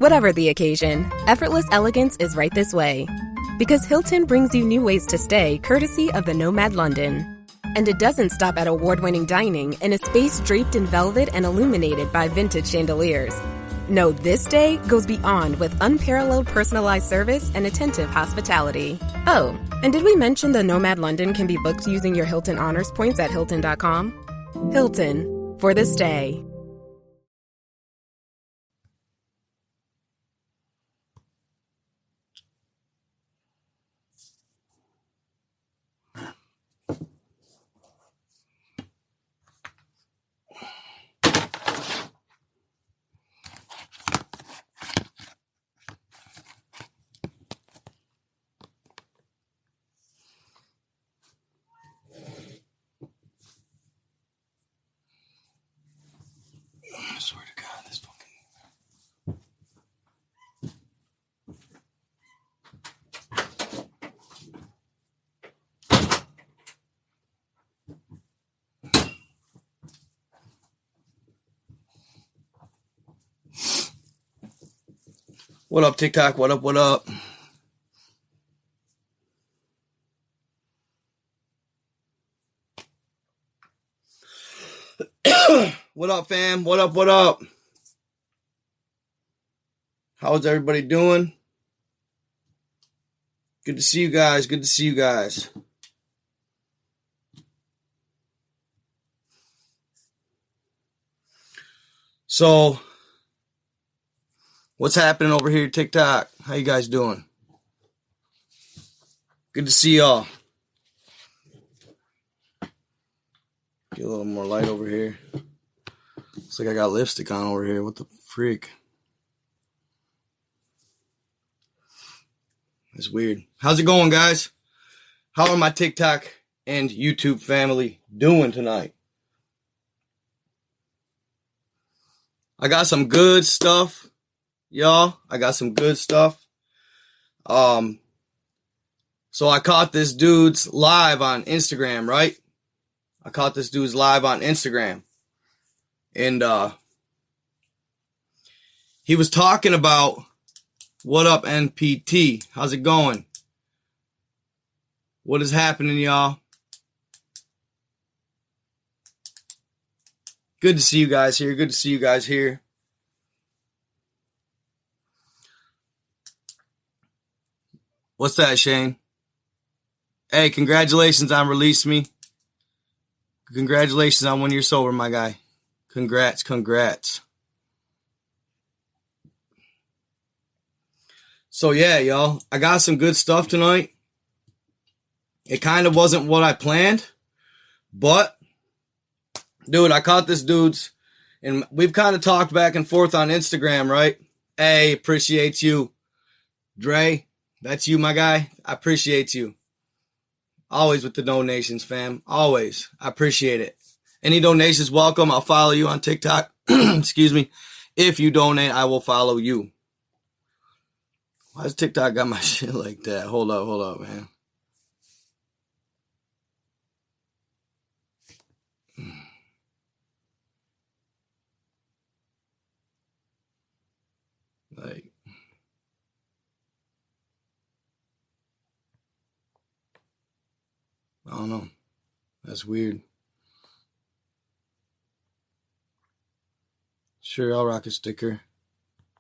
Whatever the occasion, effortless elegance is right this way. Because Hilton brings you new ways to stay courtesy of the Nomad London. And it doesn't stop at award-winning dining in a space draped in velvet and illuminated by vintage chandeliers. No, this day goes beyond with unparalleled personalized service and attentive hospitality. Oh, and did we mention the Nomad London can be booked using your Hilton Honors points at Hilton.com? Hilton, for the stay. I swear to God, this fucking... What up, TikTok? What up, what up? What up, fam? What up, what up? How's everybody doing? Good to see you guys. Good to see you guys. So, what's happening over here, TikTok? How you guys doing? Good to see y'all. Get a little more light over here. Looks like I got lipstick on over here. What the freak? It's weird. How's it going, guys? How are my TikTok and YouTube family doing tonight? I got some good stuff, y'all. I got some good stuff. So I caught this dude's live on Instagram, right? I caught this dude's live on Instagram. And he was talking about, what up, NPT? How's it going? What is happening, y'all? Good to see you guys here. Good to see you guys here. What's that, Shane? Hey, congratulations on Release Me. Congratulations on 1 year sober, my guy. Congrats, congrats. So yeah, y'all, I got some good stuff tonight. It kind of wasn't what I planned, but dude, I caught this dude's, and we've kind of talked back and forth on Instagram, right? Hey, appreciate you. Dre, that's you, my guy. I appreciate you. Always with the donations, fam. Always. I appreciate it. Any donations, welcome. I'll follow you on TikTok. Excuse me. If you donate, I will follow you. Why does TikTok got my shit like that? Hold up, man. Like, I don't know. That's weird. Sure, I'll rock a sticker.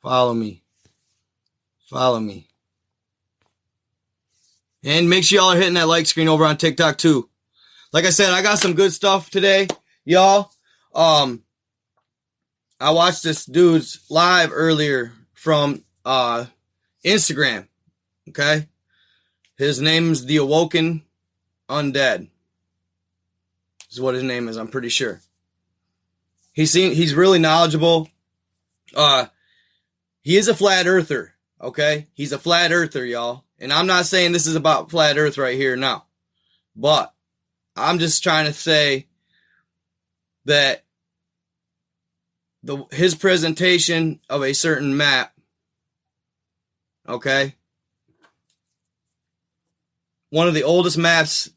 Follow me. Follow me. And make sure y'all are hitting that like screen over on TikTok too. Like I said, I got some good stuff today, y'all. I watched this dude's live earlier from Instagram. Okay? His name's The Awoken Undead. Is what his name is, I'm pretty sure. He's really knowledgeable. He is a flat earther, okay? He's a flat earther, y'all. And I'm not saying this is about flat earth right here now. But I'm just trying to say that his presentation of a certain map, okay? One of the oldest maps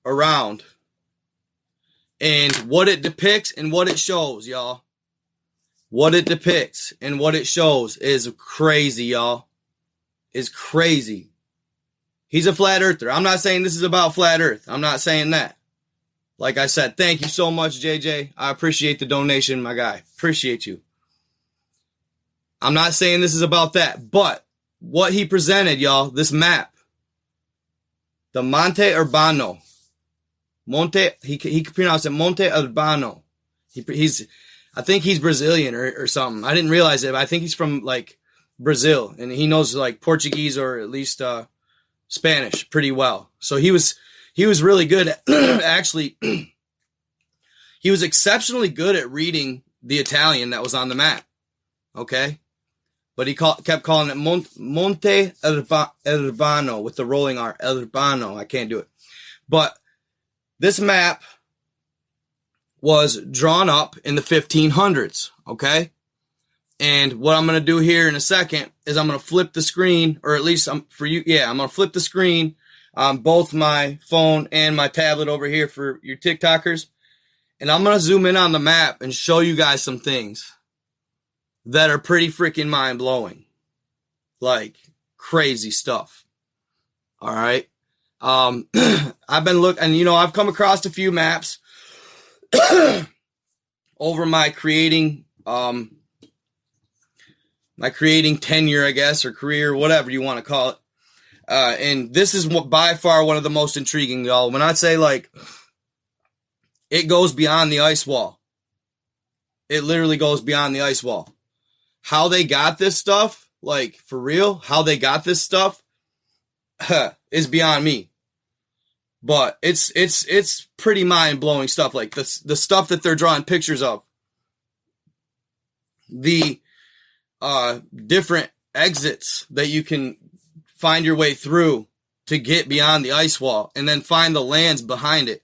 around. And what it depicts and what it shows, y'all. what it depicts and what it shows is crazy, y'all. Is crazy. He's a flat earther. I'm not saying this is about flat earth. I'm not saying that. Like I said, thank you so much, JJ. I appreciate the donation, my guy. Appreciate you. I'm not saying this is about that, but what he presented, y'all, this map, the Monte Urbano. Monte, he can pronounce it Monte Urbano. I think he's Brazilian or something. I didn't realize it, but I think he's from like Brazil, and he knows like Portuguese or at least Spanish pretty well. So he was really good at, actually. He was exceptionally good at reading the Italian that was on the map. Okay, but he kept calling it Monte Urbano with the rolling R. Urbano. I can't do it, but this map was drawn up in the 1500s. Okay. And what I'm going to do here in a second is I'm going to flip the screen, or at least for you. Yeah, I'm going to flip the screen on both my phone and my tablet over here for your TikTokers. And I'm going to zoom in on the map and show you guys some things that are pretty freaking mind blowing. Like crazy stuff. All right. I've been looking, and I've come across a few maps over my creating tenure, I guess, or career, whatever you want to call it. And this is by far one of the most intriguing, y'all. When I say like, it goes beyond the ice wall. It literally goes beyond the ice wall. How they got this stuff, like for real, how they got this stuff is beyond me. But it's pretty mind-blowing stuff. Like the stuff that they're drawing pictures of. The different exits that you can find your way through to get beyond the ice wall and then find the lands behind it.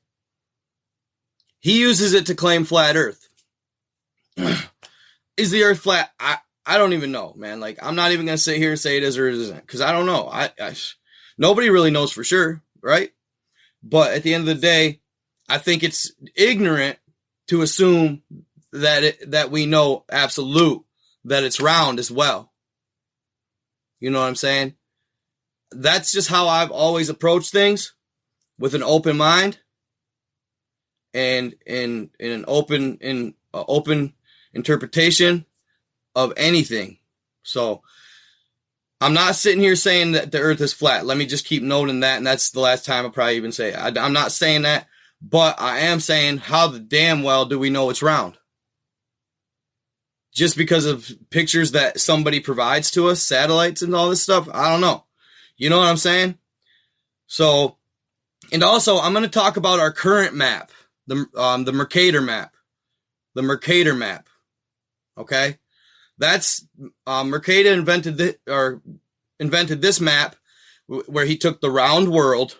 He uses it to claim flat Earth. Is the Earth flat? I don't even know, man. Like, I'm not even going to sit here and say it is or it isn't, because I don't know. Nobody really knows for sure, right? But at the end of the day, I think it's ignorant to assume that we know absolute that it's round as well. You know what I'm saying? That's just how I've always approached things, with an open mind and in an open interpretation of anything. So I'm not sitting here saying that the Earth is flat. Let me just keep noting that, and that's the last time I'll probably even say it. I'm not saying that, but I am saying, how the damn well do we know it's round? Just because of pictures that somebody provides to us, satellites and all this stuff? I don't know. You know what I'm saying? So, and also I'm going to talk about our current map, the Mercator map. The Mercator map. Okay? That's Mercator invented this map where he took the round world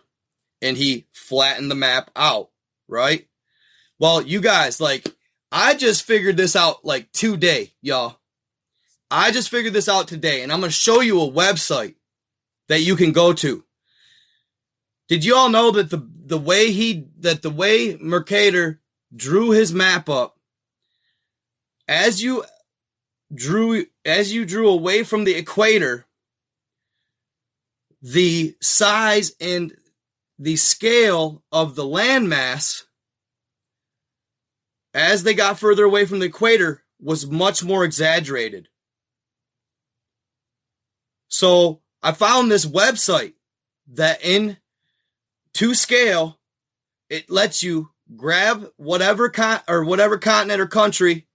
and he flattened the map out, right? Well, you guys, like, I just figured this out like today, y'all. I just figured this out today, and I'm going to show you a website that you can go to. Did you all know that the way Mercator drew his map up, as you drew away from the equator, the size and the scale of the landmass as they got further away from the equator was much more exaggerated. So I found this website that to scale, it lets you grab whatever continent or country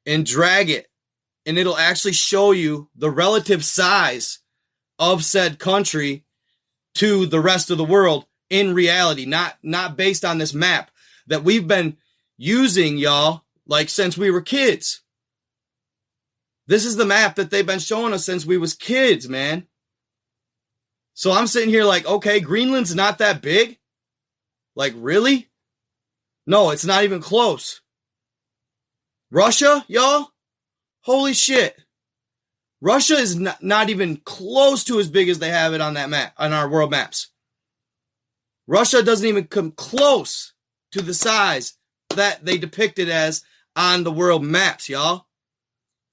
and drag it, and it'll actually show you the relative size of said country to the rest of the world in reality, not based on this map that we've been using, y'all, like since we were kids. This is the map that they've been showing us since we was kids, man. So I'm sitting here like, okay, Greenland's not that big? Like, really? No, it's not even close. Russia, y'all? Holy shit. Russia is not even close to as big as they have it on that map, on our world maps. Russia doesn't even come close to the size that they depict it as on the world maps, y'all.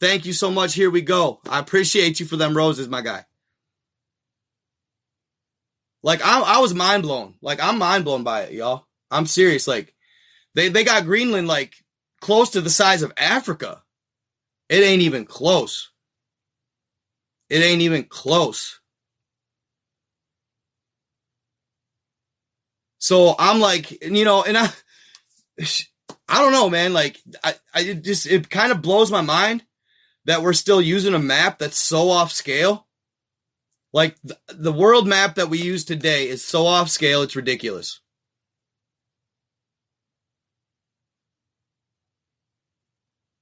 Thank you so much. Here we go. I appreciate you for them roses, my guy. Like, I was mind blown. Like, I'm mind blown by it, y'all. I'm serious. Like, they got Greenland, like, close to the size of Africa. It ain't even close. It ain't even close. So I'm like, you know, and I don't know, man. Like, it kind of blows my mind that we're still using a map that's so off scale. Like, the world map that we use today is so off scale, it's ridiculous.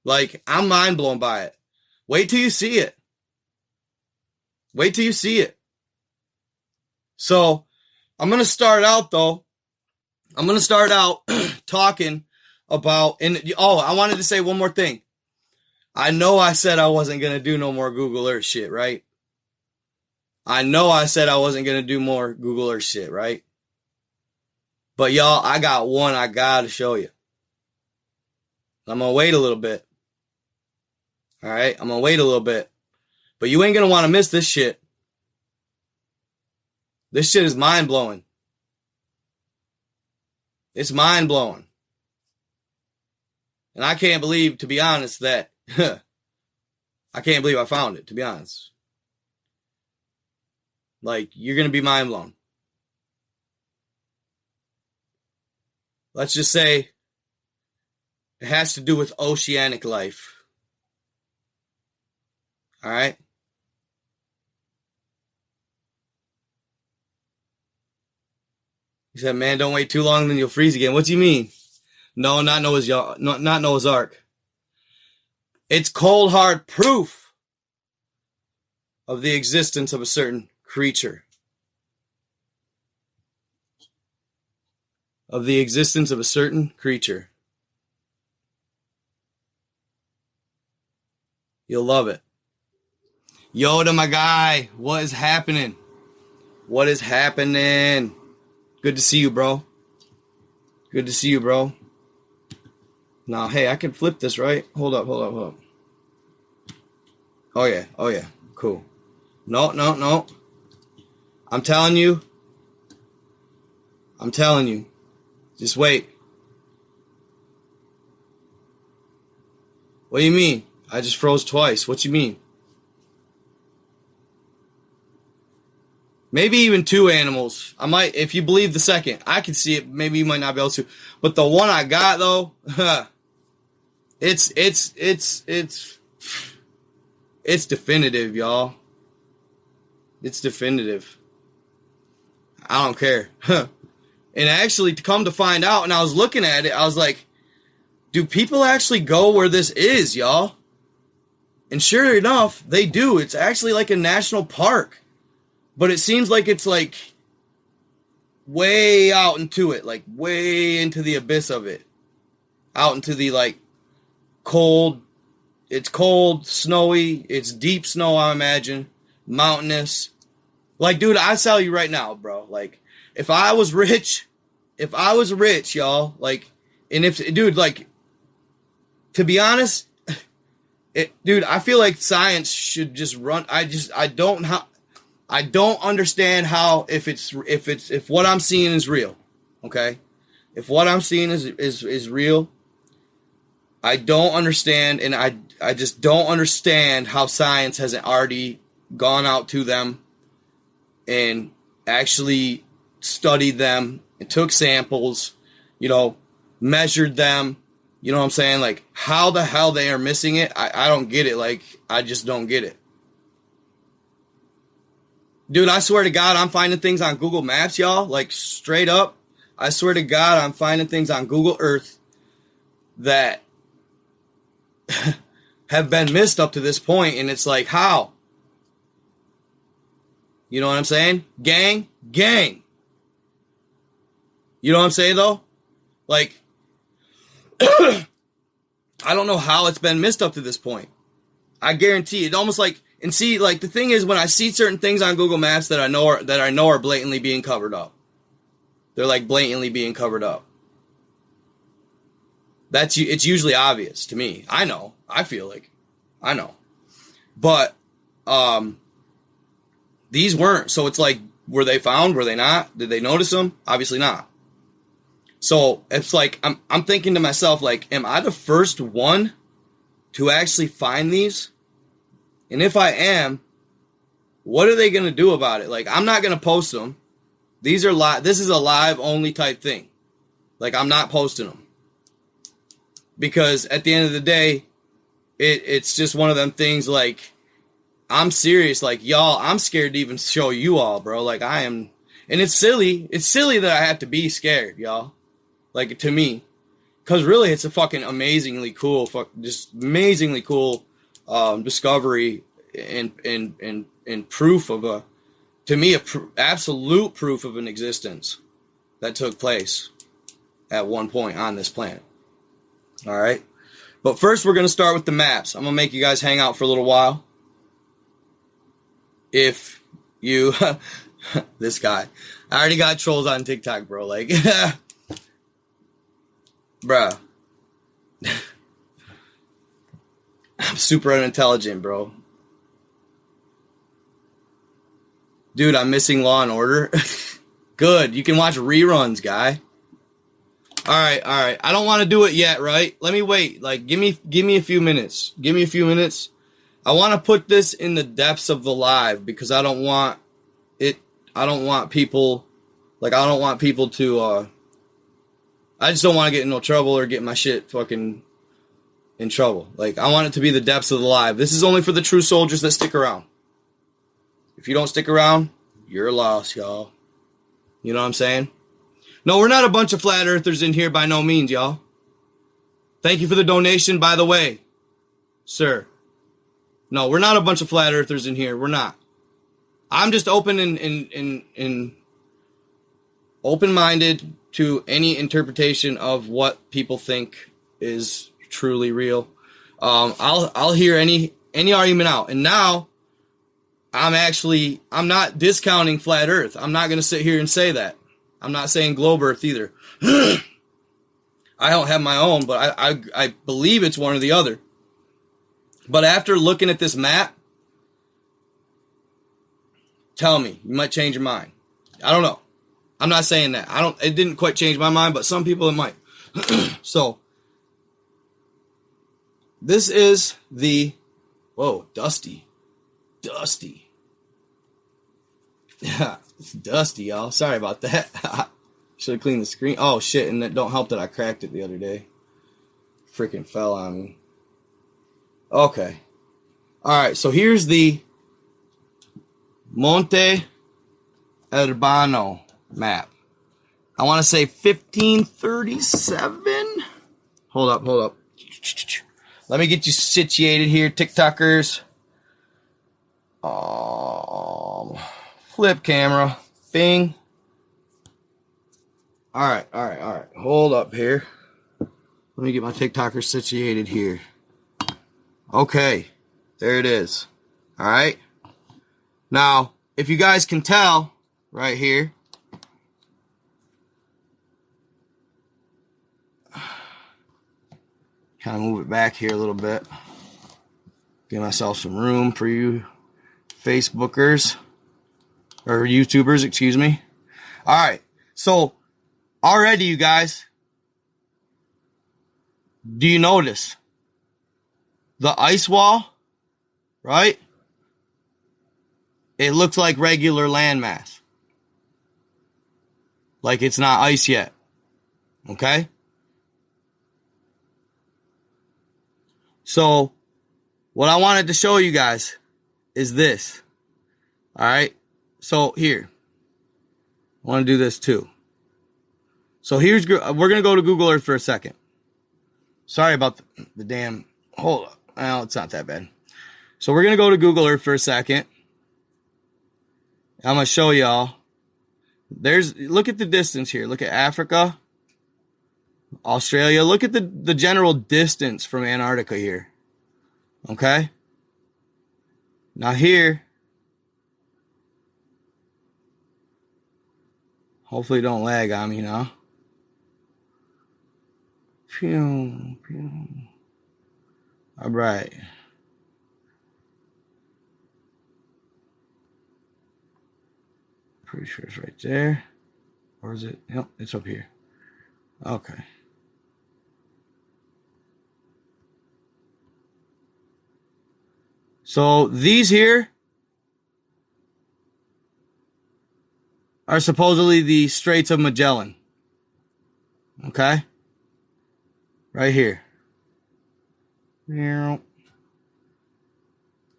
Like, I'm mind blown by it. Wait till you see it. Wait till you see it. So, I'm going to start out, though. I'm going to start out talking about, I wanted to say one more thing. I know I said I wasn't going to do no more Google Earth shit, right? I know I said I wasn't going to do more Google Earth shit, right? But y'all, I got one I got to show you. I'm going to wait a little bit. All right? I'm going to wait a little bit. But you ain't going to want to miss this shit. This shit is mind-blowing. It's mind-blowing. And I can't believe, to be honest, that... I can't believe I found it, to be honest. Like, you're going to be mind-blown. Let's just say it has to do with oceanic life. All right? He said, man, don't wait too long, then you'll freeze again. What do you mean? No, not Noah's Ark. It's cold, hard proof of the existence of a certain creature. Of the existence of a certain creature. You'll love it. Yoda, my guy, what is happening? What is happening? Good to see you, bro. Good to see you, bro. Now, hey, I can flip this, right? Hold up. Oh, yeah. Cool. No. I'm telling you. Just wait. What do you mean? I just froze twice. What you mean? Maybe even two animals. I might, if you believe the second. I can see it. Maybe you might not be able to. But the one I got, though, it's definitive, y'all. It's definitive. I don't care. And actually, to come to find out, and I was looking at it, I was like, do people actually go where this is, y'all? And sure enough, they do. It's actually like a national park. But it seems like it's like way out into it, like way into the abyss of it. Out into the like cold, it's cold, snowy, it's deep snow, I imagine, mountainous. Like, dude, I tell you right now, bro, like, if I was rich, y'all, like, and if, dude, like, to be honest, dude, I feel like science should just run, I don't understand how, if what I'm seeing is real, okay? If what I'm seeing is real, I don't understand, and I just don't understand how science hasn't already gone out to them and actually studied them and took samples, measured them, you know what I'm saying? Like, how the hell they are missing it, I don't get it. Like, I just don't get it. Dude, I swear to God, I'm finding things on Google Maps, y'all. Like, straight up, I swear to God, I'm finding things on Google Earth that have been missed up to this point, and it's like, how? You know what I'm saying? Gang. You know what I'm saying, though? Like, I don't know how it's been missed up to this point. I guarantee it. Almost like, and see, like, the thing is, when I see certain things on Google Maps that I know are blatantly being covered up, they're like blatantly being covered up. It's usually obvious to me. I know. I feel like I know. But these weren't. So it's like, were they found? Were they not? Did they notice them? Obviously not. So it's like, I'm thinking to myself, like, am I the first one to actually find these? And if I am, what are they going to do about it? Like, I'm not going to post them. These are live. This is a live only type thing. Like, I'm not posting them. Because at the end of the day, it's just one of them things, like, I'm serious. Like, y'all, I'm scared to even show you all, bro. Like, I am. And it's silly. It's silly that I have to be scared, y'all. Like, to me. Because really, it's a fucking amazingly cool, just amazingly cool discovery and proof of a, to me, absolute proof of an existence that took place at one point on this planet. All right. But first, we're going to start with the maps. I'm going to make you guys hang out for a little while. If you, this guy, I already got trolls on TikTok, bro. Like, bruh. I'm super unintelligent, bro. Dude, I'm missing Law and Order. Good. You can watch reruns, guy. All right. I don't want to do it yet, right? Let me wait. Like, give me a few minutes. Give me a few minutes. I want to put this in the depths of the live because I don't want people to, I just don't want to get in no trouble or get my shit fucking in trouble. Like, I want it to be the depths of the live. This is only for the true soldiers that stick around. If you don't stick around, you're lost, y'all. You know what I'm saying? No, we're not a bunch of flat earthers in here by no means, y'all. Thank you for the donation, by the way, sir. No, we're not a bunch of flat earthers in here. We're not. I'm just open and open-minded to any interpretation of what people think is truly real. I'll hear any argument out. And now I'm not discounting flat earth. I'm not going to sit here and say that. I'm not saying globe earth either. I don't have my own, but I believe it's one or the other. But after looking at this map, tell me, you might change your mind. I don't know. I'm not saying that. It didn't quite change my mind, but some people it might. So, this is the, whoa, dusty. Yeah, it's dusty, y'all. Sorry about that. Should have cleaned the screen. Oh, shit, and it don't help that I cracked it the other day. Freaking fell on me. Okay. Alright, so here's the Monte Urbano map. I want to say 1537. Hold up. Let me get you situated here, TikTokers. Flip camera. Bing. Alright. Hold up here. Let me get my TikToker situated here. Okay. There it is. Alright. Now, if you guys can tell, right here, kind of move it back here a little bit. Give myself some room for you Facebookers, or YouTubers, excuse me. Alright, so, already you guys, do you notice the ice wall, right? It looks like regular landmass. Like it's not ice yet. Okay? So, what I wanted to show you guys is this. Alright? So, here. I want to do this too. So, we're going to go to Google Earth for a second. Sorry about the damn, hold up. Well, it's not that bad. So, we're going to go to Google Earth for a second. I'm going to show y'all. Look at the distance here. Look at Africa, Australia. Look at the general distance from Antarctica here. Okay? Now here, hopefully don't lag on me now. All right. pretty sure it's right there. Or is it? Yep, it's up here. Okay. So these here are supposedly the Straits of Magellan. Okay? Right here. And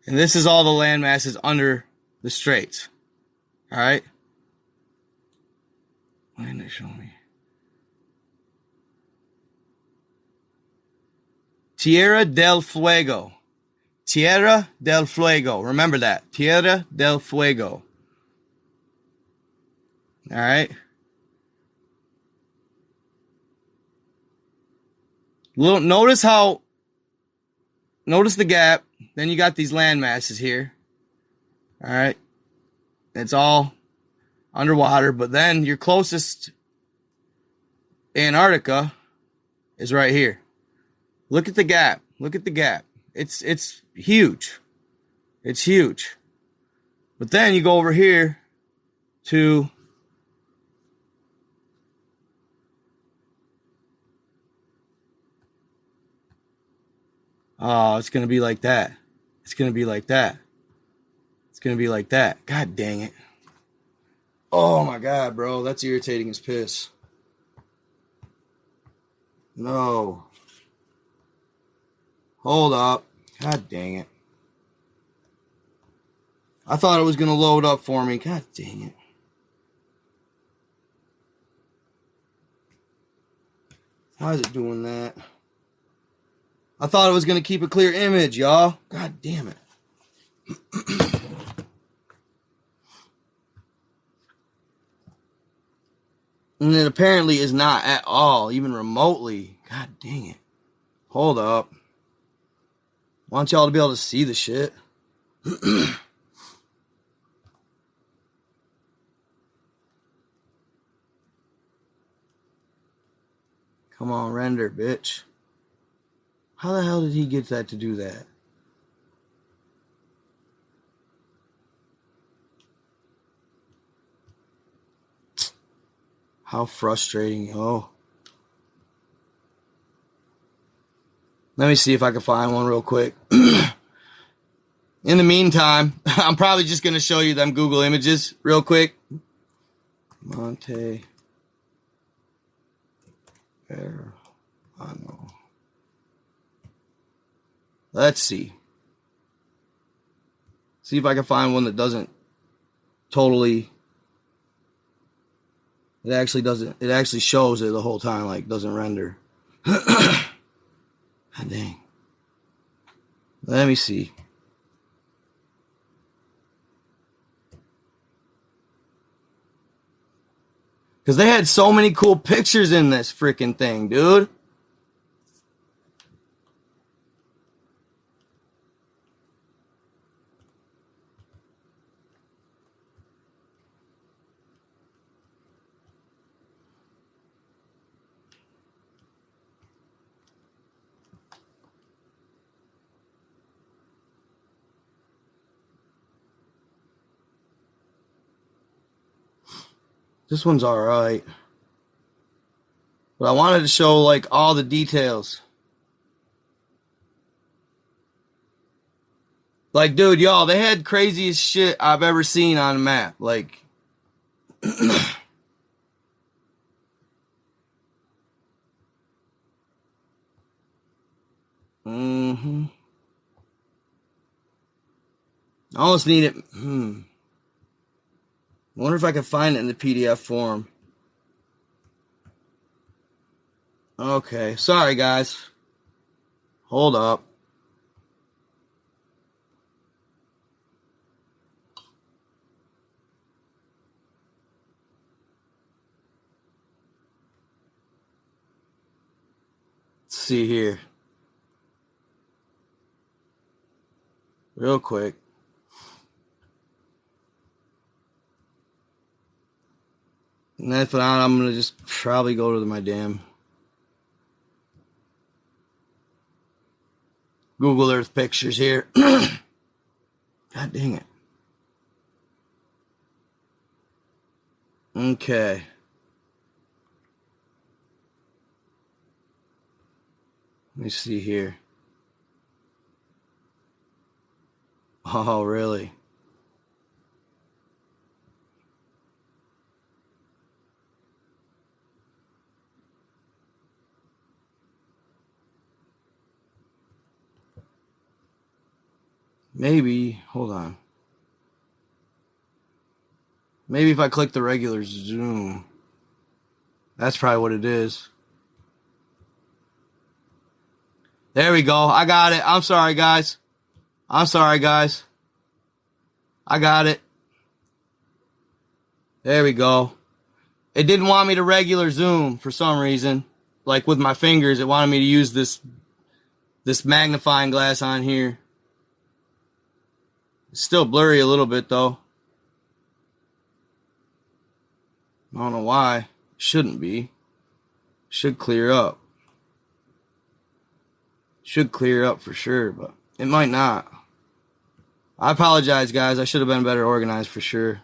this is all the land masses under the straits. All right? Why didn't they show me? Tierra del Fuego. Tierra del Fuego. Remember that. Tierra del Fuego. All right? Notice the gap. Then you got these land masses here. All right? It's all underwater. But then your closest Antarctica is right here. Look at the gap. Look at the gap. It's huge. It's huge. But then you go over here to it's going to be like that. It's going to be like that. It's going to be like that. God dang it. Oh my God, bro. That's irritating as piss. No. Hold up. God dang it. I thought it was going to load up for me. God dang it. Why is it doing that? I thought it was going to keep a clear image, y'all. God damn it. And it apparently is not at all, even remotely. God dang it. Hold up. I want y'all to be able to see the shit. Come on, render, bitch. How the hell did he get that to do that? How frustrating. Oh. Let me see if I can find one real quick. In the meantime, I'm probably just going to show you them Google images real quick. Monte. Urbano. Let's see. See if I can find one that doesn't totally. It actually doesn't. It actually shows it the whole time, like doesn't render. God dang. Let me see. Because they had so many cool pictures in this freaking thing, dude. This one's alright. But I wanted to show, like, all the details. Like, dude, y'all, they had craziest shit I've ever seen on a map. Like, I almost need it. I wonder if I can find it in the PDF form. Okay, sorry guys. Hold up. Let's see here. Real quick. And then if not, I'm going to just probably go to my damn Google Earth pictures here. God dang it. Okay. Let me see here. Oh, really? Maybe, hold on. Maybe if I click the regular zoom. That's probably what it is. There we go. I got it. I'm sorry, guys. I got it. There we go. It didn't want me to regular zoom for some reason. Like with my fingers, it wanted me to use this magnifying glass on here. It's still blurry a little bit though. I don't know why. It shouldn't be. Should clear up. Should clear up for sure, but it might not. I apologize, guys. I should have been better organized for sure.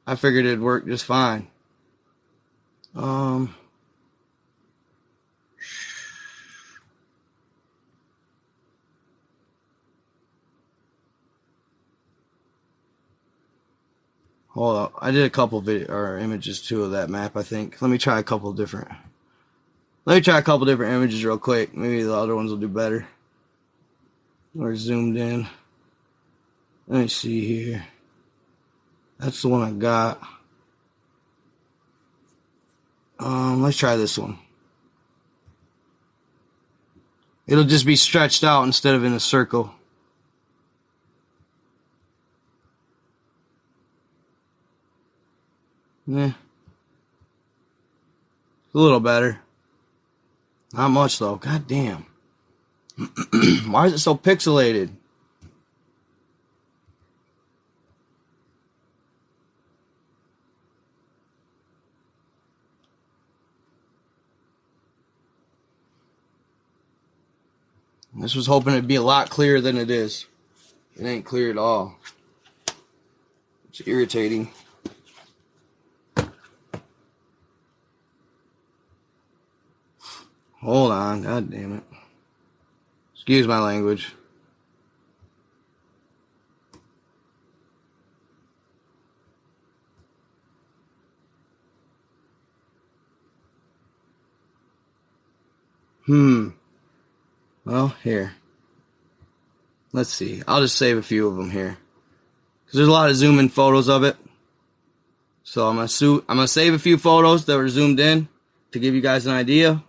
I figured it'd work just fine. Hold up. I did a couple images too of that map, I think. Let me try a couple different images real quick. Maybe the other ones will do better. We're zoomed in. Let me see here. That's the one I got. Let's try this one. It'll just be stretched out instead of in a circle. Yeah. A little better. Not much though. God damn. Why is it so pixelated? This was hoping it'd be a lot clearer than it is. It ain't clear at all. It's irritating. Hold on, god damn it. Excuse my language. Well, here. Let's see. I'll just save a few of them here. Because there's a lot of zoom in photos of it. So I'm gonna save a few photos that were zoomed in to give you guys an idea.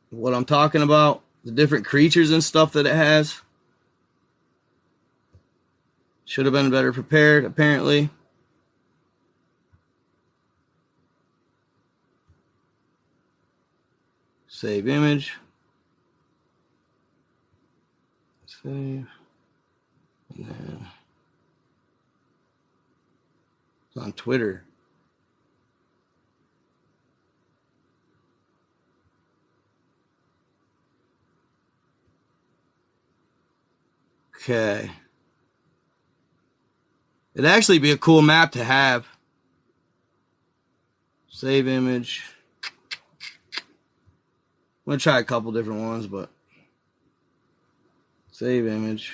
What I'm talking about, the different creatures and stuff that it has. Should have been better prepared, apparently. Save image. Save. And then it's on Twitter. Okay. It'd actually be a cool map to have. Save image. I'm going to try a couple different ones, but save image.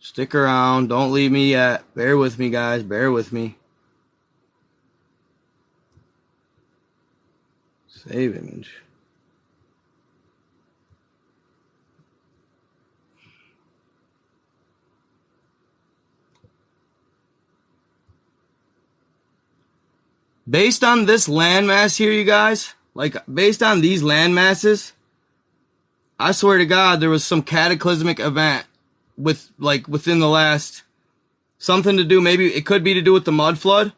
Stick around. Don't leave me yet. Bear with me, guys. Bear with me. Save image. Based on this landmass here, you guys, like based on these land masses, I swear to God, there was some cataclysmic event within the last something to do. Maybe it could be to do with the mud flood.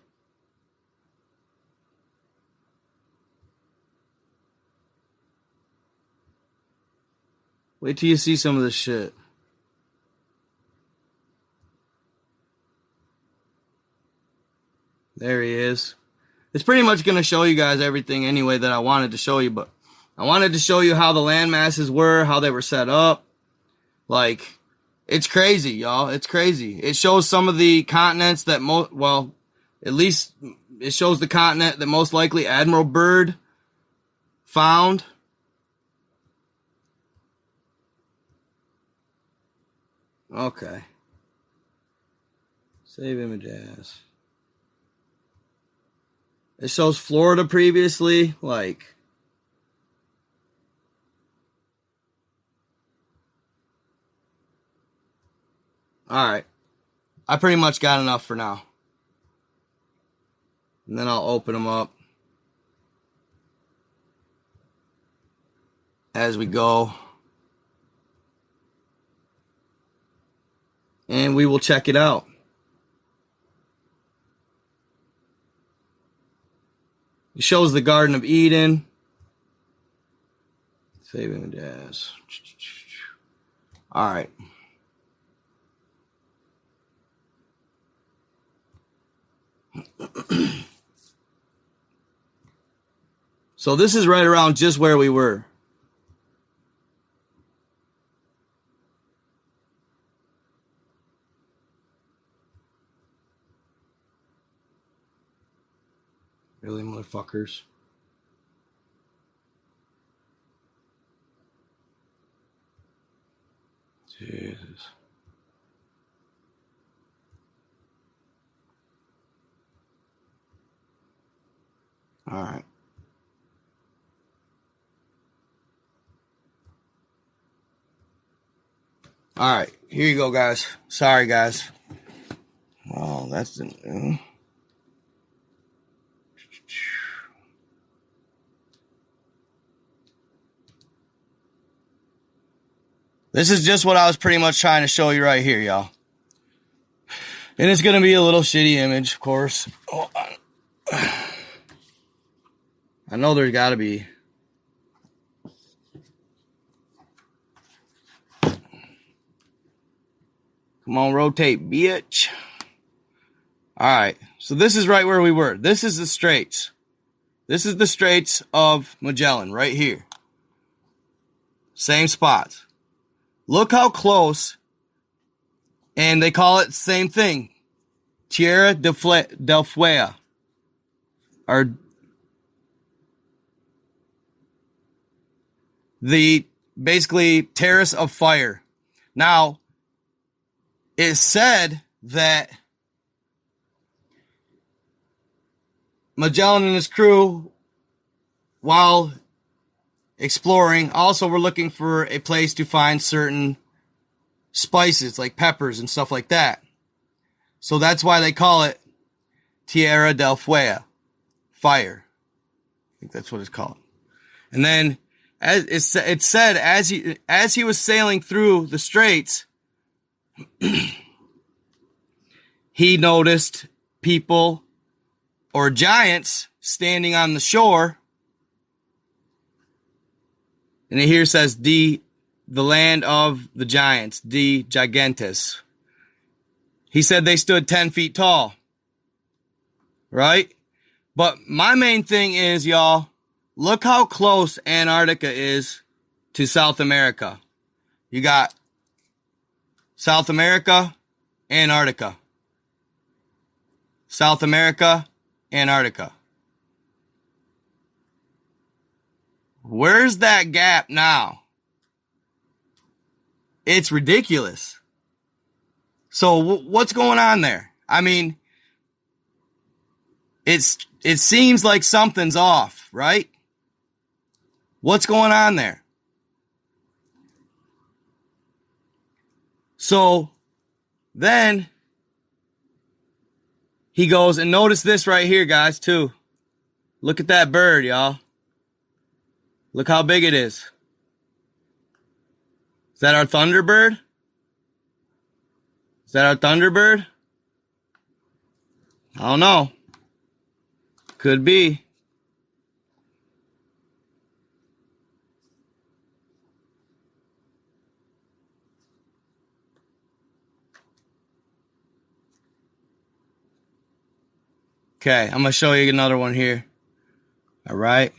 Wait till you see some of this shit. There he is. It's pretty much going to show you guys everything anyway that I wanted to show you, but I wanted to show you how the land masses were, how they were set up. Like, it's crazy, y'all. It's crazy. It shows some of the continents that well, at least it shows the continent that most likely Admiral Byrd found. Okay. Save image as. It shows Florida previously, like. Alright. I pretty much got enough for now. And then I'll open them up as we go. And we will check it out. It shows the Garden of Eden. Saving the jazz. All right. So this is right around just where we were. Really, motherfuckers. Jesus. All right. All right. Here you go, guys. Sorry, guys. Oh, that's the... This is just what I was pretty much trying to show you right here, y'all. And it's going to be a little shitty image, of course. Oh, I know there's got to be. Come on, rotate, bitch. All right. So this is right where we were. This is the Straits. This is the Straits of Magellan right here. Same spots. Look how close. And they call it the same thing. Tierra del Fuego. Or the basically Terrace of Fire. Now, it's said that Magellan and his crew, while exploring, also were looking for a place to find certain spices like peppers and stuff like that. So that's why they call it Tierra del Fuego, fire. I think that's what it's called. And then, as it said, as he was sailing through the straits, he noticed people or giants standing on the shore. And it here says the land of the giants, de gigantes. He said they stood 10 feet tall. Right? But my main thing is, y'all, look how close Antarctica is to South America. You got South America, Antarctica. South America, Antarctica. Where's that gap now? It's ridiculous. So what's going on there? I mean, it seems like something's off, right? What's going on there? So then he goes, and notice this right here, guys, too. Look at that bird, y'all. Look how big it is. Is that our Thunderbird? Is that our Thunderbird? I don't know. Could be. Okay, I'm going to show you another one here. All right.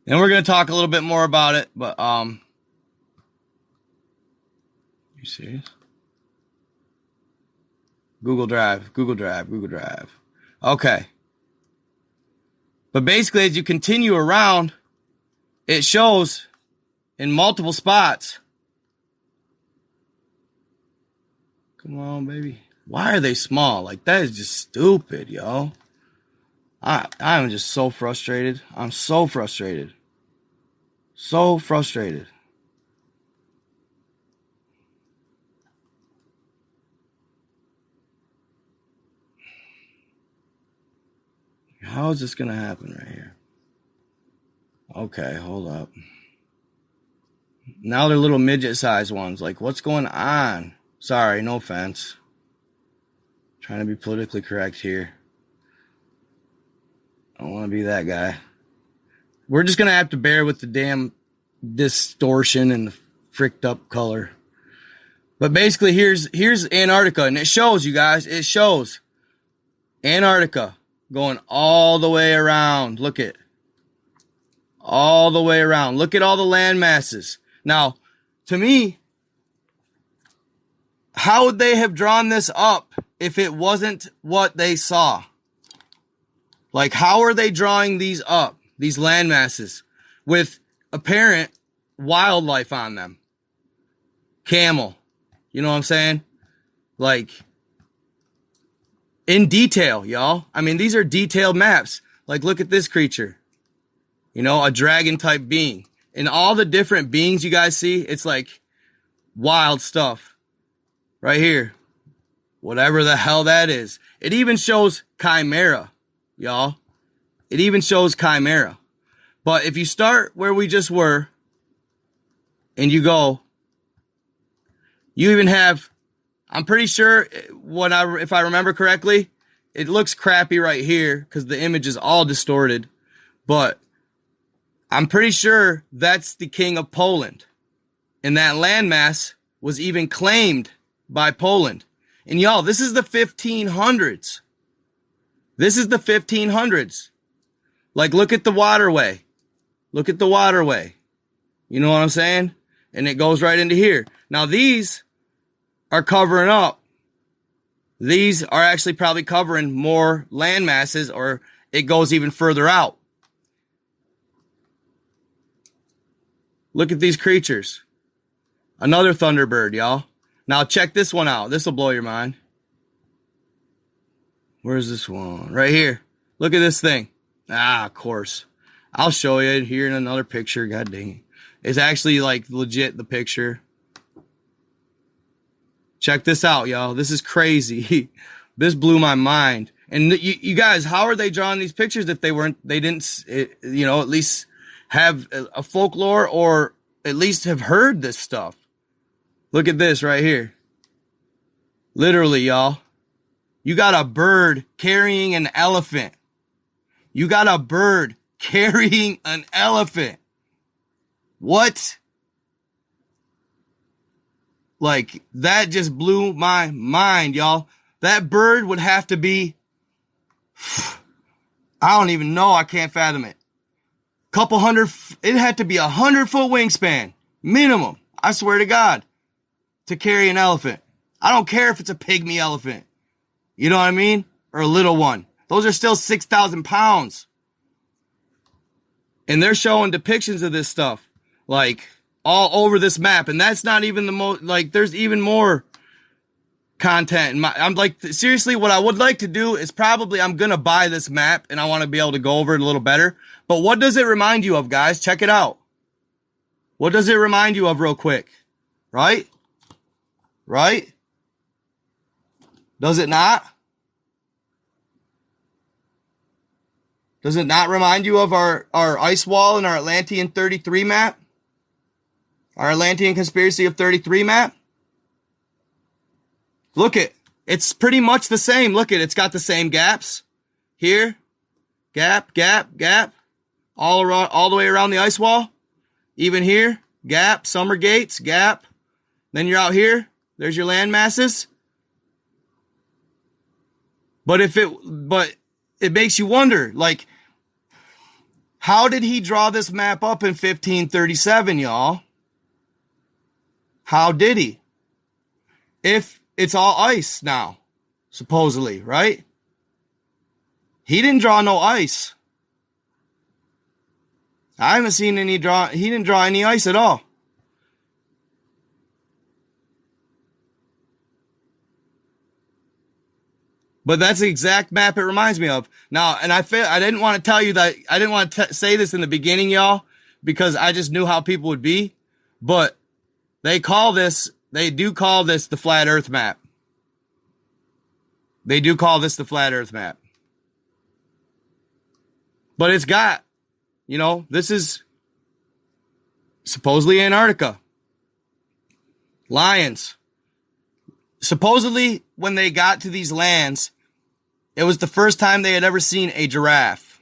Then we're going to talk a little bit more about it, but, you serious? Google Drive. Okay. But basically, as you continue around, it shows in multiple spots. Come on, baby. Why are they small? Like, that is just stupid, yo. I'm just so frustrated. I'm so frustrated. So frustrated. How is this going to happen right here? Okay, hold up. Now they're little midget-sized ones. Like, what's going on? Sorry, no offense. Trying to be politically correct here. I don't want to be that guy. We're just going to have to bear with the damn distortion and the fricked up color. But basically, here's Antarctica, and it shows, you guys. It shows Antarctica going all the way around. Look at all the way around. Look at all the land masses. Now, to me, how would they have drawn this up if it wasn't what they saw? Like, how are they drawing these up, these land masses, with apparent wildlife on them? Camel. You know what I'm saying? Like, in detail, y'all. I mean, these are detailed maps. Like, look at this creature. You know, a dragon-type being. And all the different beings you guys see, it's like wild stuff. Right here. Whatever the hell that is. It even shows chimera, y'all. It even shows chimera. But if you start where we just were, and you go, you even have, I'm pretty sure, if I remember correctly, it looks crappy right here because the image is all distorted. But I'm pretty sure that's the king of Poland. And that landmass was even claimed by Poland. And y'all, this is the 1500s. This is the 1500s. Like, look at the waterway. Look at the waterway. You know what I'm saying? And it goes right into here. Now, these are covering up. These are actually probably covering more land masses, or it goes even further out. Look at these creatures. Another thunderbird, y'all. Now check this one out. This will blow your mind. Where's this one? Right here. Look at this thing. Ah, of course. I'll show you here in another picture. God dang it. It's actually like legit the picture. Check this out, y'all. This is crazy. This blew my mind. And you guys, how are they drawing these pictures if they didn't, you know, at least have a folklore or at least have heard this stuff? Look at this right here. Literally, y'all. You got a bird carrying an elephant. You got a bird carrying an elephant. What? Like, that just blew my mind, y'all. That bird would have to be, I don't even know. I can't fathom it. Couple hundred, it had to be 100-foot wingspan. Minimum. I swear to God. To carry an elephant. I don't care if it's a pygmy elephant. You know what I mean? Or a little one. Those are still 6,000 pounds. And they're showing depictions of this stuff. Like, all over this map. And that's not even the most, like, there's even more content. I'm like, seriously, what I would like to do is probably, I'm going to buy this map and I want to be able to go over it a little better. But what does it remind you of, guys? Check it out. What does it remind you of real quick? Right? Right? Does it not? Does it not remind you of our ice wall and our Atlantean 33 map? Our Atlantean Conspiracy of 33 map? Look it. It's pretty much the same. Look it. It's got the same gaps. Here. Gap, gap, gap. All around, all the way around the ice wall. Even here. Gap. Summer gates. Gap. Then you're out here. There's your land masses. But it makes you wonder, like, how did he draw this map up in 1537, y'all? How did he? If it's all ice now, supposedly, right? He didn't draw no ice. I haven't seen he didn't draw any ice at all. But that's the exact map it reminds me of. Now, and I didn't want to tell you that, I didn't want to say this in the beginning, y'all, because I just knew how people would be. But they do call this the flat earth map. They do call this the flat earth map. But it's got, this is supposedly Antarctica. Lions. Supposedly, when they got to these lands, it was the first time they had ever seen a giraffe.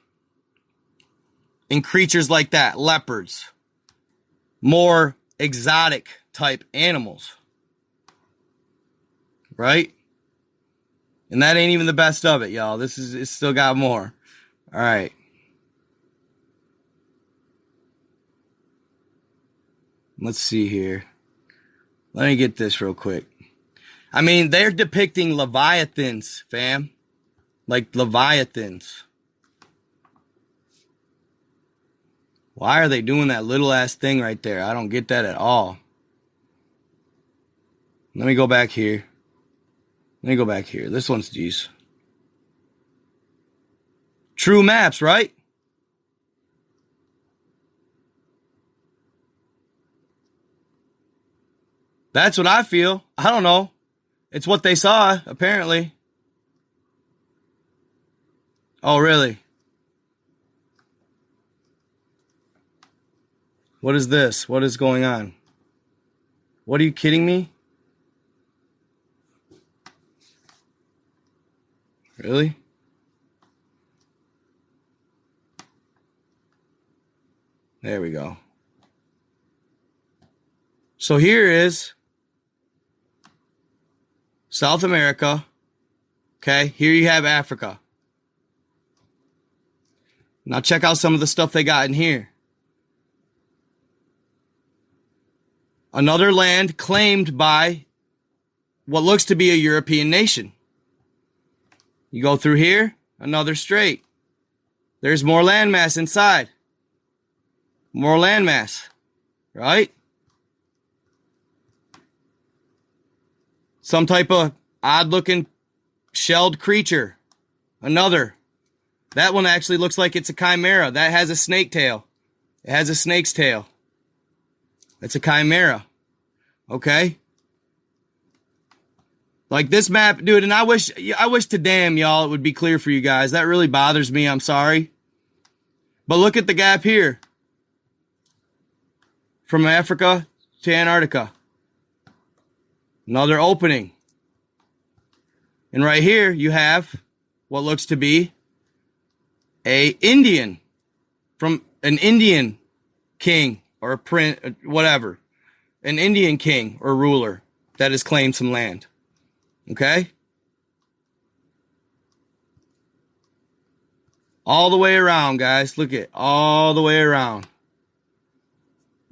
And creatures like that, leopards. More exotic type animals. Right? And that ain't even the best of it, y'all. It's still got more. All right. Let's see here. Let me get this real quick. I mean, they're depicting Leviathins, fam. Like Leviathins. Why are they doing that little ass thing right there? I don't get that at all. Let me go back here. This one's these. True maps, right? That's what I feel. I don't know. It's what they saw, apparently. Oh, really? What is this? What is going on? What, are you kidding me? Really? There we go. So here is South America. Okay, here you have Africa. Now check out some of the stuff they got in here. Another land claimed by what looks to be a European nation. You go through here, another strait. There's more landmass inside. More landmass, right? Some type of odd-looking shelled creature. Another. That one actually looks like it's a chimera. That has a snake tail. It has a snake's tail. It's a chimera. Okay? Like this map, dude, and I wish to damn y'all it would be clear for you guys. That really bothers me. I'm sorry. But look at the gap here. From Africa to Antarctica. Another opening. And right here you have what looks to be a Indian. From an Indian king or a prince, whatever. An Indian king or ruler that has claimed some land. Okay? All the way around, guys. Look at all the way around.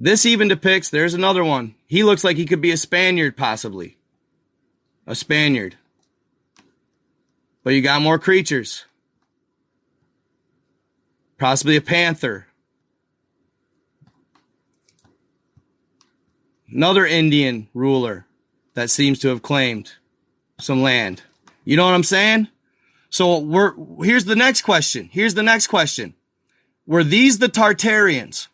This even depicts, there's another one. He looks like he could be a Spaniard, possibly. A Spaniard. But you got more creatures. Possibly a panther. Another Indian ruler that seems to have claimed some land. You know what I'm saying? So here's the next question. Were these the Tartarians?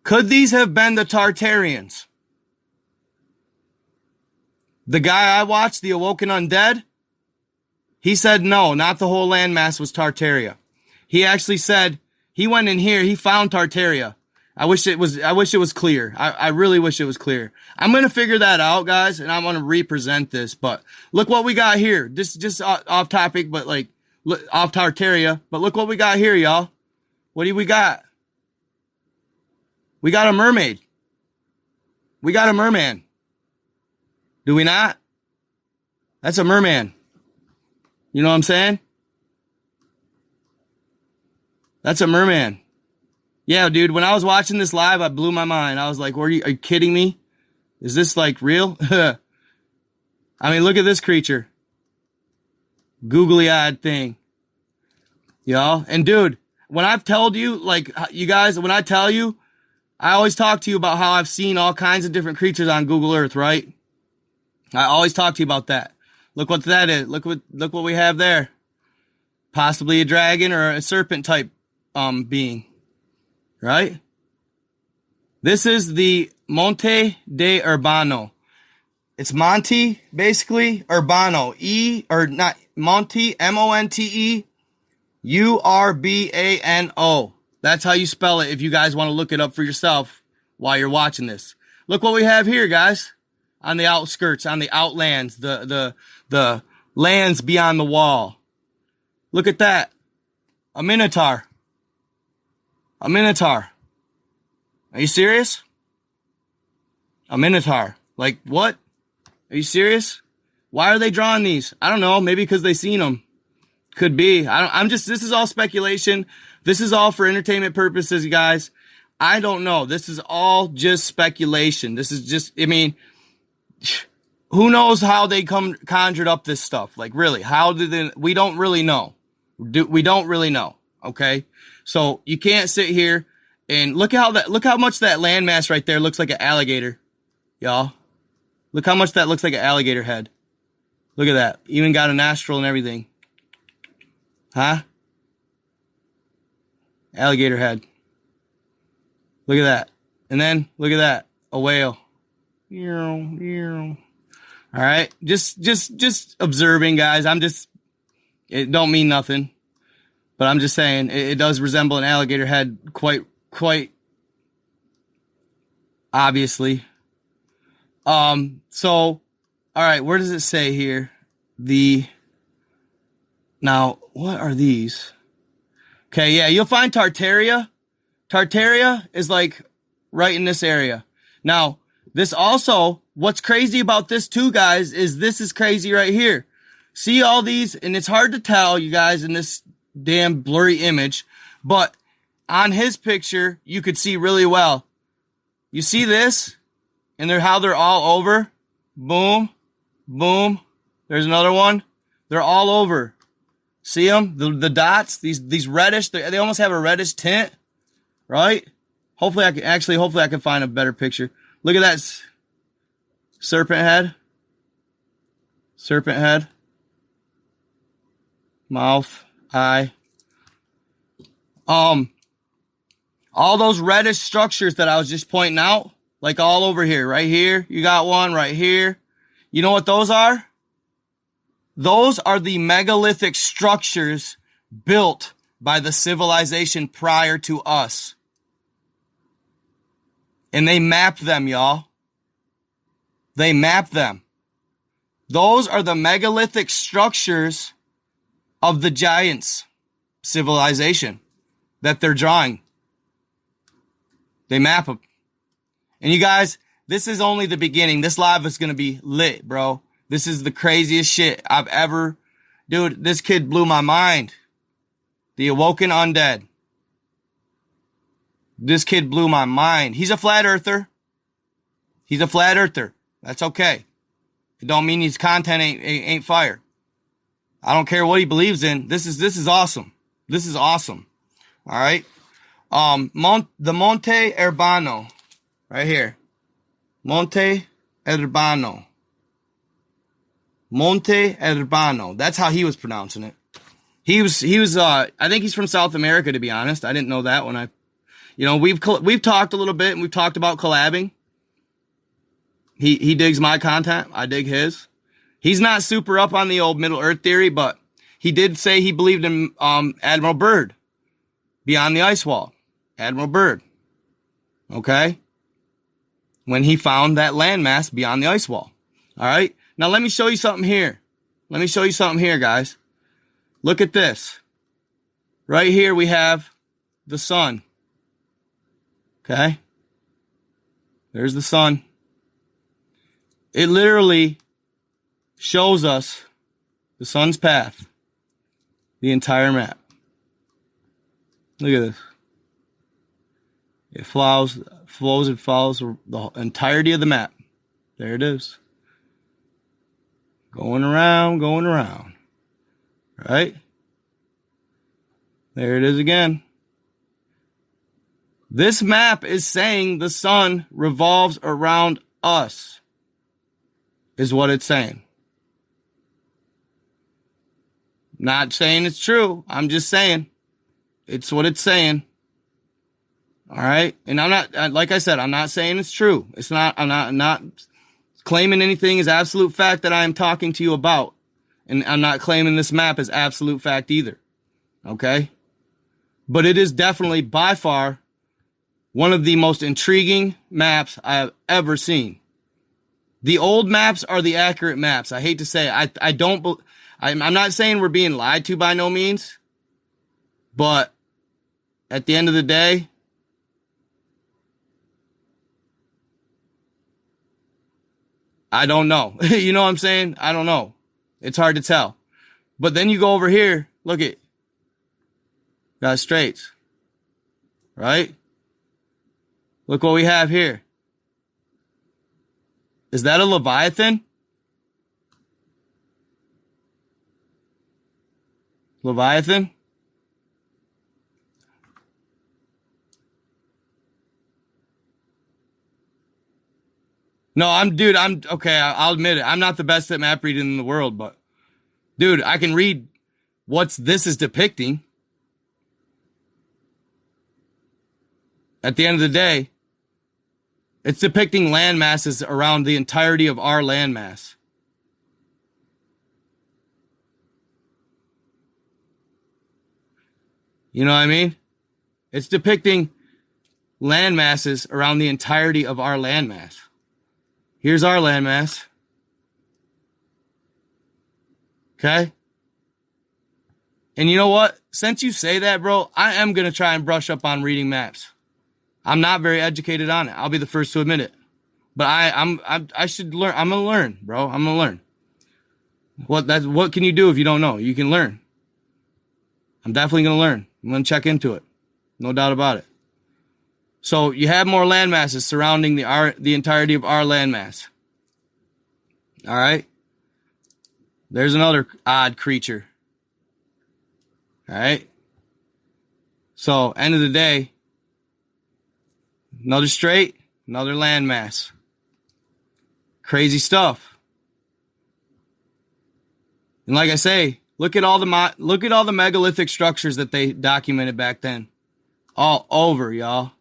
Could these have been the Tartarians? The guy I watched, The Awoken Undead, he said no, not the whole landmass was Tartaria. He actually said he went in here, he found Tartaria. I wish it was clear. I really wish it was clear. I'm going to figure that out, guys, and I'm going to represent this. But look what we got here. This is just off topic, but like off Tartaria. But look what we got here, y'all. What do we got? We got a mermaid. We got a merman. Do we not? That's a merman. You know what I'm saying? That's a merman. Yeah, dude, when I was watching this live, I blew my mind. I was like, are you kidding me? Is this like real? I mean, look at this creature. Googly-eyed thing. Y'all. And dude, when I've told you, like, you guys, when I tell you, I always talk to you about how I've seen all kinds of different creatures on Google Earth, right? I always talk to you about that. Look what that is. Look what we have there. Possibly a dragon or a serpent type being. Right? This is the Monte de Urbano. It's Monte, basically. Urbano. Monte, M-O-N-T-E, U-R-B-A-N-O. That's how you spell it if you guys want to look it up for yourself while you're watching this. Look what we have here, guys. On the outskirts, on the outlands, the lands beyond the wall. Look at that. A minotaur. A minotaur. Are you serious? A minotaur. Like, what? Are you serious? Why are they drawing these? I don't know. Maybe because they seen them. Could be. This is all speculation. This is all for entertainment purposes, guys. I don't know. This is all just speculation. This is just, I mean, who knows how they conjured up this stuff? Like, really, we don't really know. We don't really know. Okay. So you can't sit here and look how much that landmass right there looks like an alligator. Y'all. Look how much that looks like an alligator head. Look at that. Even got a nostril and everything. Huh? Alligator head. Look at that. And then, look at that. A whale. Alright? Just observing, guys. It don't mean nothing. But I'm just saying, it does resemble an alligator head quite obviously. So, alright, where does it say here? Now, what are these? Okay, yeah, you'll find Tartaria. Tartaria is like right in this area. Now, this also, what's crazy about this too, guys, is this is crazy right here. See all these, and it's hard to tell, you guys, in this damn blurry image, but on his picture, you could see really well. You see this? And how they're all over? Boom. Boom. There's another one. They're all over. See them? The dots, these reddish, they almost have a reddish tint, right? Hopefully I can find a better picture. Look at that serpent head. Serpent head. Mouth, eye. All those reddish structures that I was just pointing out, like all over here, right here. You got one right here. You know what those are? Those are the megalithic structures built by the civilization prior to us. And they mapped them, y'all. They mapped them. Those are the megalithic structures of the giants civilization that they're drawing. They map them. And you guys, this is only the beginning. This live is going to be lit, bro. This is the craziest shit I've ever... Dude, this kid blew my mind. The Awoken Undead. This kid blew my mind. He's a flat earther. He's a flat earther. That's okay. It don't mean his content ain't fire. I don't care what he believes in. This is awesome. This is awesome. All right. The Monte Urbano. Right here. Monte Urbano. Monte Urbano. That's how he was pronouncing it. He was, I think he's from South America, to be honest. I didn't know that when we've talked a little bit and we've talked about collabing. He digs my content. I dig his. He's not super up on the old Middle Earth theory, but he did say he believed in, Admiral Byrd beyond the ice wall. Admiral Byrd. Okay. When he found that landmass beyond the ice wall. All right. Now, let me show you something here. Let me show you something here, guys. Look at this. Right here, we have the sun. Okay? There's the sun. It literally shows us the sun's path. The entire map. Look at this. It flows and follows the entirety of the map. There it is. Going around, going around. Right? There it is again. This map is saying the sun revolves around us, is what it's saying. Not saying it's true. I'm just saying it's what it's saying. All right. And I'm not, like I said, I'm not saying it's true. It's not, I'm not claiming anything as absolute fact that I am talking to you about. And I'm not claiming this map as absolute fact either. Okay. But it is definitely by far one of the most intriguing maps I have ever seen. The old maps are the accurate maps. I hate to say it. I'm not saying we're being lied to by no means, but at the end of the day, I don't know. You know what I'm saying? I don't know. It's hard to tell. But then you go over here, look at, got straights, right? Look what we have here. Is that a Leviathin? Leviathin? No, I'm okay, I'll admit it. I'm not the best at map reading in the world, but dude, I can read what this is depicting. At the end of the day, it's depicting land masses around the entirety of our landmass. You know what I mean? It's depicting land masses around the entirety of our landmass. Here's our landmass. Okay? And you know what? Since you say that, bro, I am going to try and brush up on reading maps. I'm not very educated on it. I'll be the first to admit it. But I should learn. I'm going to learn, bro. I'm going to learn. What can you do if you don't know? You can learn. I'm definitely going to learn. I'm going to check into it. No doubt about it. So you have more land masses surrounding the entirety of our landmass. All right. There's another odd creature. All right. So end of the day, another straight, another landmass. Crazy stuff. And like I say, look at all the megalithic structures that they documented back then. All over, y'all.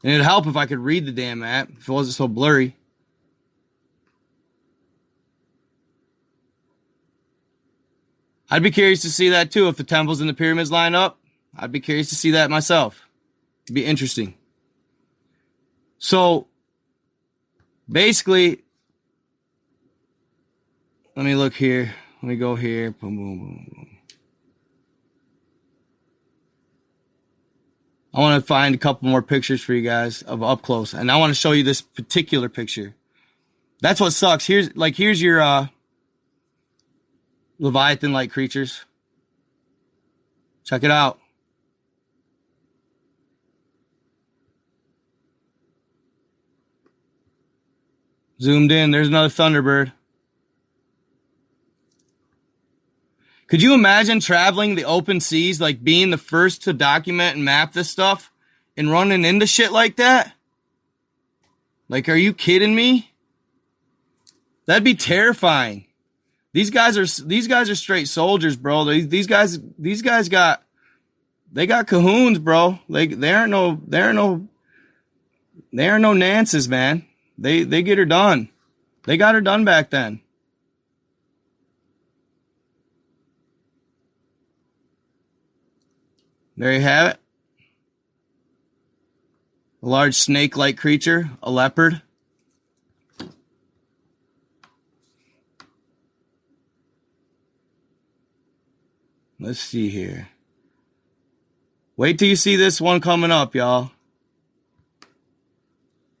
And it'd help if I could read the damn map, if it wasn't so blurry. I'd be curious to see that too, if the temples and the pyramids line up. I'd be curious to see that myself. It'd be interesting. So, basically, let me look here. Let me go here. Boom, boom, boom, boom. I want to find a couple more pictures for you guys of up close. And I want to show you this particular picture. That's what sucks. Here's your Leviathan-like creatures. Check it out. Zoomed in. There's another Thunderbird. Could you imagine traveling the open seas, like being the first to document and map this stuff and running into shit like that? Like, are you kidding me? That'd be terrifying. These guys are straight soldiers, bro. These guys got cajoons, bro. They aren't no Nances, man. They get her done. They got her done back then. There you have it. A large snake-like creature, a leopard. Let's see here. Wait till you see this one coming up, y'all.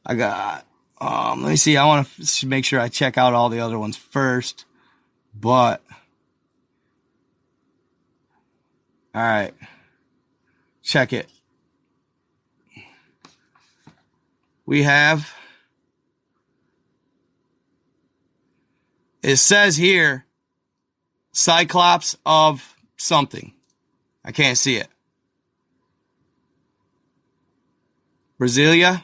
I got, let me see. I want to make sure I check out all the other ones first. But All right. Check it. We have, it says here, Cyclops of something. I can't see it. Brasilia.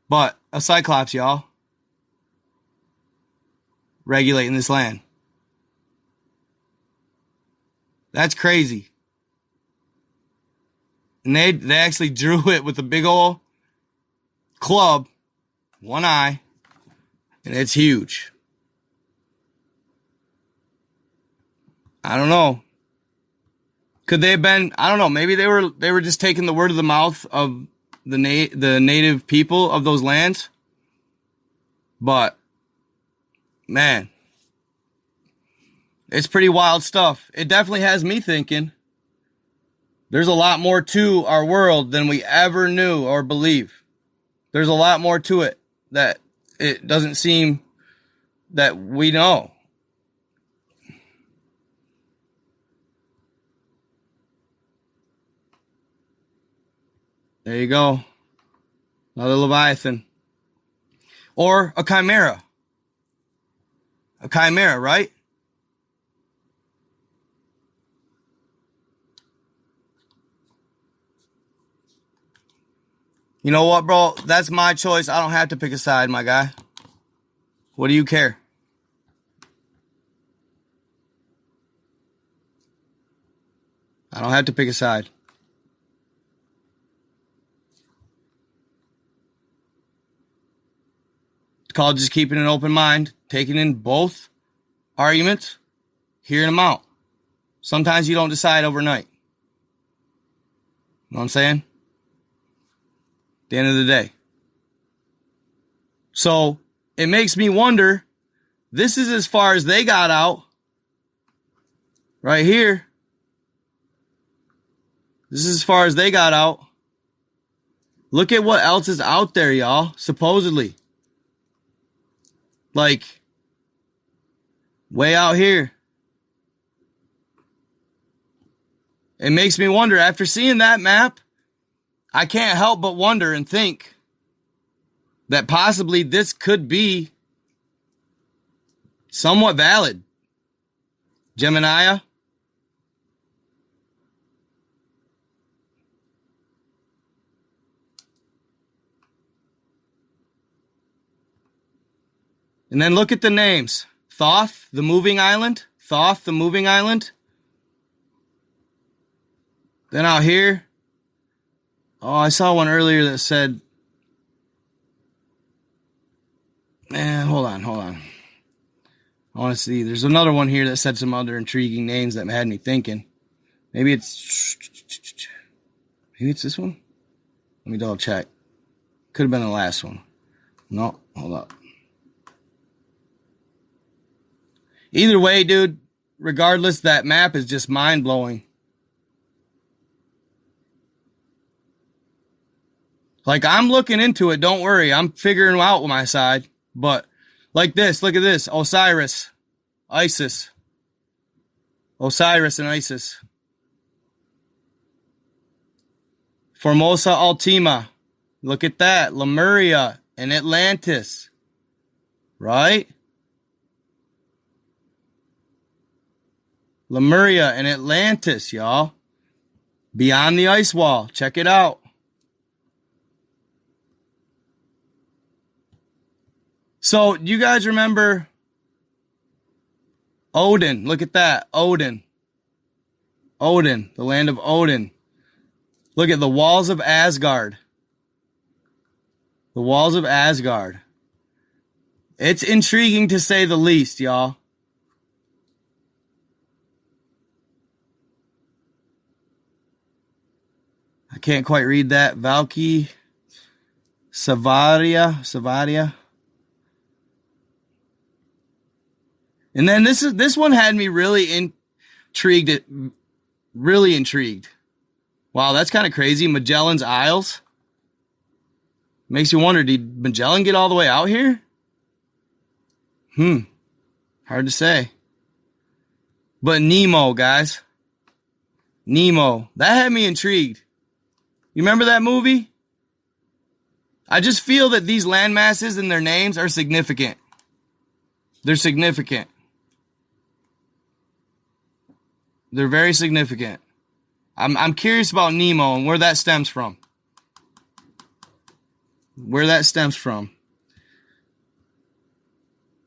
But a Cyclops, y'all. Regulating this land. That's crazy. And they actually drew it with a big old club, one eye, and it's huge. I don't know. Could they have been, I don't know, maybe they were just taking the word of the mouth of the native people of those lands. But man, it's pretty wild stuff. It definitely has me thinking there's a lot more to our world than we ever knew or believe. There's a lot more to it that it doesn't seem that we know. There you go. Another Leviathan. Or a chimera. A chimera, right? You know what, bro? That's my choice. I don't have to pick a side, my guy. What do you care? I don't have to pick a side. It's called just keeping an open mind, taking in both arguments, hearing them out. Sometimes you don't decide overnight. You know what I'm saying? At the end of the day. So it makes me wonder, this is as far as they got out. Right here. This is as far as they got out. Look at what else is out there, y'all. Supposedly. Like, way out here. It makes me wonder, after seeing that map, I can't help but wonder and think that possibly this could be somewhat valid. Gemini. And then look at the names. Thoth, the moving island. Thoth, the moving island. Then out here. Oh, I saw one earlier that said, hold on. I want to see. There's another one here that said some other intriguing names that had me thinking. Maybe it's this one? Let me double check. Could have been the last one. No, hold up. Either way, dude, regardless, that map is just mind-blowing. Like, I'm looking into it, don't worry. I'm figuring out with my side. But, like this, look at this. Osiris, Isis. Osiris and Isis. Formosa Ultima. Look at that. Lemuria and Atlantis. Right? Lemuria and Atlantis, y'all. Beyond the ice wall. Check it out. So, you guys remember Odin? Look at that. Odin. Odin. The land of Odin. Look at the walls of Asgard. The walls of Asgard. It's intriguing to say the least, y'all. I can't quite read that. Valky Savaria. And then this one had me really intrigued. Really intrigued. Wow, that's kind of crazy. Magellan's Isles. Makes you wonder, did Magellan get all the way out here? Hard to say. But Nemo, guys. Nemo. That had me intrigued. You remember that movie? I just feel that these land masses and their names are significant. They're significant. They're very significant. I'm curious about Nemo and where that stems from. Where that stems from.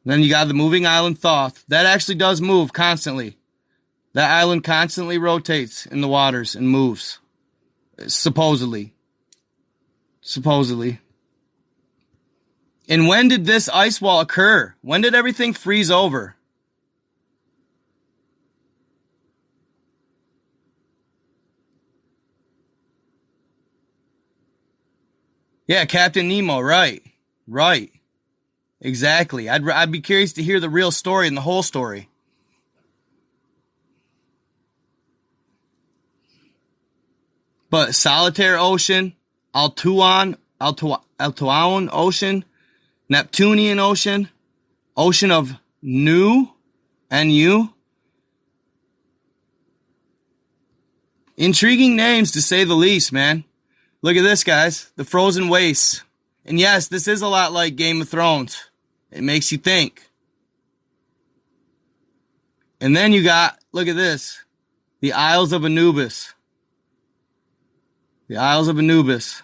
Then you got the moving island Thoth. That actually does move constantly. That island constantly rotates in the waters and moves. Supposedly. Supposedly. And when did this ice wall occur? When did everything freeze over? Yeah, Captain Nemo, right. Right. Exactly. I'd be curious to hear the real story and the whole story. But Solitaire Ocean, Altuan Ocean, Neptunian Ocean, Ocean of Nu, N-U. Intriguing names to say the least, man. Look at this, guys. The Frozen Wastes. And yes, this is a lot like Game of Thrones. It makes you think. And then you got, look at this, the Isles of Anubis. The Isles of Anubis.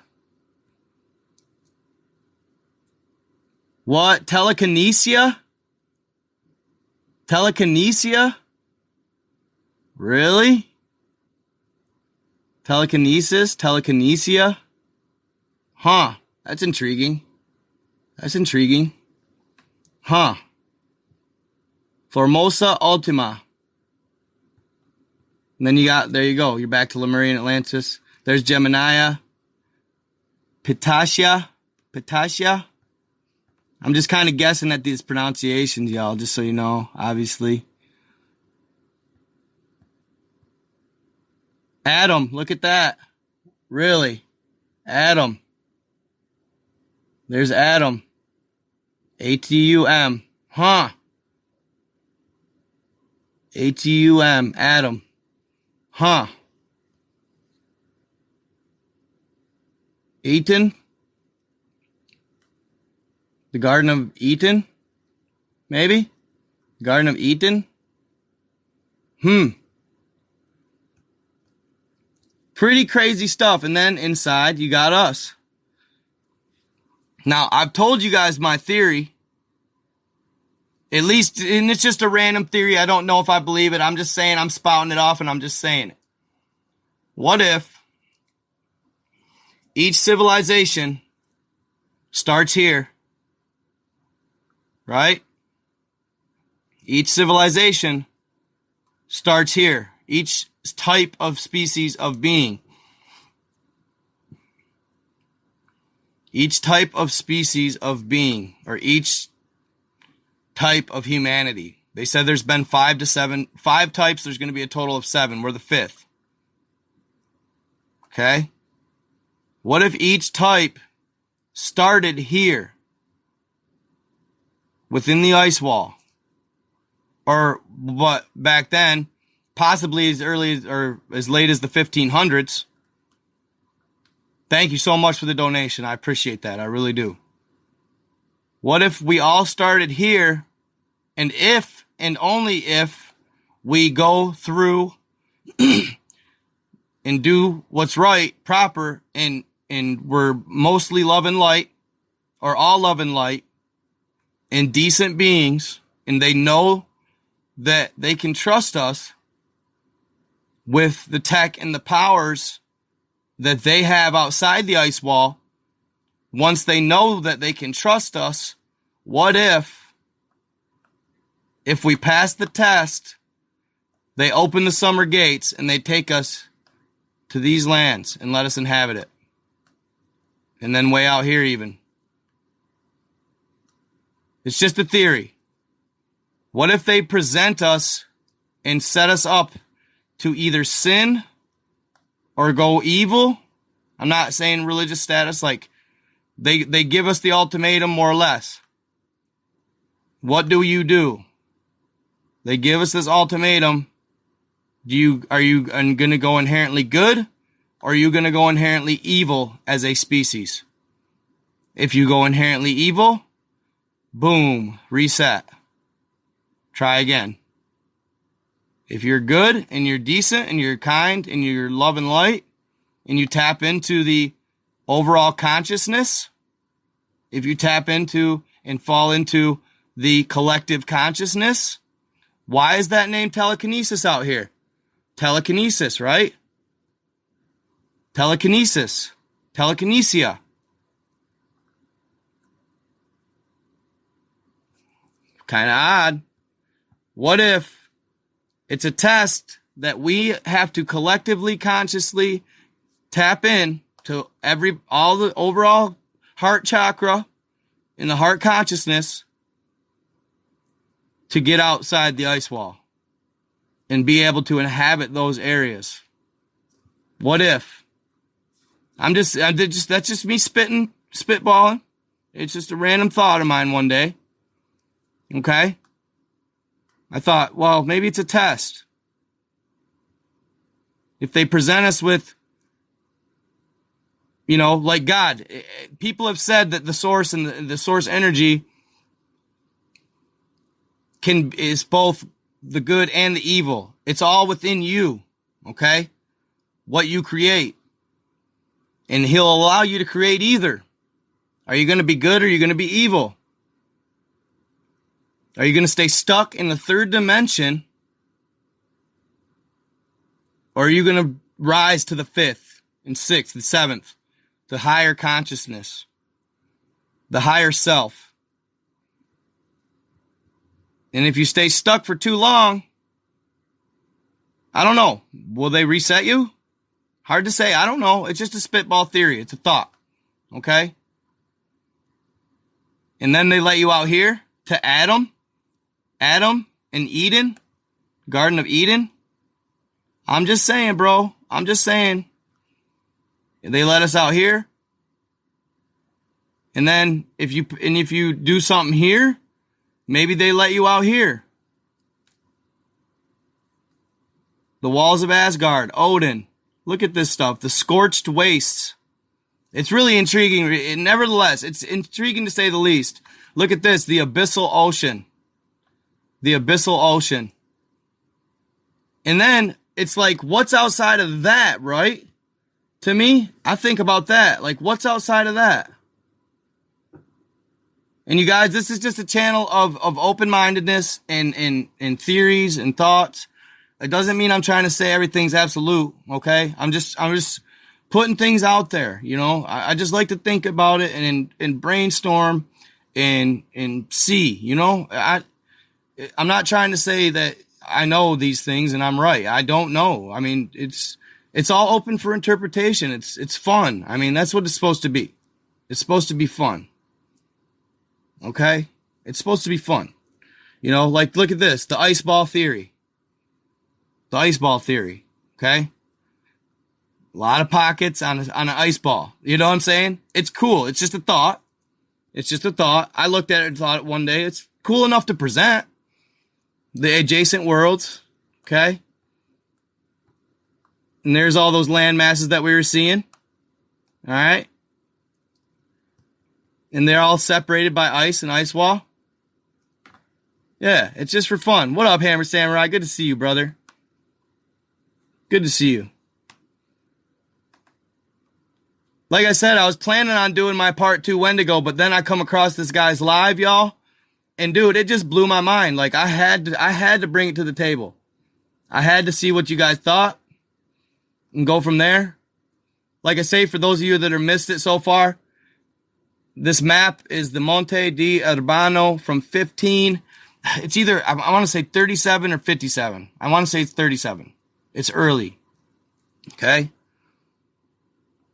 What? Telekinesia? Telekinesia? Really? Telekinesis? Telekinesia? Huh. That's intriguing. That's intriguing. Huh. Formosa Ultima. And then you got, there you go. You're back to Lemurian Atlantis. There's Gemini. Pitacia. Pitacia. I'm just kind of guessing at these pronunciations, y'all, just so you know, obviously. Adam, look at that. Really? Adam. There's Adam. A-T-U-M. Huh. A-T-U-M. Adam. Huh. Eden? The Garden of Eden? Maybe? Garden of Eden? Pretty crazy stuff. And then inside, you got us. Now, I've told you guys my theory. At least, and it's just a random theory. I don't know if I believe it. I'm just saying, I'm spouting it off and I'm just saying it. What if each civilization starts here, right? Each civilization starts here. Each type of species of being. Each type of species of being, or each type of humanity. They said there's been 5 types. There's going to be a total of 7. We're the 5th. Okay? What if each type started here within the ice wall? Or what back then, possibly as early as, or as late as the 1500s. Thank you so much for the donation. I appreciate that. I really do. What if we all started here, and if and only if we go through and do what's right, proper, and we're mostly love and light, or all love and light, and decent beings, and they know that they can trust us with the tech and the powers that they have outside the ice wall. Once they know that they can trust us, what if we pass the test, they open the summer gates and they take us to these lands and let us inhabit it? And then way out here even. It's just a theory. What if they present us and set us up to either sin or go evil? I'm not saying religious status, like they give us the ultimatum more or less. What do you do? They give us this ultimatum. Are you going to go inherently good, or are you going to go inherently evil as a species? If you go inherently evil, boom, reset. Try again. If you're good and you're decent and you're kind and you're love and light and you tap into the overall consciousness, if you tap into and fall into the collective consciousness, why is that name telekinesis out here? Telekinesis, right? Telekinesis. Telekinesia. Kind of odd. What if it's a test that we have to collectively, consciously tap in to all the overall heart chakra in the heart consciousness to get outside the ice wall and be able to inhabit those areas? What if? That's just me spitballing. It's just a random thought of mine one day. Okay? I thought, well, maybe it's a test. If they present us with, like God, people have said that the source and the source energy is both the good and the evil. It's all within you, okay? What you create. And he'll allow you to create either. Are you going to be good or are you going to be evil? Are you going to stay stuck in the third dimension? Or are you going to rise to the fifth and sixth and seventh? The higher consciousness. The higher self. And if you stay stuck for too long, I don't know. Will they reset you? Hard to say. I don't know. It's just a spitball theory. It's a thought. Okay? And then they let you out here to Adam and Eden, Garden of Eden. I'm just saying, bro. I'm just saying. They let us out here. And then if you do something here, maybe they let you out here. The walls of Asgard, Odin. Look at this stuff. The scorched wastes. It's really intriguing. Nevertheless, it's intriguing to say the least. Look at this. The abyssal ocean. The abyssal ocean. And then it's like, what's outside of that, right? To me, I think about that. Like, what's outside of that? And you guys, this is just a channel of open-mindedness and theories and thoughts. It doesn't mean I'm trying to say everything's absolute, okay? I'm just putting things out there, I just like to think about it and brainstorm and see, I'm not trying to say that I know these things and I'm right. I don't know. I mean, it's all open for interpretation. It's fun. I mean, that's what it's supposed to be. It's supposed to be fun. Okay? It's supposed to be fun. Like, look at this. The ice ball theory. The ice ball theory. Okay? A lot of pockets on an ice ball. You know what I'm saying? It's cool. It's just a thought. It's just a thought. I looked at it and thought one day, it's cool enough to present. The adjacent worlds. Okay? And there's all those land masses that we were seeing. All right? And they're all separated by ice and ice wall. Yeah, it's just for fun. What up, Hammer Samurai? Good to see you, brother. Good to see you. Like I said, I was planning on doing my part 2 Wendigo, but then I come across this guy's live, y'all. And dude, it just blew my mind. Like, I had to bring it to the table. I had to see what you guys thought and go from there. Like I say, for those of you that have missed it so far, this map is the Monte di Urbano from 15. It's either, I want to say 37 or 57. I want to say it's 37. It's early. Okay?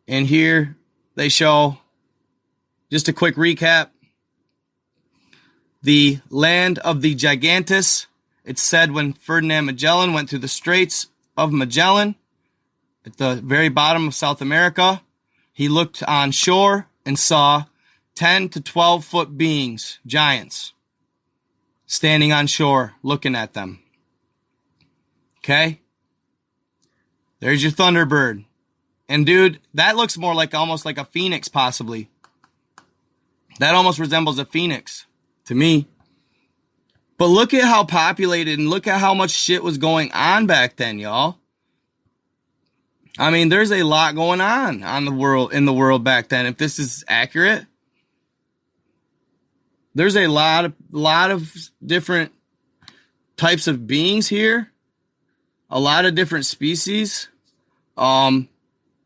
And here they show, just a quick recap, the land of the Gigantes. It's said when Ferdinand Magellan went through the Straits of Magellan at the very bottom of South America, he looked on shore and saw 10 to 12 foot beings, giants, standing on shore looking at them. Okay? There's your Thunderbird. And dude, that looks more like almost like a phoenix, possibly. That almost resembles a phoenix to me. But look at how populated and look at how much shit was going on back then, y'all. I mean, there's a lot going on in the world back then. If this is accurate, there's a lot of different types of beings here. A lot of different species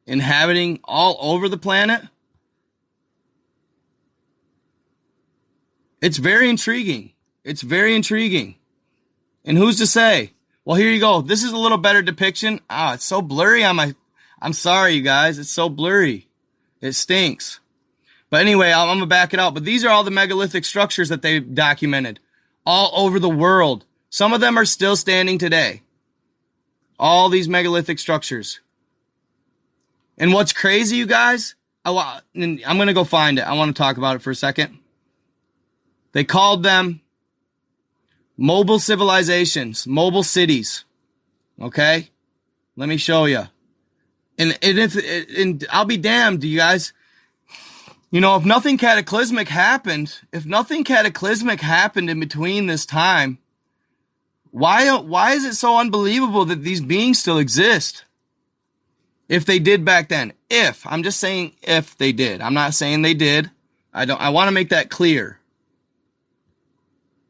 inhabiting all over the planet. It's very intriguing. It's very intriguing. And who's to say? Well, here you go. This is a little better depiction. It's so blurry on my... I'm sorry, you guys. It's so blurry. It stinks. But anyway, I'm going to back it out. But these are all the megalithic structures that they documented all over the world. Some of them are still standing today. All these megalithic structures. And what's crazy, you guys? I'm going to go find it. I want to talk about it for a second. They called them mobile civilizations, mobile cities. Okay? Let me show you. And I'll be damned, you guys. You know, if nothing cataclysmic happened in between this time, why is it so unbelievable that these beings still exist? If they did back then. I'm just saying if they did. I'm not saying they did. I want to make that clear.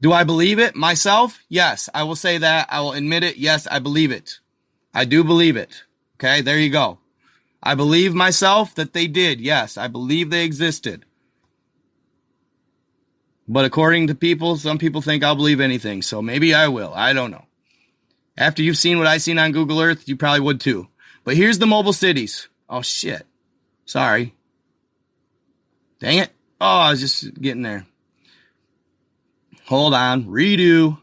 Do I believe it myself? Yes, I will say that. I will admit it. Yes, I believe it. I do believe it. Okay, there you go. I believe myself that they did. Yes, I believe they existed. But according to people, some people think I'll believe anything. So maybe I will. I don't know. After you've seen what I've seen on Google Earth, you probably would too. But here's the mobile cities. Oh, shit. Sorry. Dang it. Oh, I was just getting there. Hold on. Redo.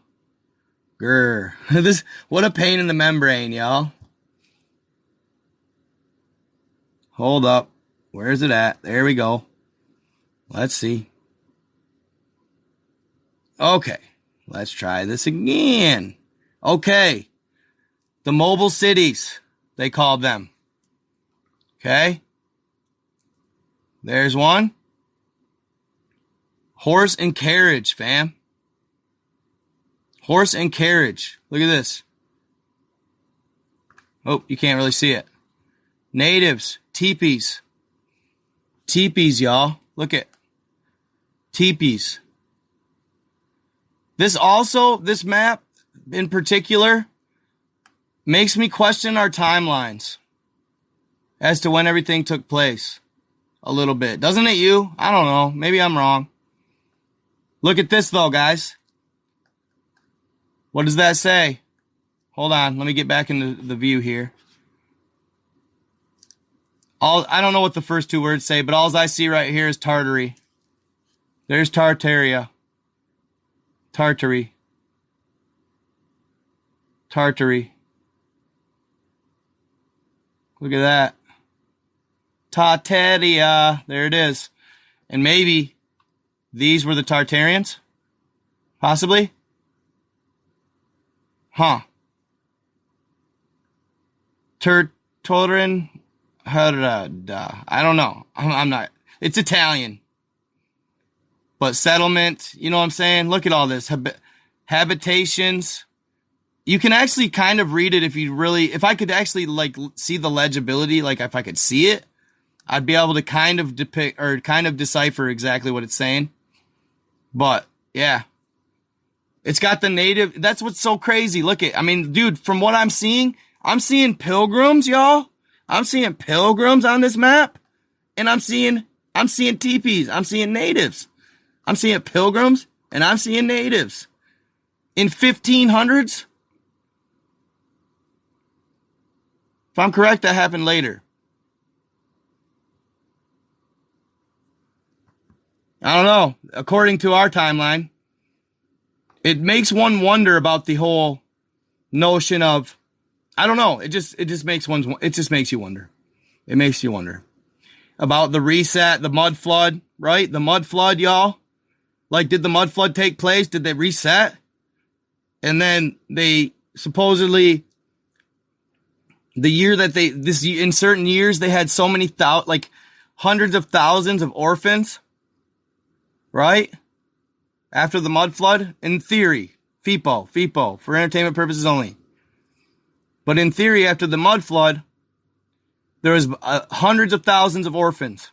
Grr. What a pain in the membrane, y'all. Hold up. Where's it at? There we go. Let's see. Okay. Let's try this again. Okay. The mobile cities, they called them. Okay. There's one. Horse and carriage, fam. Horse and carriage. Look at this. Oh, you can't really see it. Natives. Teepees. Teepees, y'all. Look at teepees. This map in particular makes me question our timelines as to when everything took place a little bit. Doesn't it you? I don't know. Maybe I'm wrong. Look at this though, guys. What does that say? Hold on. Let me get back into the view here. I don't know what the first two words say, but all I see right here is Tartary. There's Tartaria. Tartary. Tartary. Look at that. Tartaria. There it is. And maybe these were the Tartarians? Possibly? Huh. Torin. I don't know. I'm not. It's Italian. But settlement, you know what I'm saying? Look at all this. Habitations. You can actually kind of read it if I could actually like see the legibility, like if I could see it, I'd be able to kind of depict or kind of decipher exactly what it's saying. But yeah. It's got the native. That's what's so crazy. Look at, I mean, dude, from what I'm seeing pilgrims, y'all. I'm seeing pilgrims on this map. And I'm seeing teepees. I'm seeing natives. I'm seeing pilgrims and I'm seeing natives. In 1500s. If I'm correct, that happened later. I don't know. According to our timeline, it makes one wonder about the whole notion of, I don't know. It just makes you wonder. It makes you wonder about the reset, the mud flood, right? The mud flood, y'all. Like, did the mud flood take place? Did they reset? And then they supposedly The year that in certain years, they had so many, like hundreds of thousands of orphans, right? After the mud flood, in theory, FIPO, for entertainment purposes only. But in theory, after the mud flood, there was hundreds of thousands of orphans.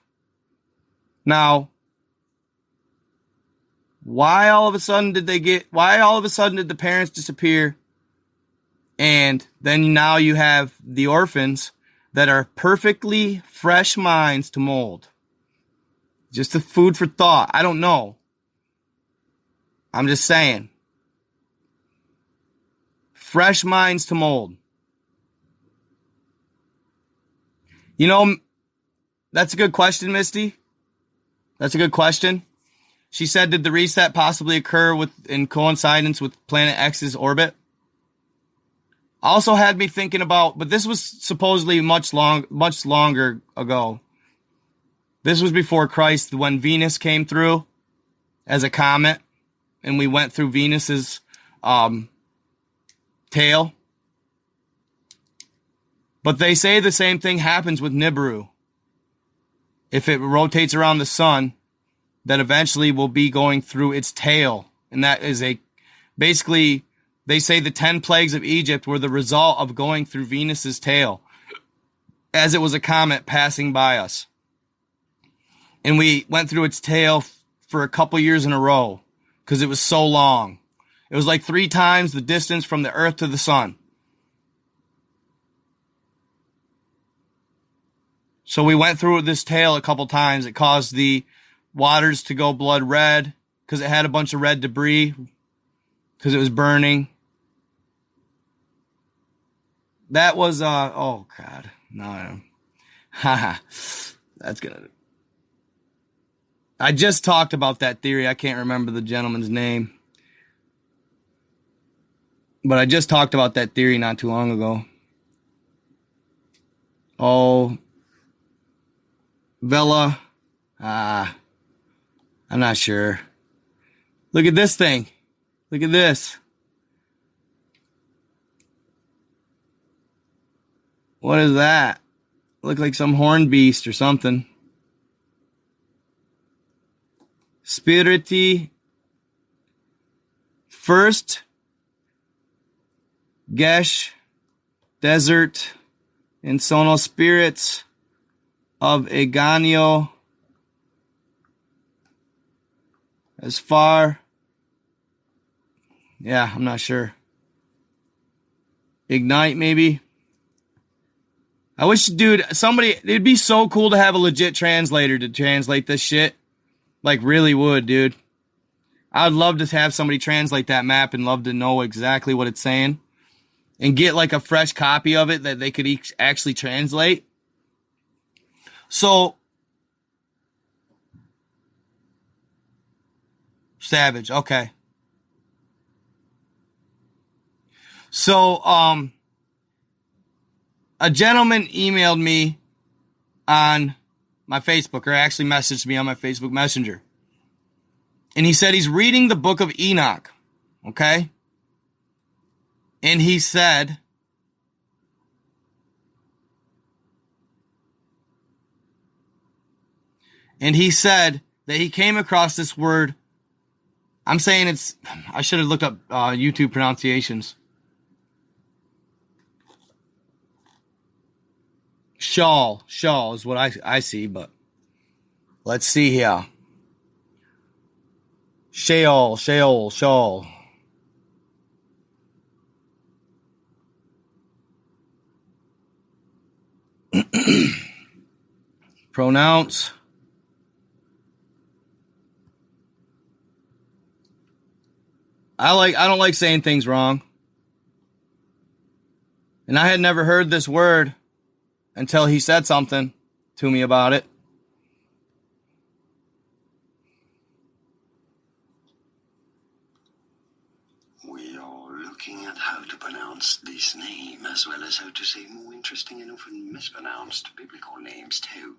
Now, why all of a sudden did the parents disappear? And then now you have the orphans that are perfectly fresh minds to mold. Just a food for thought. I don't know. I'm just saying. Fresh minds to mold. You know, that's a good question, Misty. That's a good question. She said, did the reset possibly occur in coincidence with Planet X's orbit? Also had me thinking about, but this was supposedly much longer ago. This was before Christ, when Venus came through as a comet, and we went through Venus's tail. But they say the same thing happens with Nibiru. If it rotates around the sun, that eventually will be going through its tail. And that is basically, they say the 10 plagues of Egypt were the result of going through Venus's tail, as it was a comet passing by us. And we went through its tail for a couple years in a row, because it was so long. It was like 3 times the distance from the Earth to the sun. So we went through this tail a couple times. It caused the waters to go blood red, because it had a bunch of red debris, because it was burning. That was, oh God, no, haha, that's gonna, I just talked about that theory. I can't remember the gentleman's name, but I just talked about that theory not too long ago. Oh, Vela, I'm not sure. Look at this thing. Look at this. What is that? Look like some horned beast or something. Spiriti. First. Gesh. Desert. And Sono spirits of Eganio. As far. Yeah, I'm not sure. Ignite, maybe. I wish, dude, it'd be so cool to have a legit translator to translate this shit. Like, really would, dude. I'd love to have somebody translate that map and love to know exactly what it's saying. And get, like, a fresh copy of it that they could actually translate. So, Savage, okay. So, a gentleman emailed me on my Facebook, or actually messaged me on my Facebook Messenger. And he said he's reading the book of Enoch. Okay? And he said, that he came across this word. I'm saying I should have looked up YouTube pronunciations. Shawl is what I see, but let's see here. Sheol. Pronounce. I don't like saying things wrong. And I had never heard this word until he said something to me about it. We are looking at how to pronounce this name, as well as how to say more interesting and often mispronounced biblical names too.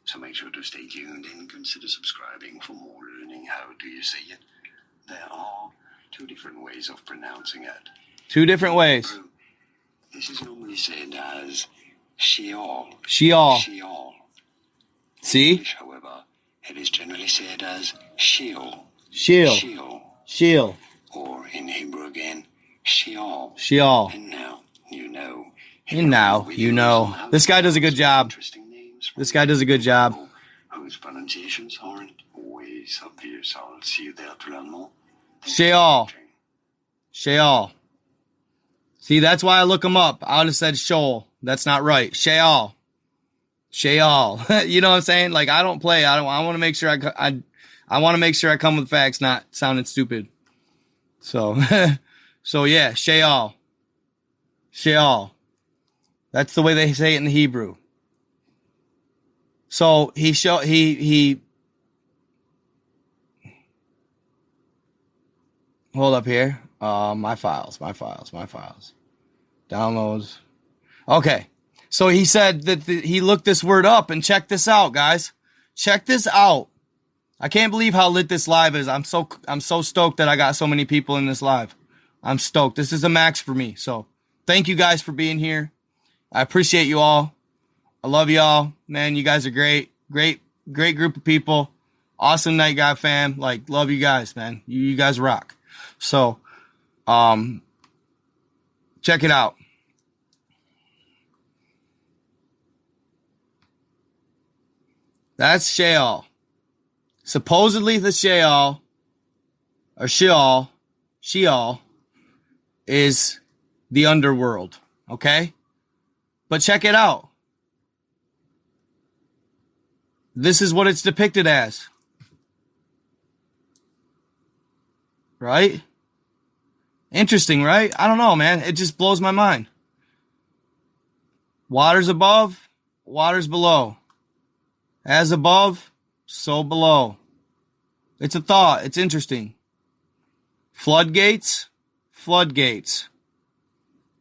So make sure to stay tuned and consider subscribing for more learning. How do you say it? There are 2 different ways of pronouncing it. 2 different ways. This is normally generally said as Sheol. Sheol. Sheol. In See? English, however, it is generally said as Sheol. Sheol. Sheol. Sheol. Or in Hebrew again, Sheol. Sheol. And now you know. And now you know. This guy does a good job. This guy does a good job. Whose pronunciations aren't always obvious. I'll see you there to learn more. Sheol. Sheol. See, that's why I look him up. I would have said Sheol. That's not right. Sheol. Sheol. You know what I'm saying? Like, I don't play. I want to make sure I want to make sure I come with facts, not sounding stupid. So, so yeah, Sheol. Sheol. That's the way they say it in Hebrew. So he hold up here. My files. Downloads. Okay. So he said that he looked this word up, and check this out, guys. Check this out. I can't believe how lit this live is. I'm so stoked that I got so many people in this live. I'm stoked. This is a max for me. So thank you guys for being here. I appreciate you all. I love y'all. Man, you guys are great. Great group of people. Awesome Night God fam. Like, love you guys, man. You guys rock. So, check it out. That's Sheol. Supposedly the Sheol, or Sheol, is the underworld. Okay? But check it out. This is what it's depicted as. Right? Interesting, right? I don't know, man. It just blows my mind. Waters above, waters below. As above, so below. It's a thought. It's interesting. Floodgates.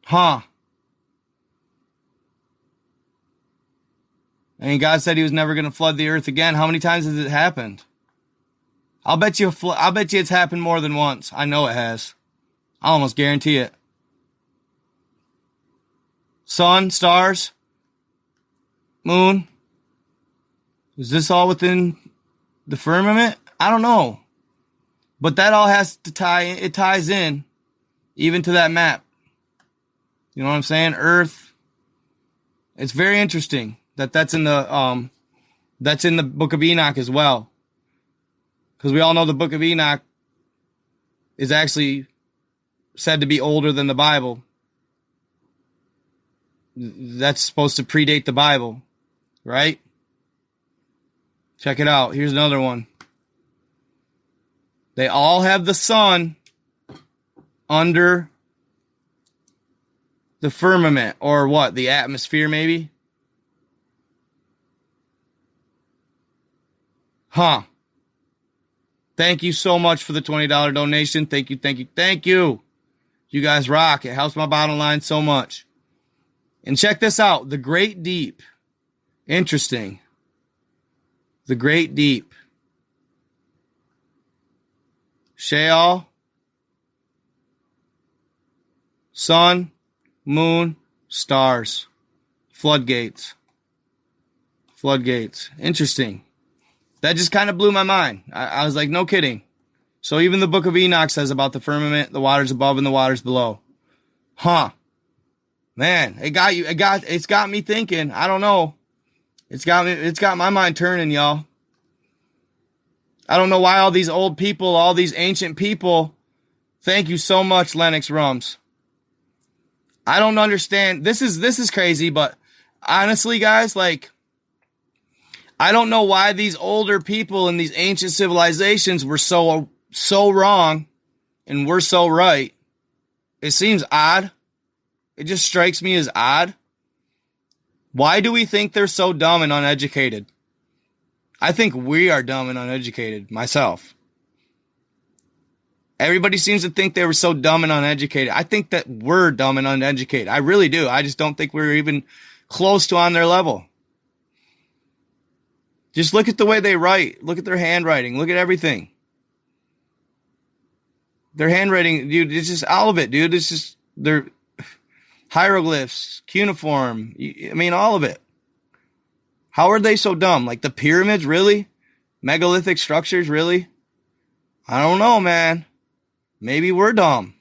Huh. And God said he was never going to flood the earth again. How many times has it happened? I'll bet you it's happened more than once. I know it has. I almost guarantee it. Sun, stars, moon. Is this all within the firmament? I don't know. But that all has to it ties in even to that map. You know what I'm saying? Earth. It's very interesting that's in the Book of Enoch as well. Because we all know the Book of Enoch is actually said to be older than the Bible. That's supposed to predate the Bible, right? Check it out. Here's another one. They all have the sun under the firmament, or what? The atmosphere, maybe? Huh. Thank you so much for the $20 donation. Thank you. You guys rock. It helps my bottom line so much. And check this out. The Great Deep. Interesting. The Great Deep. Sheol. Sun. Moon. Stars. Floodgates. Interesting. That just kind of blew my mind. I was like, no kidding. So even the Book of Enoch says about the firmament, the waters above and the waters below. Huh. Man, it's got me thinking. I don't know. It's got my mind turning, y'all. I don't know why all these old people, all these ancient people, thank you so much, Lennox Rums. I don't understand. This is crazy, but honestly, guys, like, I don't know why these older people in these ancient civilizations were so wrong and we're so right. It seems odd. It just strikes me as odd. Why do we think they're so dumb and uneducated? I think we are dumb and uneducated, myself. Everybody seems to think they were so dumb and uneducated. I think that we're dumb and uneducated. I really do. I just don't think we're even close to on their level. Just look at the way they write. Look at their handwriting. Look at everything. Their handwriting, dude, it's just all of it, dude. It's just, hieroglyphs, cuneiform. I mean, all of it. How are they so dumb? Like the pyramids, really? Megalithic structures, really? I don't know, man. Maybe we're dumb.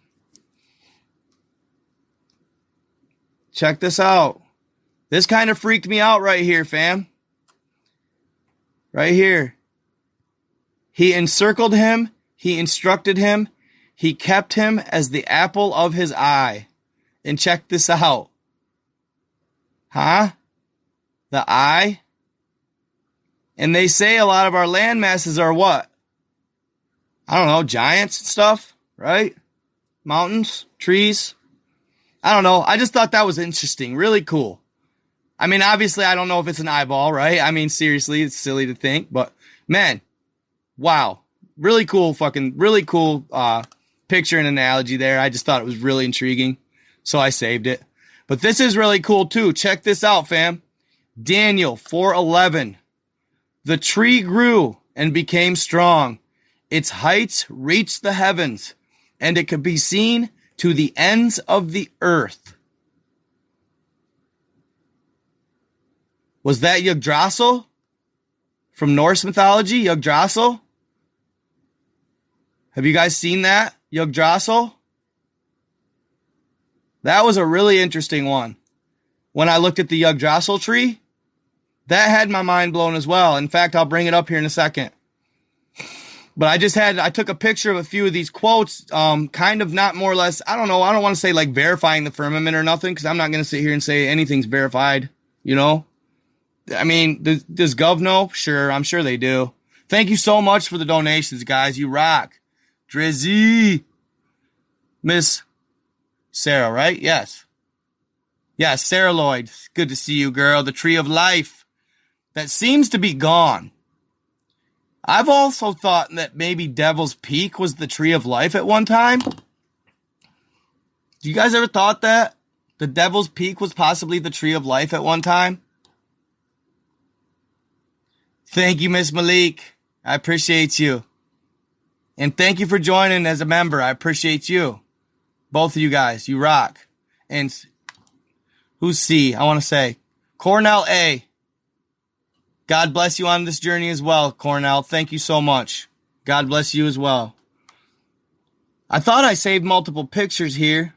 Check this out. This kind of freaked me out right here, fam. Right here. He encircled him. He instructed him. He kept him as the apple of his eye. And check this out. Huh? The eye? And they say a lot of our land masses are what? I don't know, giants and stuff, right? Mountains, trees. I don't know. I just thought that was interesting. Really cool. I mean, obviously, I don't know if it's an eyeball, right? I mean, seriously, it's silly to think. But, man, wow. Really cool picture and analogy there. I just thought it was really intriguing. So I saved it. But this is really cool, too. Check this out, fam. Daniel 4:11. The tree grew and became strong. Its heights reached the heavens, and it could be seen to the ends of the earth. Was that Yggdrasil? From Norse mythology, Yggdrasil? Have you guys seen that? Yggdrasil? That was a really interesting one. When I looked at the Yggdrasil tree, that had my mind blown as well. In fact, I'll bring it up here in a second. But I took a picture of a few of these quotes, kind of not more or less, I don't know, I don't want to say like verifying the firmament or nothing, because I'm not going to sit here and say anything's verified, you know? I mean, does Gov know? Sure, I'm sure they do. Thank you so much for the donations, guys. You rock. Drizzy. Miss Sarah, right? Yes. Yes, Sarah Lloyd. Good to see you, girl. The tree of life that seems to be gone. I've also thought that maybe Devil's Peak was the tree of life at one time. You guys ever thought that? The Devil's Peak was possibly the tree of life at one time? Thank you, Miss Malik. I appreciate you. And thank you for joining as a member. I appreciate you. Both of you guys. You rock. And who's C? I want to say Cornell A. God bless you on this journey as well, Cornell. Thank you so much. God bless you as well. I thought I saved multiple pictures here.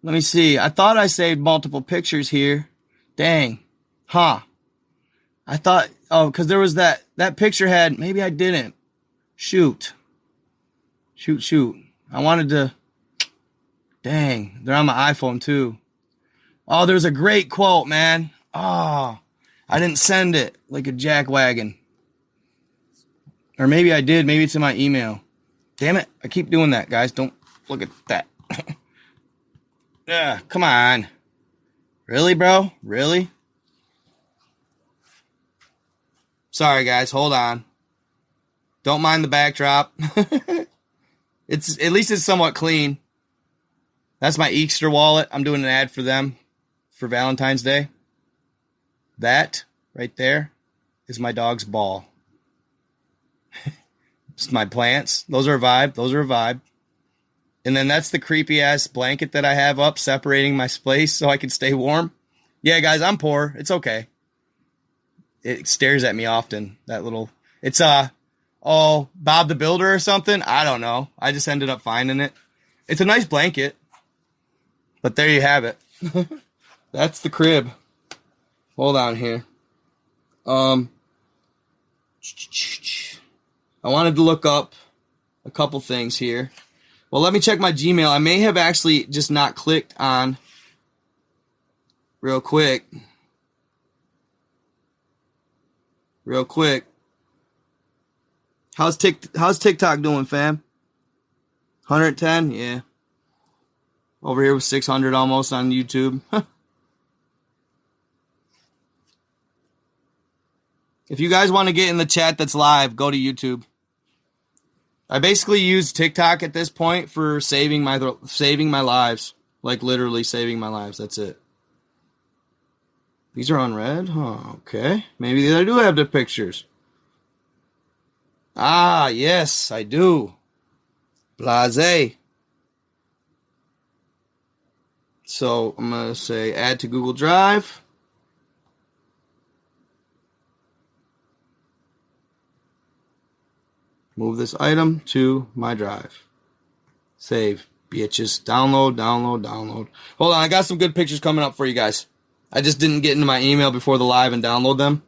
Let me see. I thought I saved multiple pictures here. Dang. Huh. I thought, because there was that picture had, maybe I didn't. Shoot. I wanted to, dang, they're on my iPhone too. Oh, there's a great quote, man. Oh, I didn't send it like a jackwagon. Or maybe I did. Maybe it's in my email. Damn it. I keep doing that, guys. Don't look at that. Yeah, come on. Really, bro? Really? Sorry, guys. Hold on. Don't mind the backdrop. At least it's somewhat clean. That's my Easter wallet. I'm doing an ad for them for Valentine's Day. That right there is my dog's ball. It's my plants. Those are a vibe. And then that's the creepy ass blanket that I have up separating my space so I can stay warm. Yeah, guys, I'm poor. It's okay. It stares at me often. It's Bob the Builder or something. I don't know. I just ended up finding it. It's a nice blanket. But there you have it. That's the crib. Hold on here. I wanted to look up a couple things here. Well, let me check my Gmail. I may have actually just not clicked on real quick. How's TikTok doing, fam? 110? Yeah. Over here with 600 almost on YouTube. If you guys want to get in the chat that's live, go to YouTube. I basically use TikTok at this point for saving my lives. Like literally saving my lives. That's it. These are unread? Huh, okay. Maybe I do have the pictures. Ah, yes, I do. Blase. So I'm going to say add to Google Drive. Move this item to my drive. Save. Bitches. Download. Hold on, I got some good pictures coming up for you guys. I just didn't get into my email before the live and download them.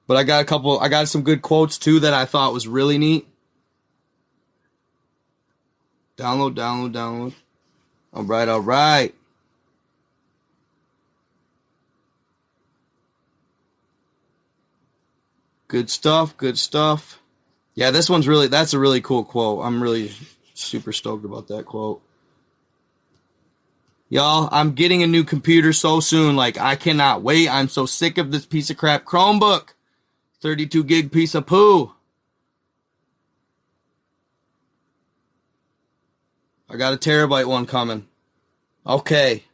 But I got some good quotes too that I thought was really neat. Download. All right. Good stuff. Yeah, that's a really cool quote. I'm really super stoked about that quote. Y'all, I'm getting a new computer so soon. Like, I cannot wait. I'm so sick of this piece of crap Chromebook. 32 gig piece of poo. I got a terabyte one coming. Okay.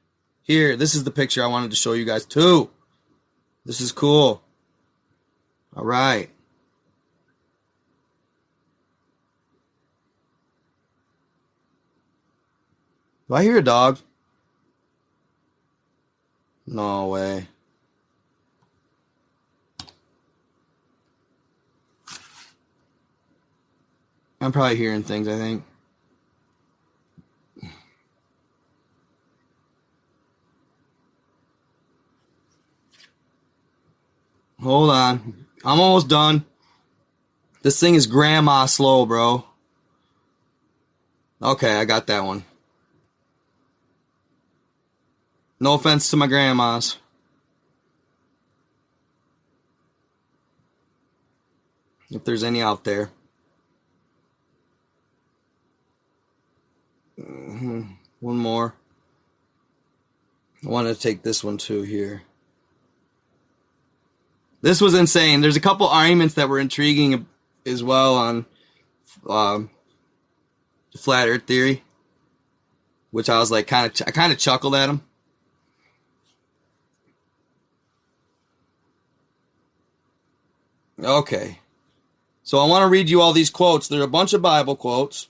Here, this is the picture I wanted to show you guys too. This is cool. All right. Do I hear a dog? No way. I'm probably hearing things, I think. Hold on. I'm almost done. This thing is grandma slow, bro. Okay, I got that one. No offense to my grandmas. If there's any out there. One more. I want to take this one too here. This was insane. There's a couple arguments that were intriguing as well on the flat Earth theory, which I was like, I kind of chuckled at them. Okay, so I want to read you all these quotes. There are a bunch of Bible quotes.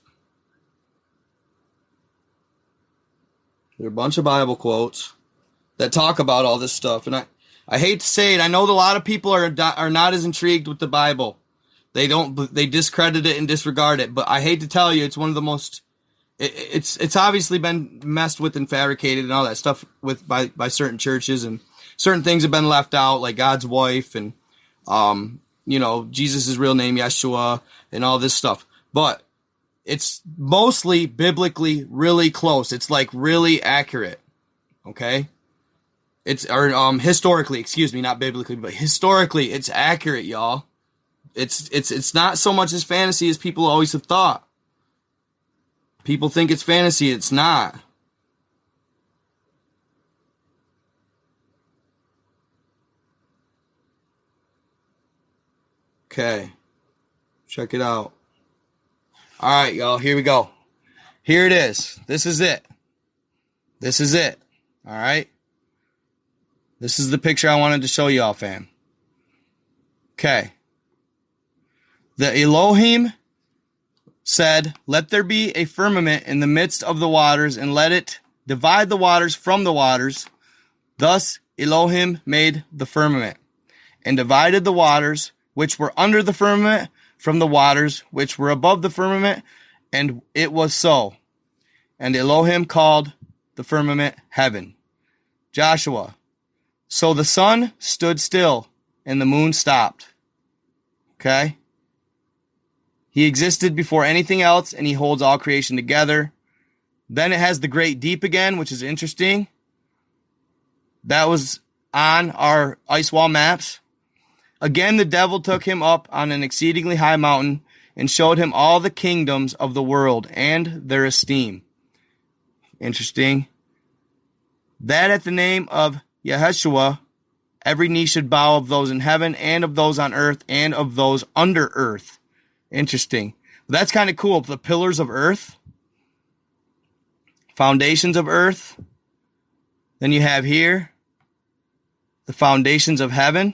That talk about all this stuff, and I hate to say it. I know that a lot of people are not as intrigued with the Bible. They discredit it and disregard it. But I hate to tell you, it's one of the most. It's obviously been messed with and fabricated and all that stuff by certain churches, and certain things have been left out, like God's wife and Jesus' real name, Yeshua, and all this stuff. But it's mostly biblically really close. It's like really accurate. Okay? Historically, excuse me, not biblically, but historically, it's accurate, y'all. It's not so much as fantasy as people always have thought. People think it's fantasy, it's not. Okay. Check it out. All right, y'all, here we go. Here it is. This is it. All right? This is the picture I wanted to show y'all, fam. Okay. The Elohim said, "Let there be a firmament in the midst of the waters, and let it divide the waters from the waters." Thus Elohim made the firmament, and divided the waters which were under the firmament from the waters which were above the firmament, and it was so. And Elohim called the firmament heaven. Joshua. So the sun stood still, and the moon stopped. Okay? He existed before anything else, and he holds all creation together. Then it has the great deep again, which is interesting. That was on our ice wall maps. Again, the devil took him up on an exceedingly high mountain and showed him all the kingdoms of the world and their esteem. Interesting. That at the name of Yeshua, every knee should bow, of those in heaven and of those on earth and of those under earth. Interesting. That's kind of cool. The pillars of earth, foundations of earth. Then you have here the foundations of heaven,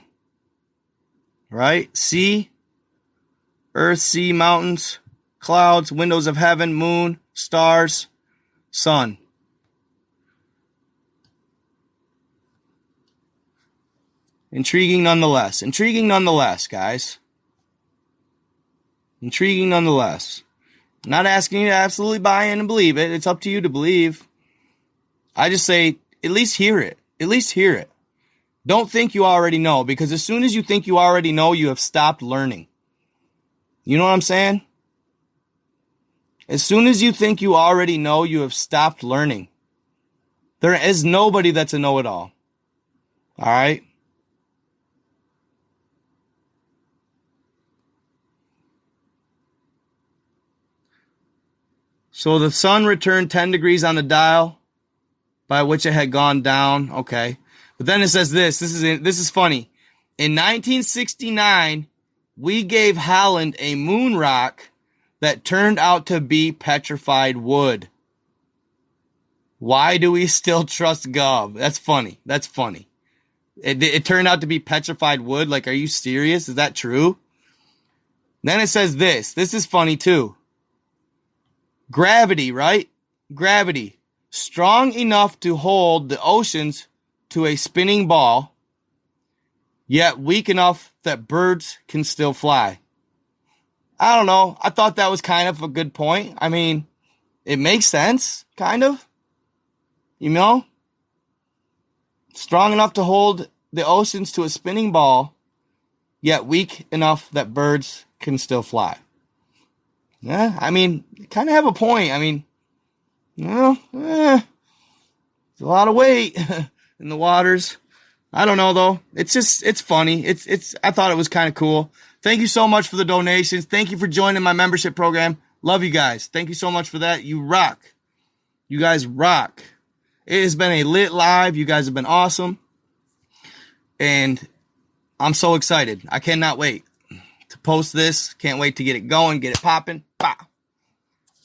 right? Sea, earth, sea, mountains, clouds, windows of heaven, moon, stars, sun. Intriguing nonetheless. Intriguing nonetheless, guys. Intriguing nonetheless. I'm not asking you to absolutely buy in and believe it. It's up to you to believe. I just say, at least hear it. At least hear it. Don't think you already know, because as soon as you think you already know, you have stopped learning. You know what I'm saying? As soon as you think you already know, you have stopped learning. There is nobody that's a know-it-all. All right? So the sun returned 10 degrees on the dial by which it had gone down. Okay. But then it says this. This is funny. In 1969, we gave Holland a moon rock that turned out to be petrified wood. Why do we still trust Gov? That's funny. That's funny. It turned out to be petrified wood. Like, are you serious? Is that true? Then it says this. This is funny too. Gravity, right? Gravity. Strong enough to hold the oceans to a spinning ball, yet weak enough that birds can still fly. I don't know. I thought that was kind of a good point. I mean, it makes sense, kind of. You know? Strong enough to hold the oceans to a spinning ball, yet weak enough that birds can still fly. Yeah, I mean, kind of have a point. I mean, you know, it's a lot of weight in the waters. I don't know though. It's funny. I thought it was kind of cool. Thank you so much for the donations. Thank you for joining my membership program. Love you guys. Thank you so much for that. You rock. You guys rock. It has been a lit live. You guys have been awesome. And I'm so excited. I cannot wait to post this. Can't wait to get it going, get it popping. Bah.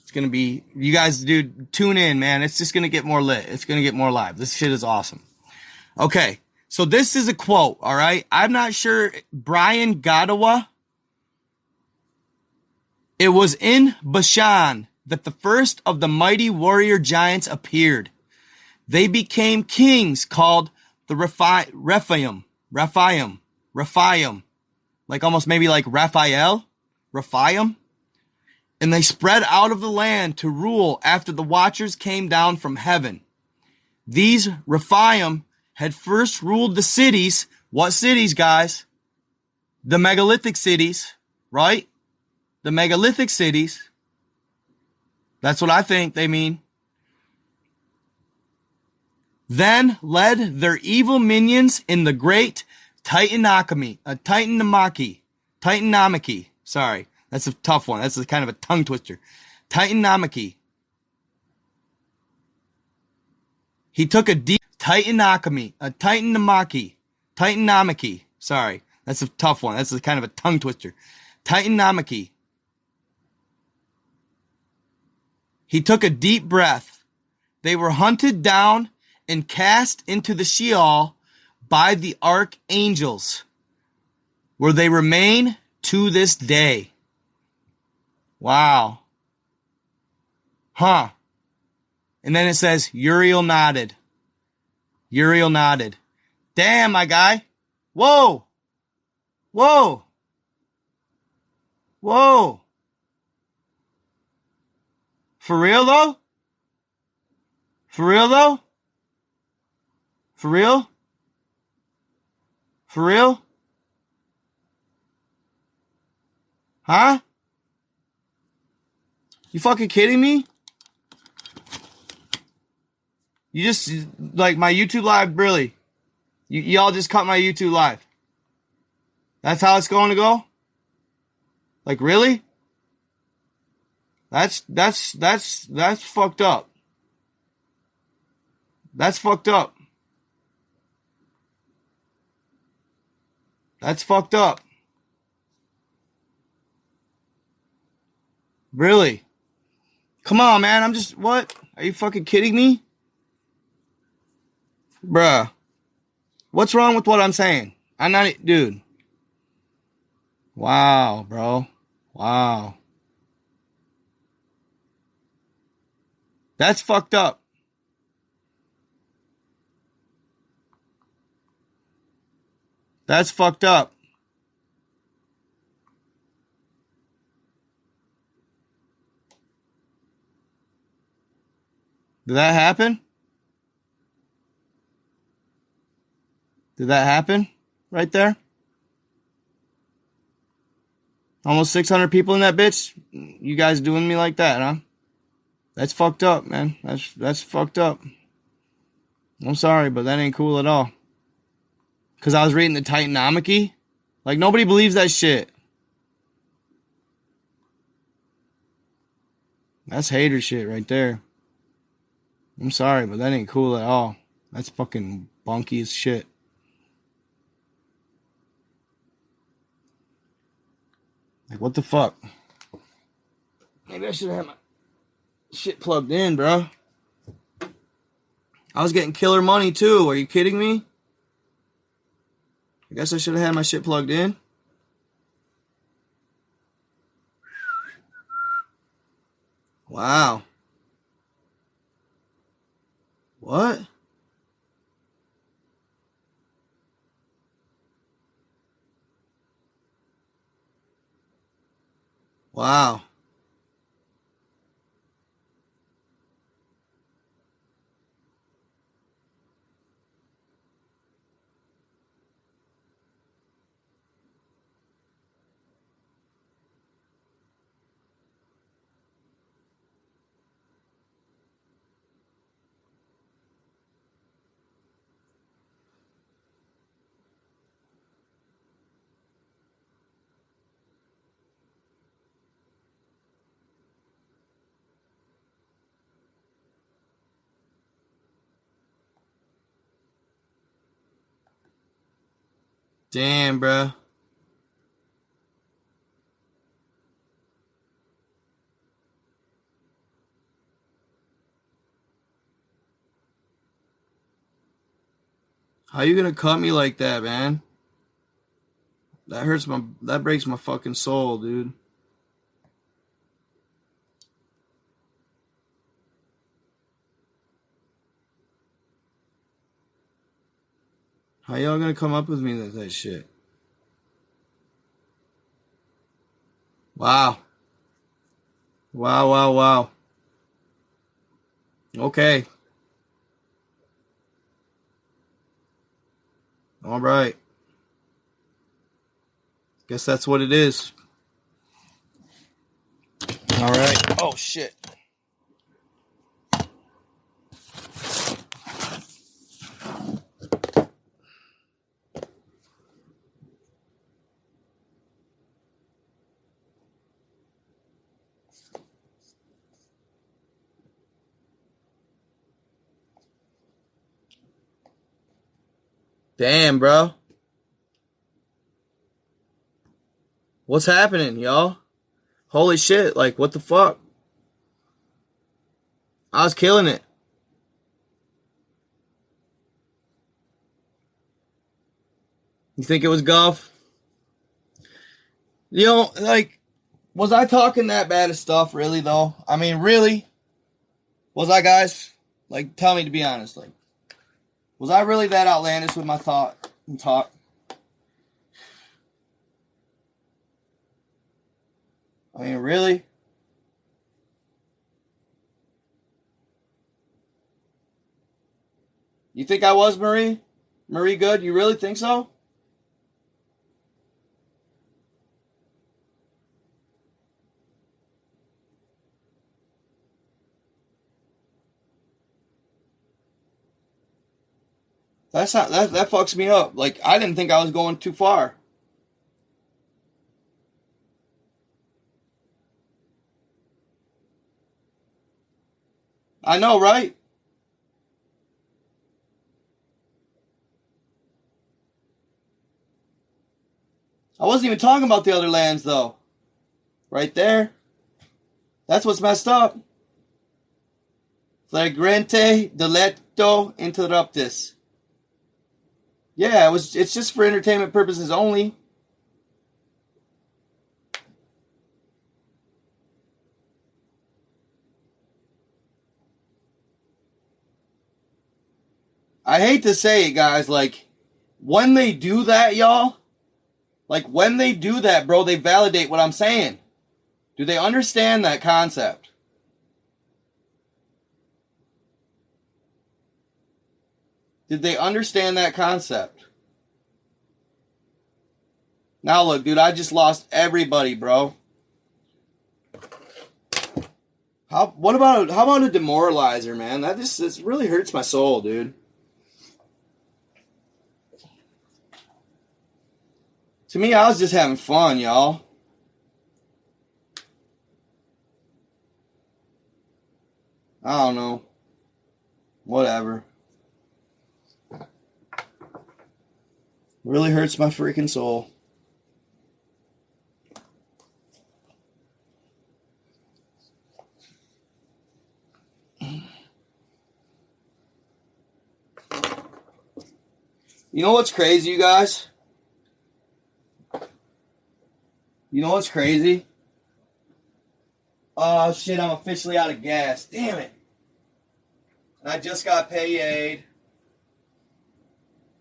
It's going to be, you guys, dude, tune in, man. It's just going to get more lit. It's going to get more live. This shit is awesome. Okay. So this is a quote, all right? I'm not sure. Brian Godawa. It was in Bashan that the first of the mighty warrior giants appeared. They became kings called the Rephaim. Like almost maybe like Raphael. Rephaim. And they spread out of the land to rule after the watchers came down from heaven. These Rephaim had first ruled the cities. What cities, guys? The megalithic cities, right? The megalithic cities. That's what I think they mean. Then led their evil minions in the great Titanomachy. Sorry, that's a tough one. That's kind of a tongue twister. Titanomachy. He took a deep Titanomachy. Sorry, that's a tough one. That's kind of a tongue twister. Titanomachy. He took a deep breath. They were hunted down and cast into the Sheol by the archangels, where they remain to this day. Wow. Huh. And then it says, Uriel nodded. Uriel nodded. Damn, my guy. Whoa. Whoa. Whoa. For real, though? For real, though? For real? For real? Huh? You fucking kidding me? You just, like, my YouTube live, really? Y'all just cut my YouTube live? That's how it's going to go? Like, really? That's fucked up. That's fucked up. That's fucked up. Really? Come on, man. I'm just, what? Are you fucking kidding me? Bruh. What's wrong with what I'm saying? I'm not, dude. Wow, bro. Wow. That's fucked up. That's fucked up. Did that happen? Did that happen right there? Almost 600 people in that bitch? You guys doing me like that, huh? That's fucked up, man. That's fucked up. I'm sorry, but that ain't cool at all. Because I was reading the Titanomachy. Like, nobody believes that shit. That's hater shit right there. I'm sorry, but that ain't cool at all. That's fucking bonky as shit. Like, what the fuck? Maybe I should have my shit plugged in, bro. I was getting killer money, too. Are you kidding me? I guess I should have had my shit plugged in. Wow. What? Wow. Damn, bro. How you gonna cut me like that, man? That breaks my fucking soul, dude. How y'all gonna come up with me with that shit? Wow. Wow, wow, wow. Okay. All right. Guess that's what it is. All right. Oh, shit. Damn, bro. What's happening, y'all? Holy shit. Like, what the fuck? I was killing it. You think it was golf? You know, like, was I talking that bad of stuff, really, though? I mean, really? Was I, guys? Like, tell me to be honest. Like, was I really that outlandish with my thought and talk? I mean, really? You think I was, Marie? Marie Good? You really think so? That's not that fucks me up. Like, I didn't think I was going too far. I know, right? I wasn't even talking about the other lands, though. Right there. That's what's messed up. Flagrante delicto interruptus. Yeah, it's just for entertainment purposes only. I hate to say it, guys, like, When they do that, y'all, like when they do that, bro, they validate what I'm saying. Do they understand that concept? Did they understand that concept? Now look, dude, I just lost everybody, bro. How about a demoralizer, man? This really hurts my soul, dude. To me, I was just having fun, y'all. I don't know. Whatever. Really hurts my freaking soul. You know what's crazy, you guys? You know what's crazy? Oh, shit, I'm officially out of gas. Damn it. I just got paid.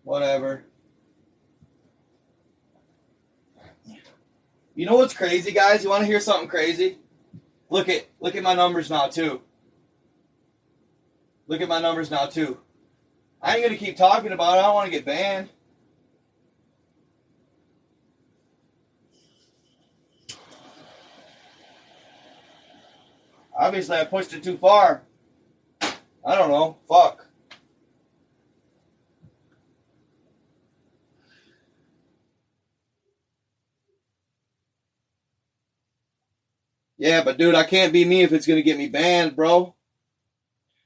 Whatever. You know what's crazy, guys? You want to hear something crazy? Look at my numbers now, too. Look at my numbers now, too. I ain't going to keep talking about it. I don't want to get banned. Obviously, I pushed it too far. I don't know. Fuck. Yeah, but dude, I can't be me if it's going to get me banned, bro.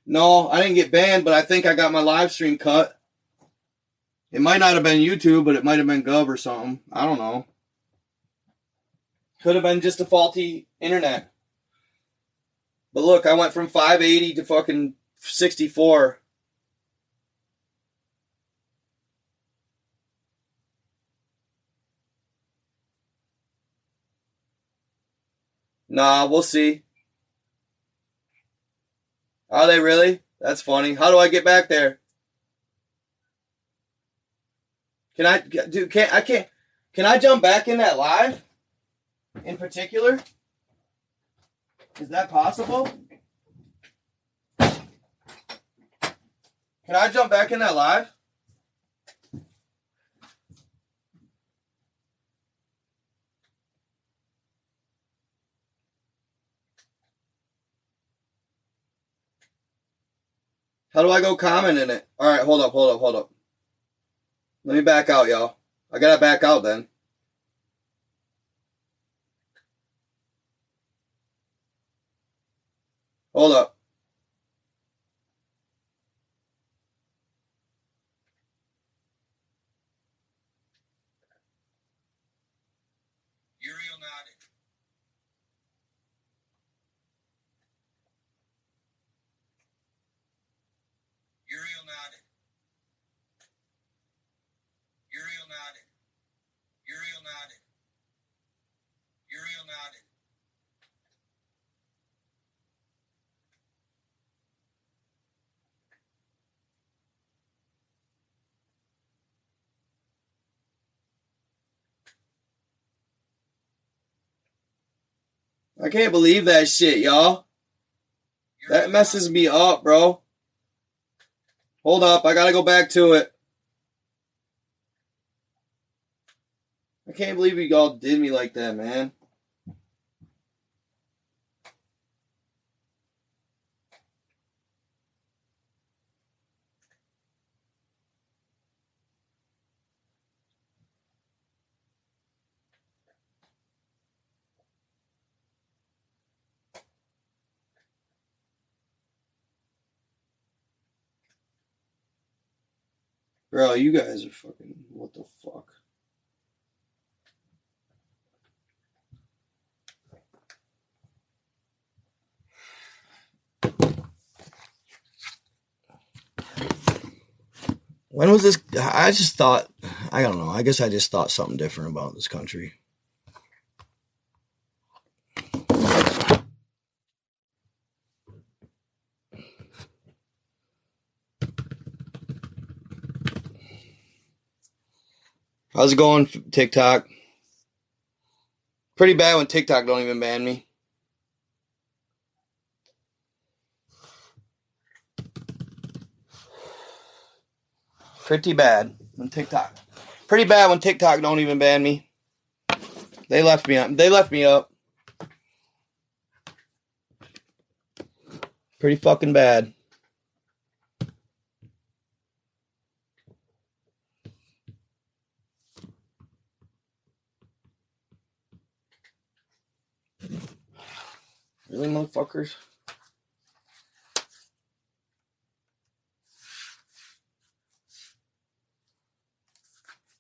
No, I didn't get banned, but I think I got my live stream cut. It might not have been YouTube, but it might have been Gov or something. I don't know. Could have been just a faulty internet. But look, I went from 580 to fucking 64. Nah, we'll see. Are they really? That's funny. How do I get back there? Can I jump back in that live? In particular? Is that possible? Can I jump back in that live? How do I go comment in it? Alright, hold up. Let me back out, y'all. I gotta back out then. Hold up. Uriel nodded. Uriel nodded. Uriel nodded. Uriel nodded. Uriel nodded. I can't believe that shit, y'all. That messes me up, bro. Hold up, I gotta go back to it. I can't believe you all did me like that, man. Bro, you guys are fucking... What the fuck? When was this? I just thought... I don't know. I guess I just thought something different about this country. How's it going, TikTok? Pretty bad when TikTok don't even ban me. Pretty bad when TikTok. Pretty bad when TikTok don't even ban me. They left me up. They left me up. Pretty fucking bad. Really, motherfuckers?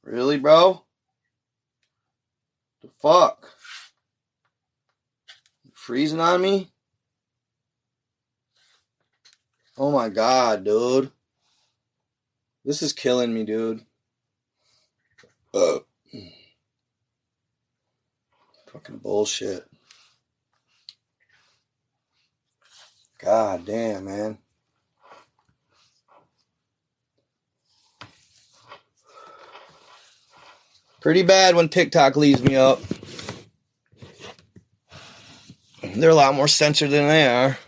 Really, bro? The fuck? You freezing on me? Oh my god, dude. This is killing me, dude. Fucking bullshit. God damn, man. Pretty bad when TikTok leaves me up. They're a lot more censored than they are.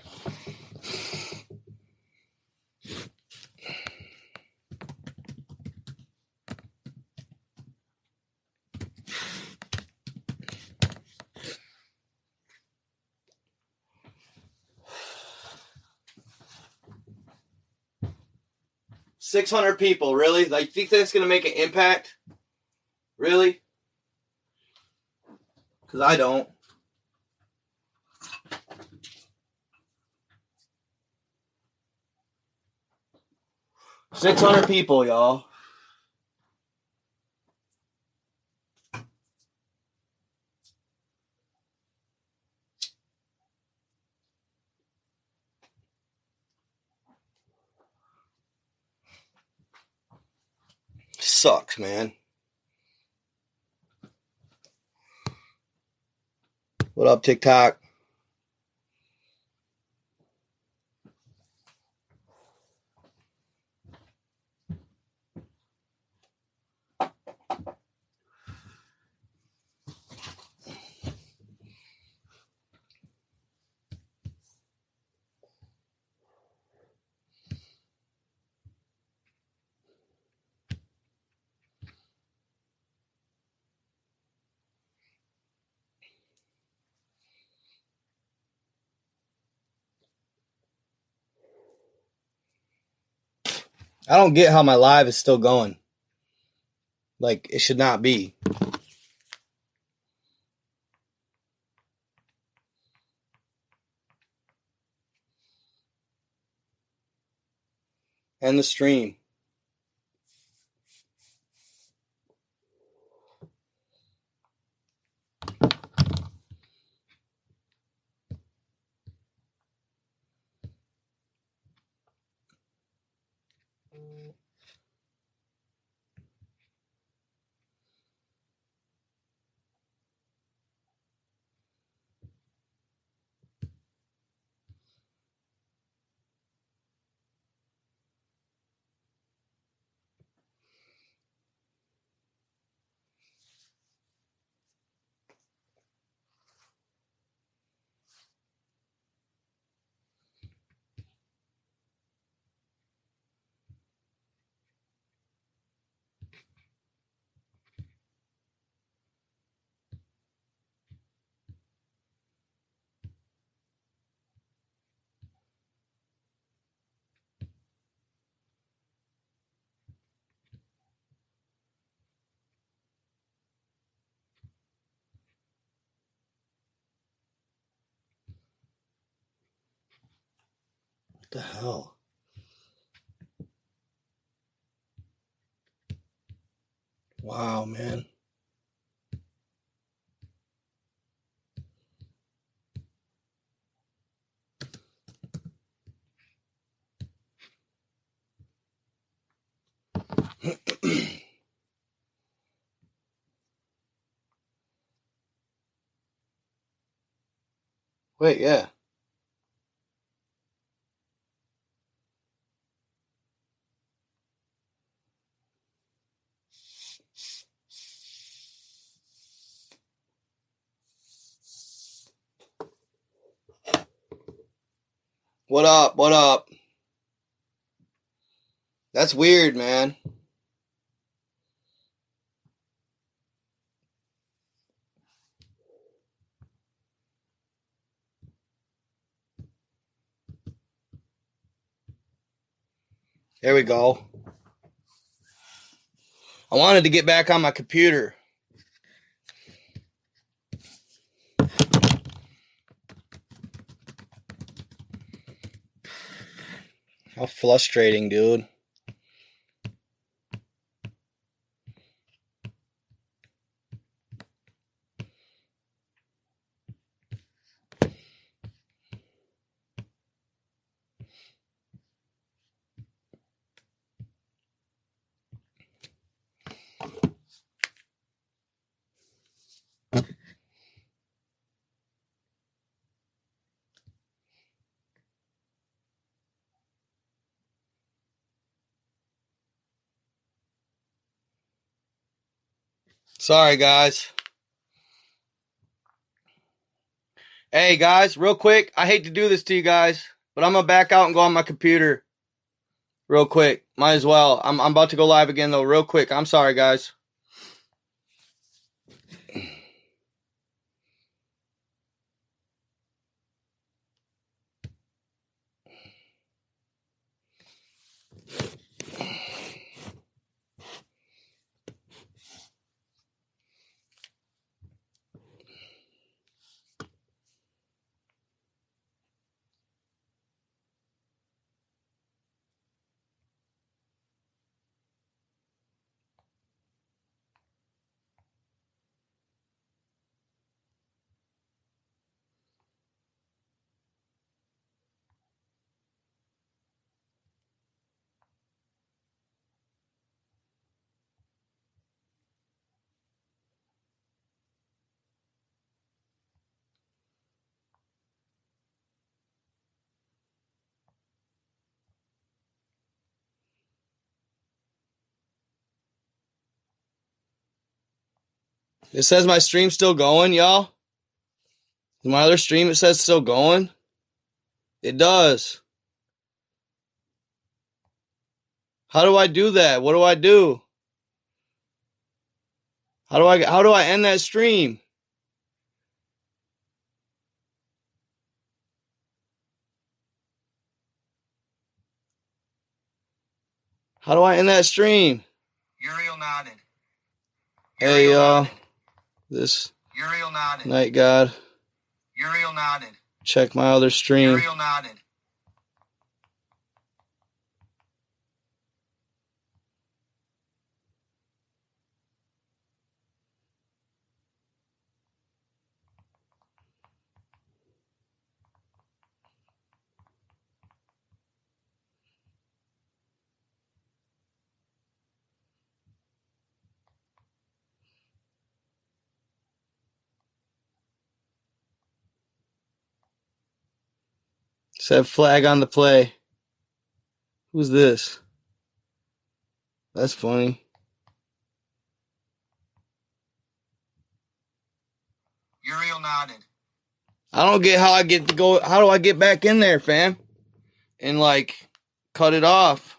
$600 people, really? Like, think that's gonna make an impact? Really? Because I don't. $600 people, y'all. Sucks, man. What up, TikTok? I don't get how my live is still going. Like, it should not be. End the stream. What the hell? Wow, man. Wait, yeah. What up? What up? That's weird, man. There we go. I wanted to get back on my computer. How frustrating, dude. Sorry, guys. Hey, guys, real quick. I hate to do this to you guys, but I'm going to back out and go on my computer real quick. Might as well. I'm about to go live again, though, real quick. I'm sorry, guys. It says my stream's still going, y'all. My other stream, it says still going. It does. How do I do that? What do I do? How do I end that stream? How do I end that stream? Uriel nodded. Hey, y'all. This Uriel nodded. Night God. Uriel nodded. Check my other stream. Uriel nodded. Said flag on the play. Who's this? That's funny. Uriel nodded. I don't get how I get to go. How do I get back in there, fam? And like cut it off.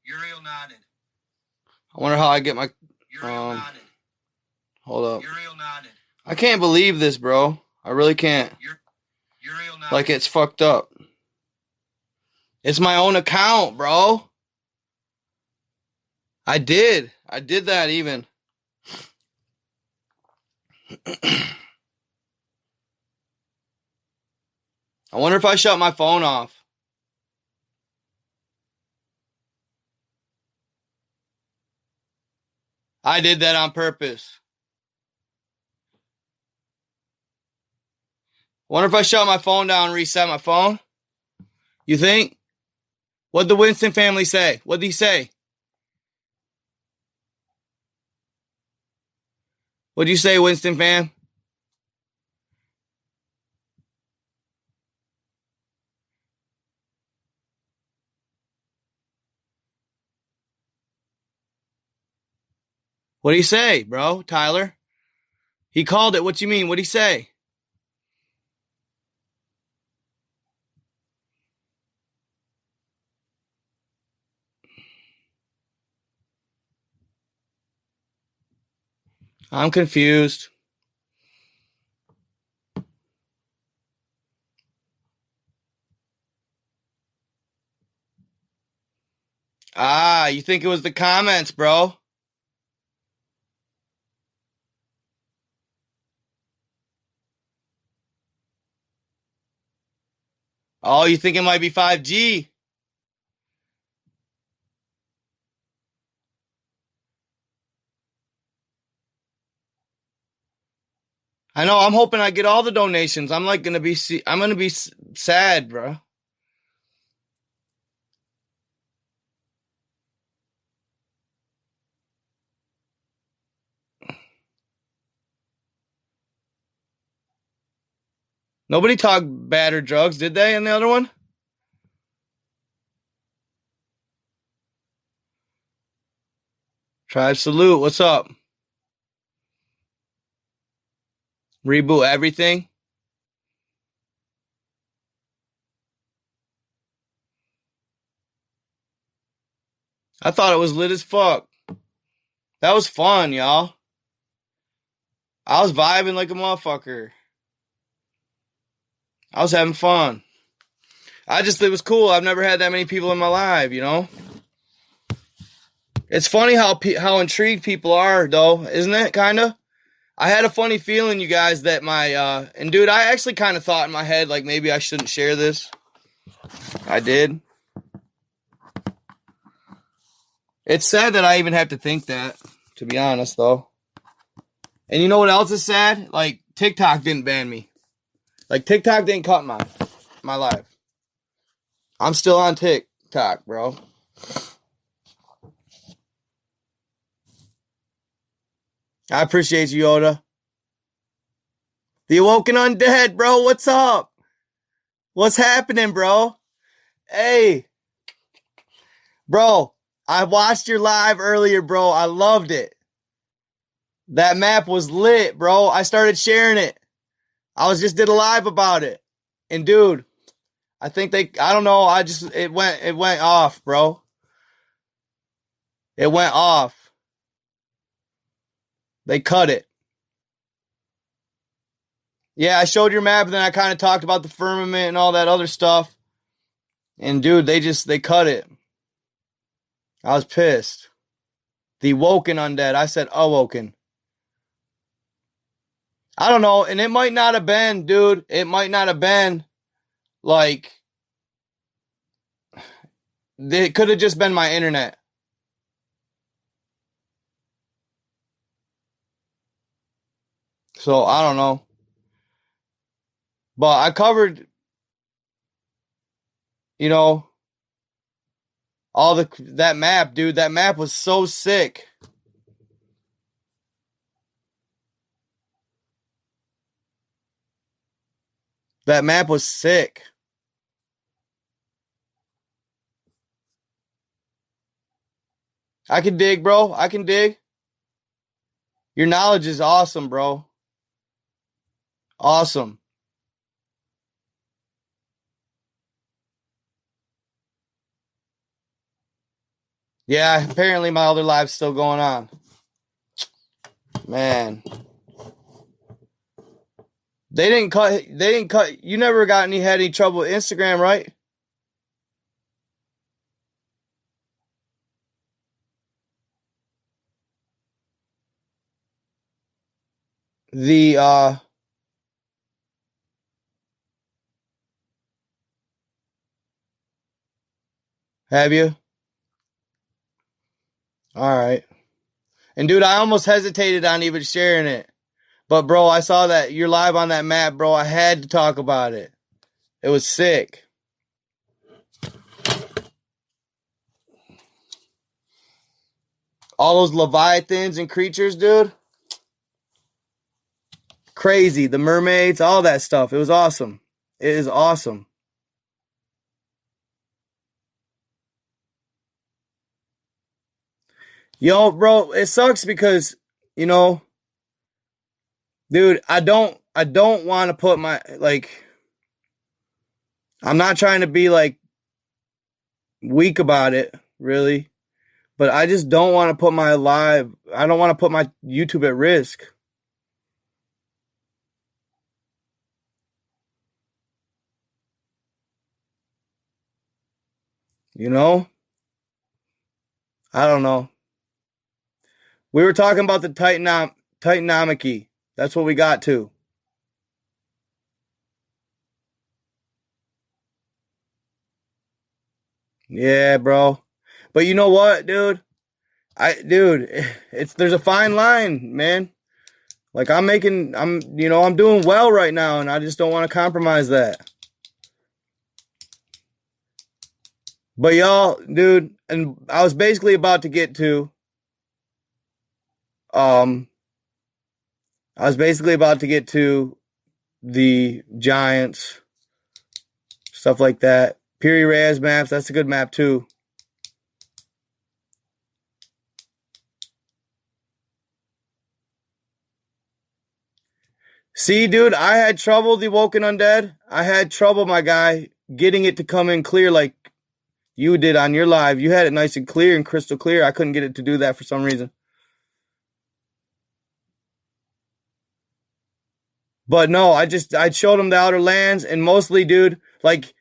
Uriel nodded. I wonder how I get my. Uriel nodded. Hold up. Uriel nodded. I can't believe this, bro. I really can't. Uriel nodded. Like it's fucked up. It's my own account, bro. I did that even. I wonder if I shut my phone off. I did that on purpose. I wonder if I shut my phone down and reset my phone. You think? What'd the Winston family say? What'd he say? What'd you say, Winston fam? What'd he say, bro? Tyler? He called it. What you mean? What'd he say? I'm confused. Ah, you think it was the comments, bro? Oh, you think it might be 5G? I know. I'm hoping I get all the donations. I'm like gonna be. I'm gonna be sad, bro. Nobody talked bad or drugs, did they? In the other one? Tribe Salute. What's up? Reboot everything. I thought it was lit as fuck. That was fun, y'all. I was vibing like a motherfucker. I was having fun. It was cool. I've never had that many people in my life, you know? It's funny how intrigued people are, though, isn't it? Kinda. I had a funny feeling, you guys, that and dude, I actually kind of thought in my head, like, maybe I shouldn't share this. I did. It's sad that I even have to think that, to be honest, though. And you know what else is sad? Like, TikTok didn't ban me. Like, TikTok didn't cut my life. I'm still on TikTok, bro. I appreciate you, Yoda. The Awoken Undead, bro. What's up? What's happening, bro? Hey. Bro, I watched your live earlier, bro. I loved it. That map was lit, bro. I started sharing it. I just did a live about it. And dude, I don't know, it went off, bro. It went off. They cut it. Yeah, I showed your map, and then I kind of talked about the firmament and all that other stuff. And dude, they cut it. I was pissed. The Woken Undead. I said awoken. I don't know, and it might not have been, dude. It might not have been, like, it could have just been my internet. So, I don't know. But I covered, you know, that map, dude. That map was so sick. That map was sick. I can dig, bro. I can dig. Your knowledge is awesome, bro. Awesome. Yeah, apparently my other live's still going on. Man. They didn't cut. You never had any trouble with Instagram, right? Have you? All right. And dude, I almost hesitated on even sharing it. But bro, I saw that you're live on that map, bro. I had to talk about it. It was sick. All those Leviathans and creatures, dude. Crazy. The mermaids, all that stuff. It was awesome. It is awesome. Yo, bro, it sucks because, dude, I don't want to put my, like, I'm not trying to be, like, weak about it, really, but I just don't want to put I don't want to put my YouTube at risk. You know? I don't know. We were talking about the Titanomachy. That's what we got to. Yeah, bro. But you know what, dude? There's a fine line, man. Like I'm doing well right now, and I just don't want to compromise that. But y'all, dude, and I was basically about to get to, the Giants, stuff like that. Piri Reyes maps, that's a good map too. See, dude, I had trouble, the Woken Undead. I had trouble, my guy, getting it to come in clear like you did on your live. You had it nice and clear and crystal clear. I couldn't get it to do that for some reason. But no, I showed him the Outer Lands, and mostly, dude, like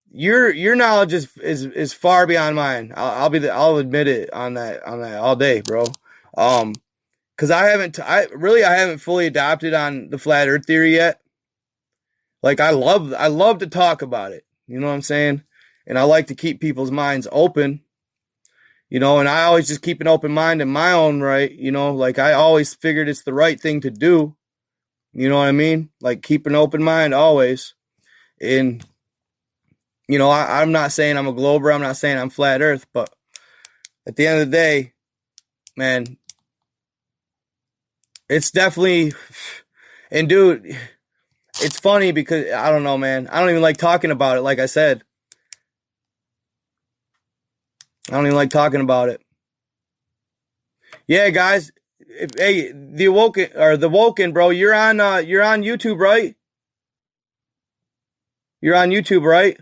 your knowledge is far beyond mine. I'll admit it on that all day, bro. Because I haven't fully adopted on the flat Earth theory yet. Like I love to talk about it. You know what I'm saying? And I like to keep people's minds open. And I always just keep an open mind in my own right. Like I always figured it's the right thing to do. You know what I mean? Like keep an open mind always. And, I'm not saying I'm a glober. I'm not saying I'm flat Earth. But at the end of the day, man, it's definitely, and dude, it's funny because I don't know, man. I don't even like talking about it. Like I said, I don't even like talking about it. Yeah, guys. Hey, the Woken, bro. You're on YouTube, right? You're on YouTube, right?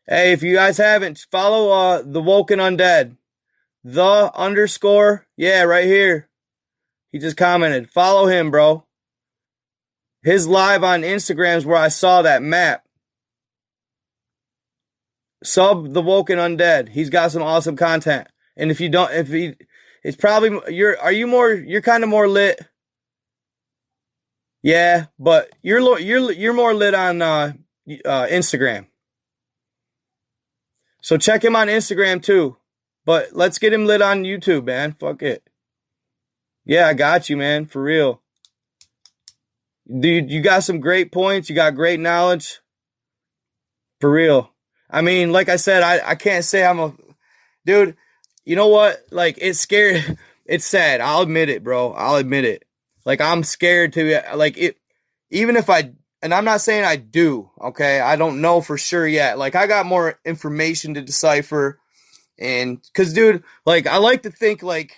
Hey, if you guys haven't, follow the Woken Undead. Yeah, right here. He just commented. Follow him, bro. His live on Instagram is where I saw that map. Sub the Woken Undead. He's got some awesome content. And if you don't, it's probably you're kind of more lit. Yeah, but you're more lit on Instagram. So check him on Instagram too. But let's get him lit on YouTube, man. Fuck it. Yeah, I got you, man. For real. Dude, you got some great points. You got great knowledge. For real. I mean, like I said, I can't say I'm a... Dude, you know what? Like, it's scary. It's sad. I'll admit it, bro. I'll admit it. Like, I'm scared to... Like, it... Even if I... And I'm not saying I do, okay? I don't know for sure yet. Like, I got more information to decipher. And... Because, dude, like, I like to think, like,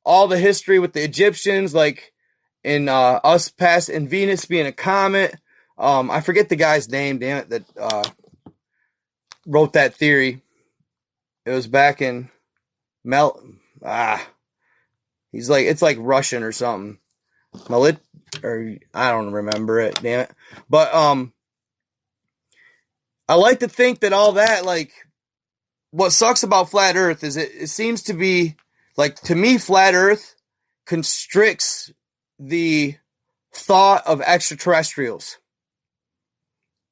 all the history with the Egyptians, like, in us past... And Venus being a comet. I forget the guy's name, damn it, that... wrote that theory. It was back in he's like, it's like Russian or something. Or I don't remember it, damn it. But I like to think that all that, like, what sucks about flat Earth is it seems to be like, to me, flat Earth constricts the thought of extraterrestrials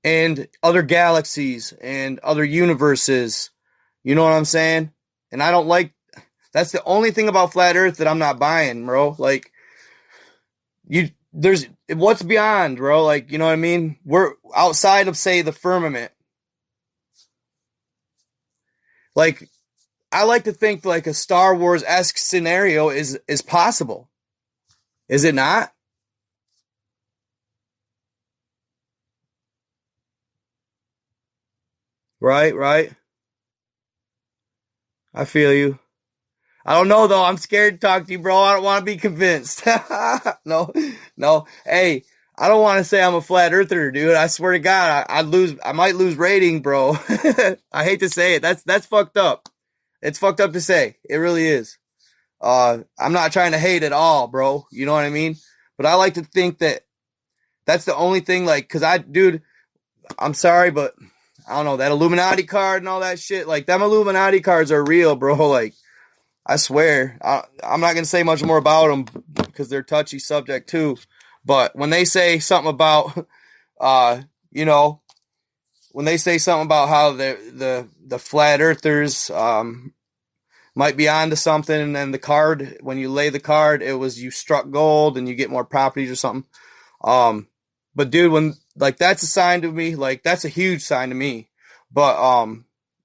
and other galaxies and other universes. You know what I'm saying? And I don't like... That's the only thing about flat Earth that I'm not buying, bro. Like, there's what's beyond, bro. Like, you know what I mean? We're outside of, say, the firmament. Like, I like to think like a Star Wars-esque scenario is possible. Is it not? Right, right. I feel you. I don't know though. I'm scared to talk to you, bro. I don't want to be convinced. No, no. Hey, I don't want to say I'm a flat earther, dude. I swear to God, I might lose rating, bro. I hate to say it. That's fucked up. It's fucked up to say. It really is. I'm not trying to hate at all, bro. You know what I mean? But I like to think that that's the only thing, like, cause dude, I'm sorry, but I don't know, that Illuminati card and all that shit, like, them Illuminati cards are real, bro. Like, I swear, I'm not going to say much more about them because they're touchy subject too. But when they say something about, you know, when they say something about how the flat earthers, might be onto something, and then the card, when you lay the card, it was you struck gold and you get more properties or something. But dude, when, like, that's a sign to me, like, that's a huge sign to me. But,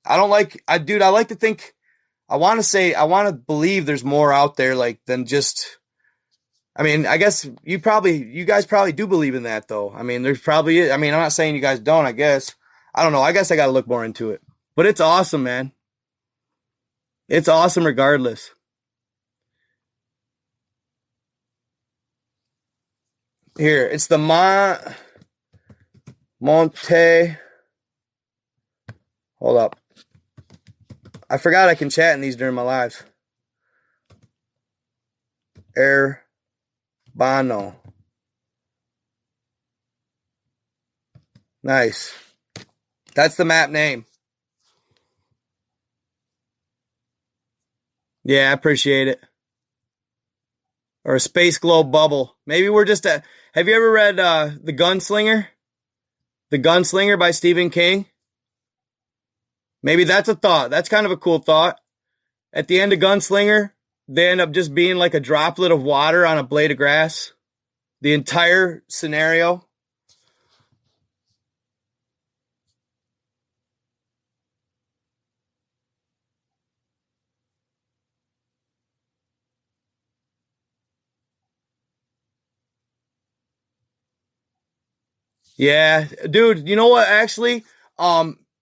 I don't like, I like to think, I want to believe there's more out there, like, than just, I mean, I guess you guys probably do believe in that though. I mean, there's probably, I mean, I'm not saying you guys don't, I guess. I don't know. I guess I got to look more into it, but it's awesome, man. It's awesome regardless. Here, it's the Monte. Hold up. I forgot I can chat in these during my lives. Urbano. Nice. That's the map name. Yeah, I appreciate it. Or a space globe bubble. Maybe we're just a... Have you ever read The Gunslinger? The Gunslinger by Stephen King? Maybe that's a thought. That's kind of a cool thought. At the end of Gunslinger, they end up just being like a droplet of water on a blade of grass. The entire scenario. Yeah, dude, you know what? Actually,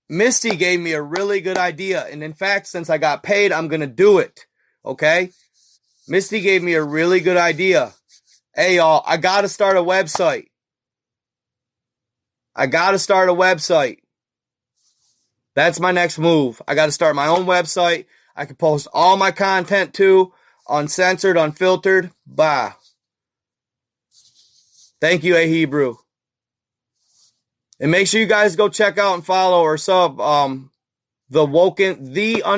Misty gave me a really good idea. And in fact, since I got paid, I'm going to do it. Okay? Misty gave me a really good idea. Hey, y'all, I got to start a website. That's my next move. I got to start my own website. I can post all my content too, uncensored, unfiltered. Bah. Thank you, A Hebrew. And make sure you guys go check out and follow or sub the _woken _dead.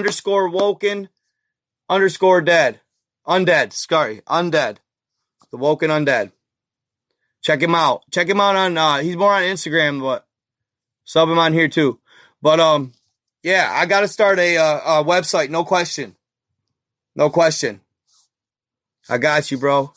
Undead. The Woken Undead. Check him out. Check him out on he's more on Instagram, but sub him on here too. But yeah, I gotta start a website, no question. No question. I got you, bro.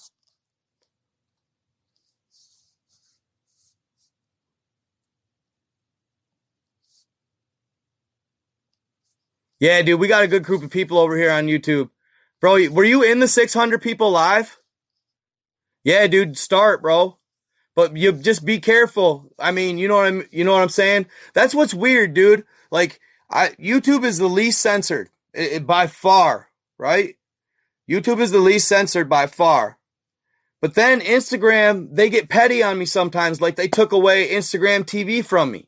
Yeah, dude, we got a good group of people over here on YouTube. Bro, were you in the 600 people live? Yeah, dude, start, bro. But you just be careful. I mean, you know what I'm saying? That's what's weird, dude. Like, YouTube is the least censored by far, right? YouTube is the least censored by far. But then Instagram, they get petty on me sometimes, like they took away Instagram TV from me.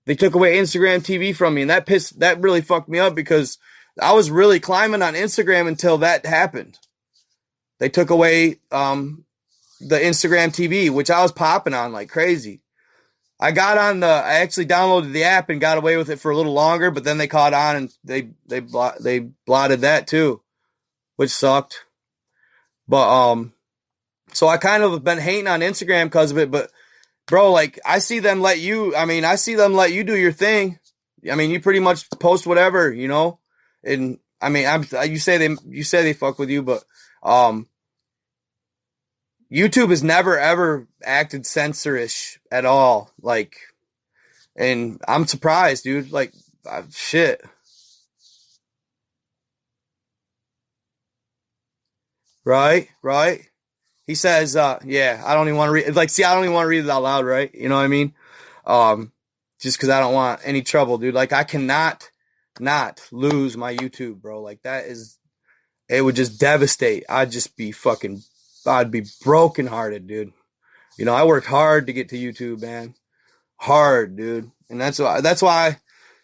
And that really fucked me up because I was really climbing on Instagram until that happened. They took away the Instagram TV, which I was popping on like crazy. I actually downloaded the app and got away with it for a little longer, but then they caught on and they blotted that too, which sucked. But so I kind of have been hating on Instagram because of it, but bro, like I see them let you do your thing. I mean, you pretty much post whatever, you know? And I mean, you say they fuck with you, but YouTube has never ever acted censorish at all. Like, and I'm surprised, dude. Like, shit. Right, right. He says, yeah, I don't even want to read. Like, see, I don't even want to read it out loud, right? You know what I mean? Just because I don't want any trouble, dude. Like, I cannot not lose my YouTube, bro. Like, it would just devastate. I'd be brokenhearted, dude. You know, I worked hard to get to YouTube, man. Hard, dude. And that's why,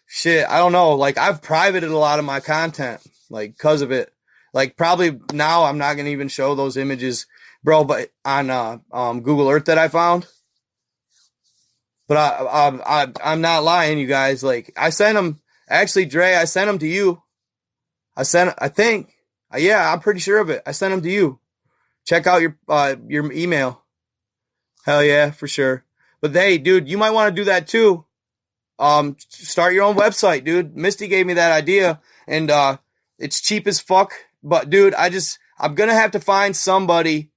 shit, I don't know. Like, I've privated a lot of my content, like, because of it. Like, probably now I'm not going to even show those images, bro, but on Google Earth that I found. But I'm not lying, you guys. Like, I sent them, actually, Dre, I sent them to you. Yeah, I'm pretty sure of it. I sent them to you. Check out your email. Hell yeah, for sure. But hey, dude, you might want to do that too. Start your own website, dude. Misty gave me that idea, and it's cheap as fuck. But dude, I'm gonna have to find somebody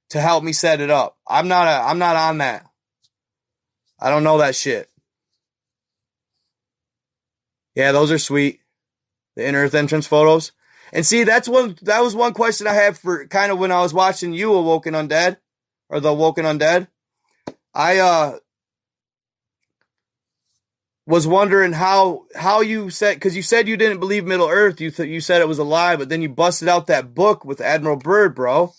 to help me set it up. I'm not on that. I don't know that shit. Yeah, those are sweet. The in-earth entrance photos. And see, that was one question I had for kind of when I was watching you, Awoken Undead, or the Awoken Undead. I was wondering how you said, because you said you didn't believe Middle Earth. You said it was a lie, but then you busted out that book with Admiral Byrd, bro,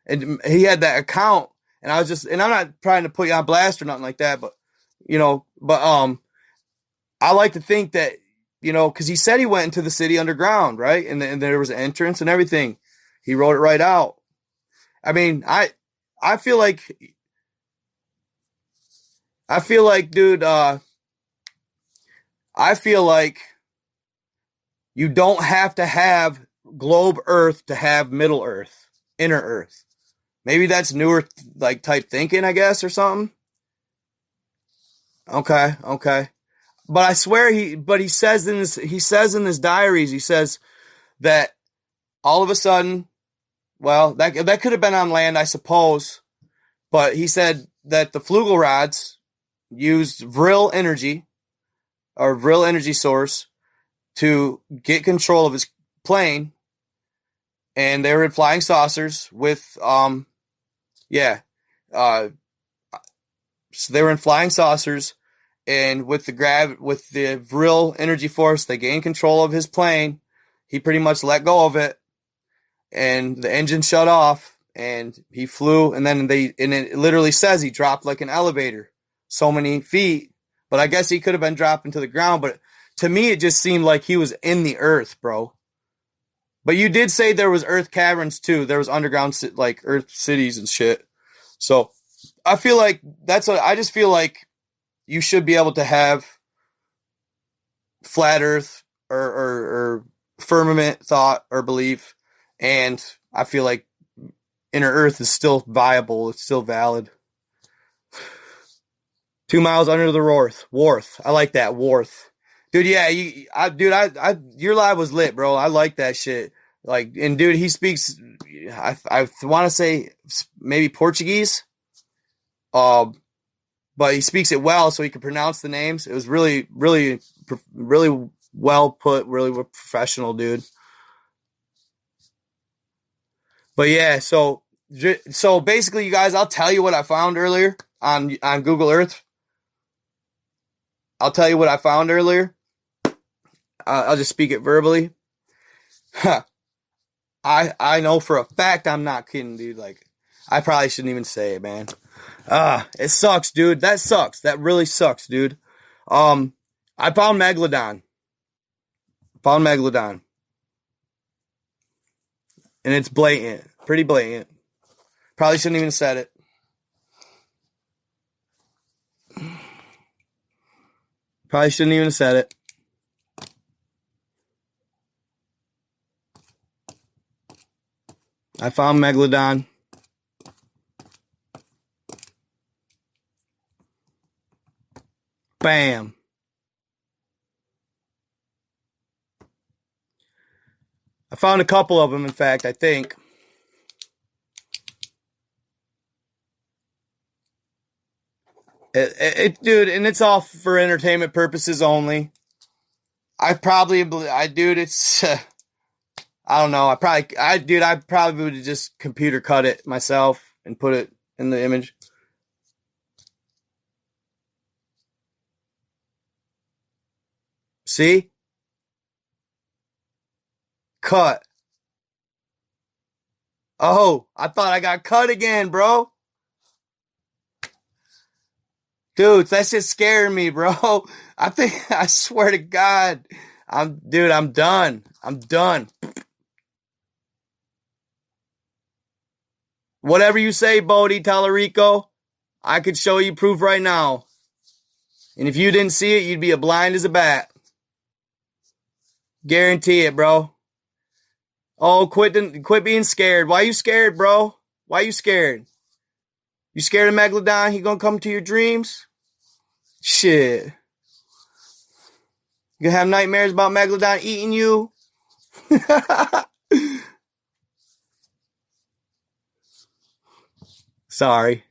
and he had that account, and and I'm not trying to put you on blast or nothing like that, but I like to think that, you know, because he said he went into the city underground, right, and there was an entrance and everything. He wrote it right out. I mean, I feel like, dude. I feel like you don't have to have globe Earth to have Middle Earth, inner Earth. Maybe that's newer, like, type thinking, I guess, or something. Okay. But I swear he says in his diaries, he says that all of a sudden, well, that could have been on land, I suppose, but he said that the Flugel rods used Vril energy, or Vril energy source, to get control of his plane, and they were in flying saucers with, so they were in flying saucers, and with the Vril energy force, they gained control of his plane. He pretty much let go of it, and the engine shut off, and he flew, and it literally says he dropped like an elevator, so many feet, but I guess he could have been dropping to the ground, but to me, it just seemed like he was in the earth, bro. But you did say there was earth caverns too. There was underground, like, earth cities and shit. So I feel like I just feel like you should be able to have flat earth or firmament thought or belief. And I feel like inner earth is still viable. It's still valid. 2 miles under the Worth. I like that, Worth. Dude, yeah, your live was lit, bro. I like that shit. Like, and dude, he speaks, I want to say maybe Portuguese, but he speaks it well, so he can pronounce the names. It was really, really, really well put, really professional, dude. But yeah, so basically, you guys, I'll tell you what I found earlier on Google Earth. I'll tell you what I found earlier. I'll just speak it verbally. I know for a fact I'm not kidding, dude. Like, I probably shouldn't even say it, man. It sucks, dude. That sucks. That really sucks, dude. I found Megalodon. And it's blatant. Pretty blatant. Probably shouldn't even have said it. Probably shouldn't even have said it. I found Megalodon. Bam. I found a couple of them, in fact, I think. Dude, and it's all for entertainment purposes only. Dude, it's, I don't know. I probably would have just computer cut it myself and put it in the image. See? Cut. Oh, I thought I got cut again, bro. Dude, that's just scaring me, bro. I swear to God, I'm done. I'm done. Whatever you say, Bodie Tallarico, I could show you proof right now. And if you didn't see it, you'd be as blind as a bat. Guarantee it, bro. Oh, quit being scared. Why you scared, bro? Why you scared? You scared of Megalodon? He gonna come to your dreams? Shit. You gonna have nightmares about Megalodon eating you? Sorry.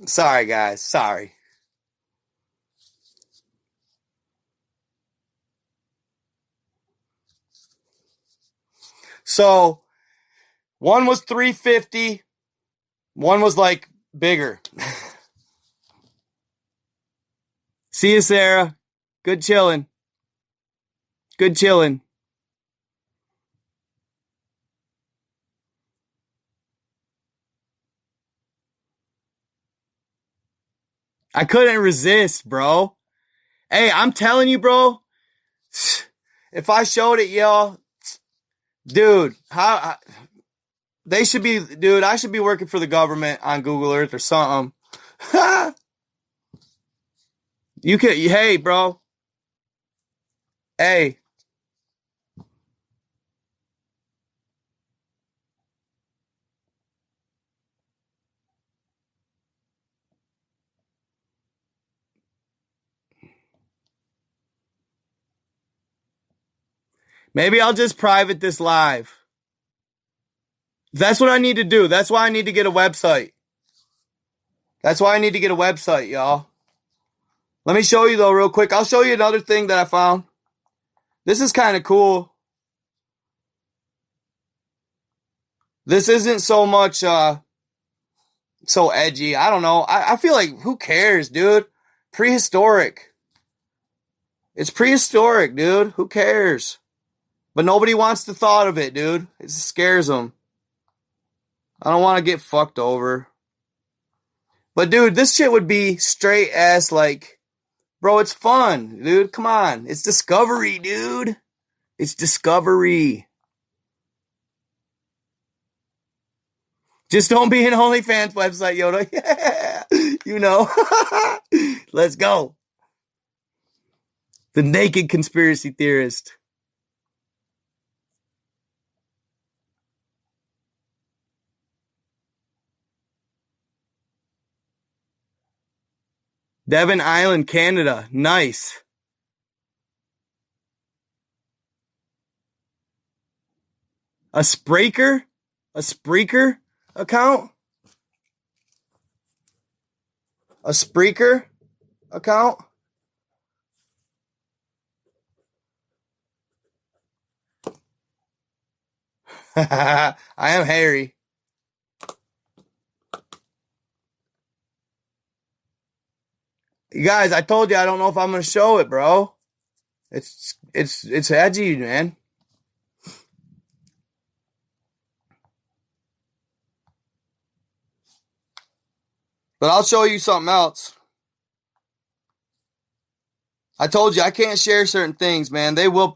Sorry, guys. Sorry. So, one was 350. One was like bigger. See you, Sarah. Good chilling. Good chilling. I couldn't resist, bro. Hey, I'm telling you, bro. If I showed it, y'all, dude, they should be, dude, I should be working for the government on Google Earth or something. You could, hey, bro. Hey. Maybe I'll just private this live. That's what I need to do. That's why I need to get a website. That's why I need to get a website, y'all. Let me show you, though, real quick. I'll show you another thing that I found. This is kind of cool. This isn't so much, so edgy. I don't know. I feel like, who cares, dude? Prehistoric. It's prehistoric, dude. Who cares? But nobody wants the thought of it, dude. It scares them. I don't want to get fucked over. But, dude, this shit would be straight ass, like, bro, it's fun, dude. Come on. It's discovery, dude. It's discovery. Just don't be an OnlyFans website, Yoda. Yeah. You know. Let's go. The naked conspiracy theorist. Devon Island, Canada. Nice. A Spreaker? A Spreaker account? A Spreaker account? I am Harry. You guys, I told you I don't know if I'm gonna show it, bro. It's edgy, man. But I'll show you something else. I told you I can't share certain things, man. They will,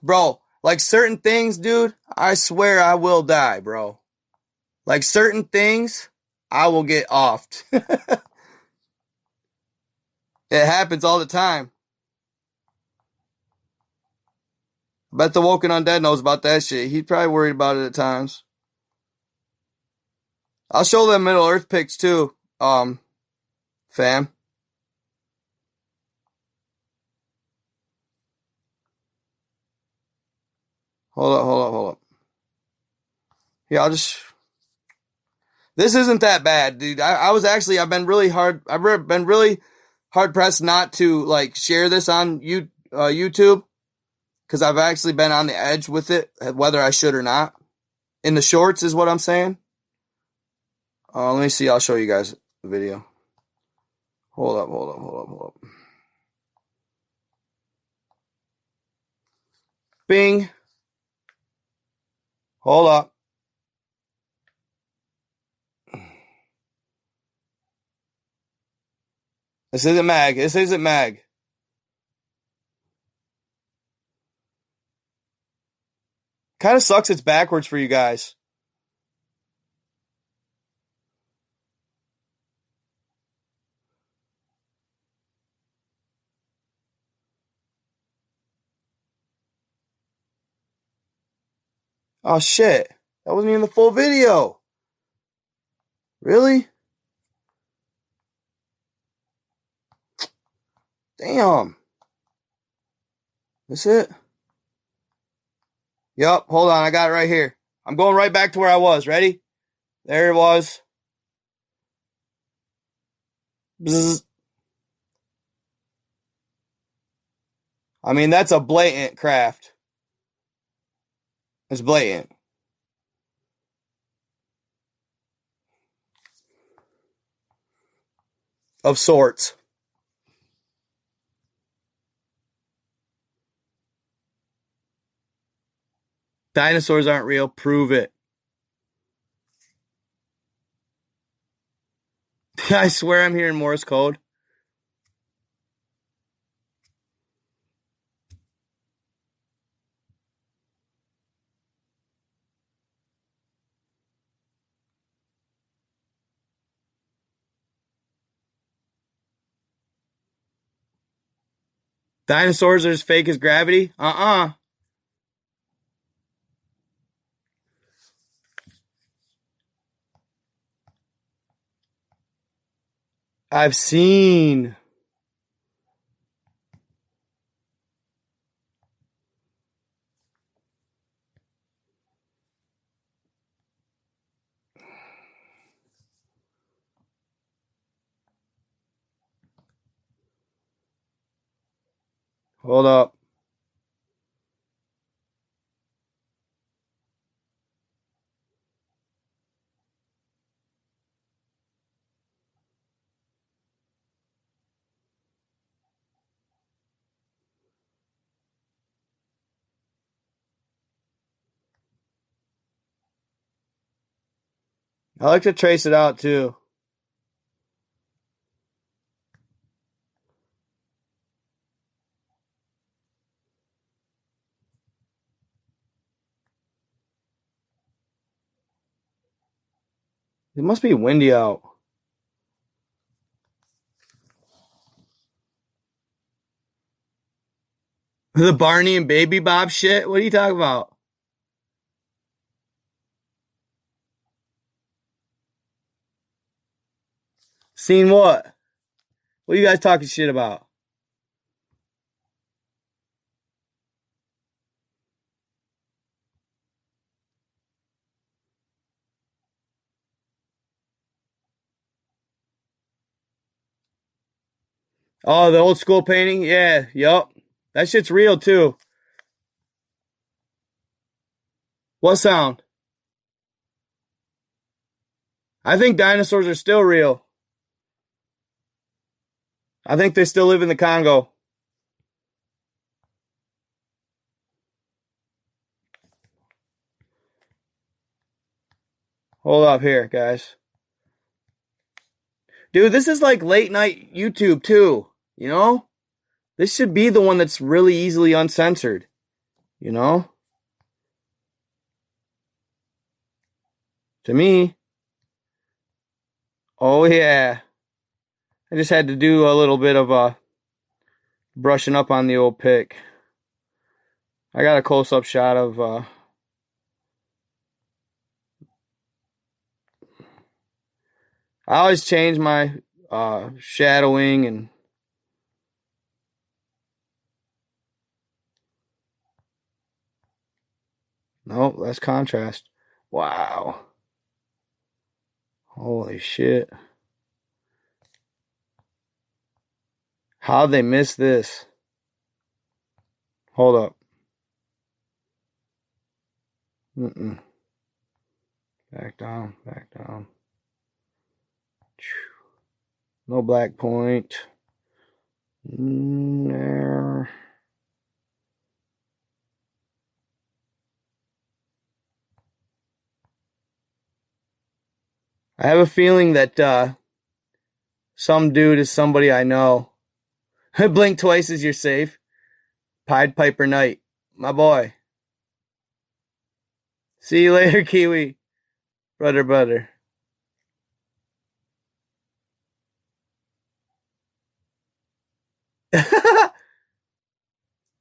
bro. Like certain things, dude. I swear I will die, bro. Like certain things, I will get offed. It happens all the time. I bet the Woken Undead knows about that shit. He's probably worried about it at times. I'll show them Middle Earth pics too, fam. Hold up. Yeah, This isn't that bad, dude. I've been really hard pressed not to like share this on YouTube because I've actually been on the edge with it, whether I should or not. In the shorts is what I'm saying. Let me see. I'll show you guys the video. Hold up. Bing. Hold up. This isn't mag. Kind of sucks it's backwards for you guys. Oh shit. That wasn't even the full video. Really? Damn. That's it? Yup, hold on, I got it right here. I'm going right back to where I was. Ready? There it was. Bzzz. I mean, that's a blatant craft. It's blatant. Of sorts. Dinosaurs aren't real. Prove it. I swear I'm hearing Morse code. Dinosaurs are as fake as gravity? I've seen. Hold up. I like to trace it out too. It must be windy out. The Barney and Baby Bob shit? What are you talking about? Seen what? What are you guys talking shit about? Oh, the old school painting? Yeah, yup. That shit's real too. What sound? I think dinosaurs are still real. I think they still live in the Congo. Hold up here, guys. Dude, this is like late night YouTube too, you know? This should be the one that's really easily uncensored, you know? To me. Oh yeah. I just had to do a little bit of brushing up on the old pic. I got a close-up shot of I always change my shadowing and no, that's contrast. Wow. Holy shit. How'd they miss this? Hold up. Back down, back down. No black point. There. I have a feeling that some dude is somebody I know. Blink twice as you're safe. Pied Piper Knight. My boy. See you later, Kiwi. Brother.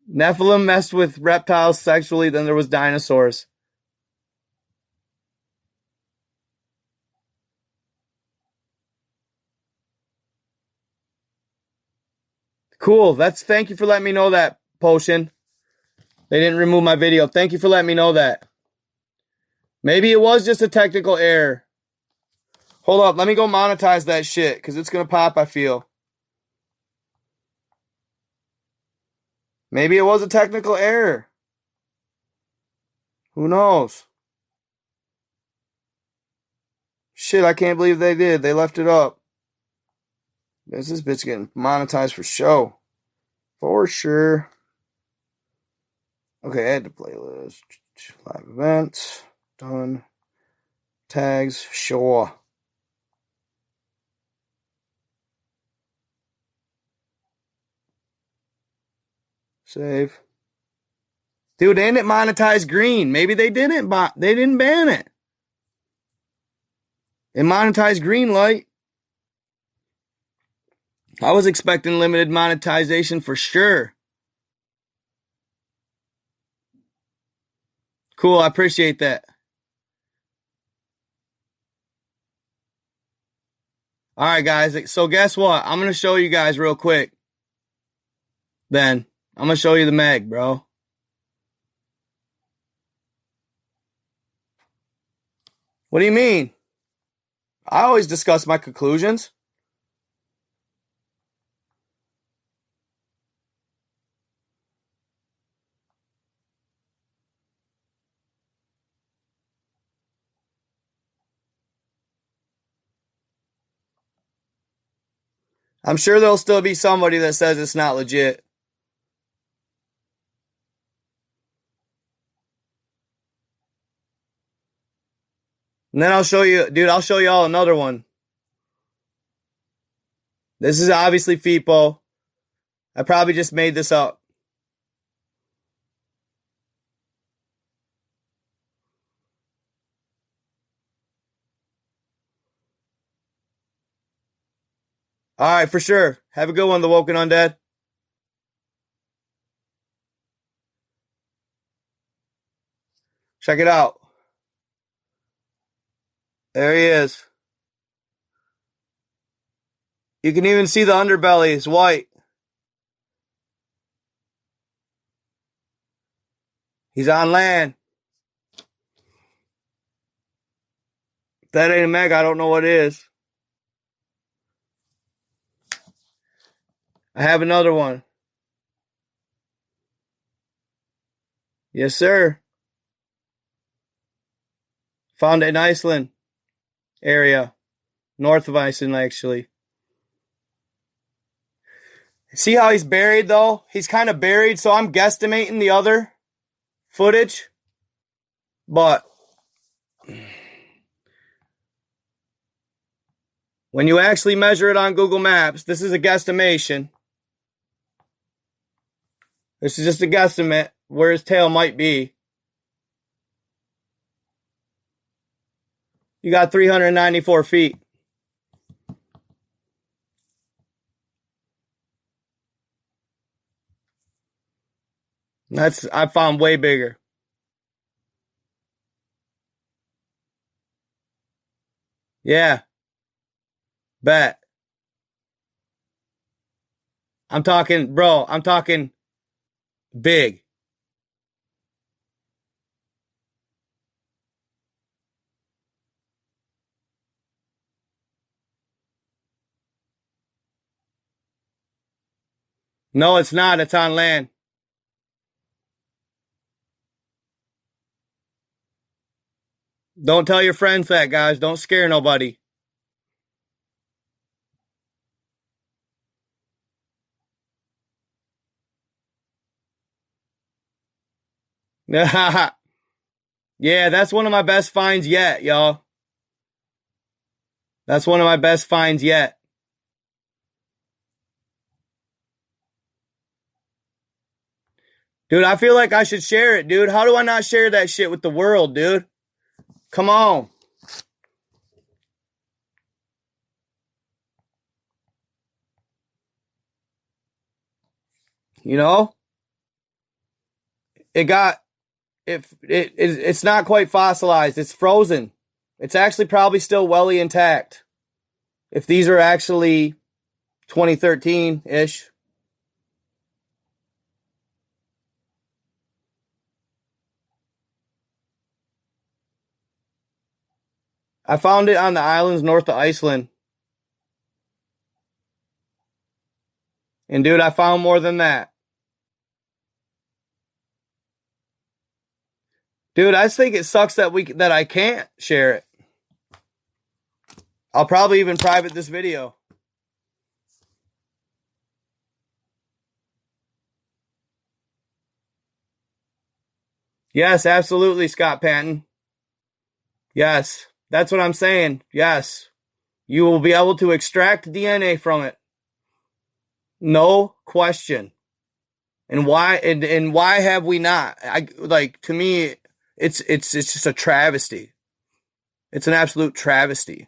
Nephilim messed with reptiles sexually, then there was dinosaurs. Cool. Thank you for letting me know that, Potion. They didn't remove my video. Thank you for letting me know that. Maybe it was just a technical error. Hold up. Let me go monetize that shit, because it's going to pop, I feel. Maybe it was a technical error. Who knows? Shit, I can't believe they did. They left it up. This bitch getting monetized for show. For sure. Okay, add to playlist. Live events. Done. Tags. Sure. Save. Dude, they didn't monetize green. Maybe they didn't ban it. It monetized green light. I was expecting limited monetization for sure. Cool, I appreciate that. All right, guys. So guess what? I'm going to show you guys real quick. Then I'm going to show you the Meg, bro. What do you mean? I always discuss my conclusions. I'm sure there'll still be somebody that says it's not legit. And then I'll show you, dude, I'll show you all another one. This is obviously FIPO. I probably just made this up. All right, for sure. Have a good one, The Woken Undead. Check it out. There he is. You can even see the underbelly. It's white. He's on land. If that ain't a Meg, I don't know what is. I have another one. Yes, sir. Found it in Iceland area. North of Iceland, actually. See how he's buried, though? He's kind of buried, so I'm guesstimating the other footage. But when you actually measure it on Google Maps, this is a guesstimation. This is just a guesstimate where his tail might be. You got 394 feet. I found way bigger. Yeah. Bet. I'm talking big. No, it's not. It's on land. Don't tell your friends that, guys. Don't scare nobody. Yeah, that's one of my best finds yet, y'all. That's one of my best finds yet. Dude, I feel like I should share it, dude. How do I not share that shit with the world, dude? Come on. You know? It got it's not quite fossilized. It's frozen. It's actually probably still welly intact. If these are actually 2013-ish. I found it on the islands north of Iceland. And dude, I found more than that. Dude, I just think it sucks that I can't share it. I'll probably even private this video. Yes, absolutely, Scott Patton. Yes, that's what I'm saying. Yes. You will be able to extract DNA from it. No question. And why have we not? To me, it's just a travesty. It's an absolute travesty.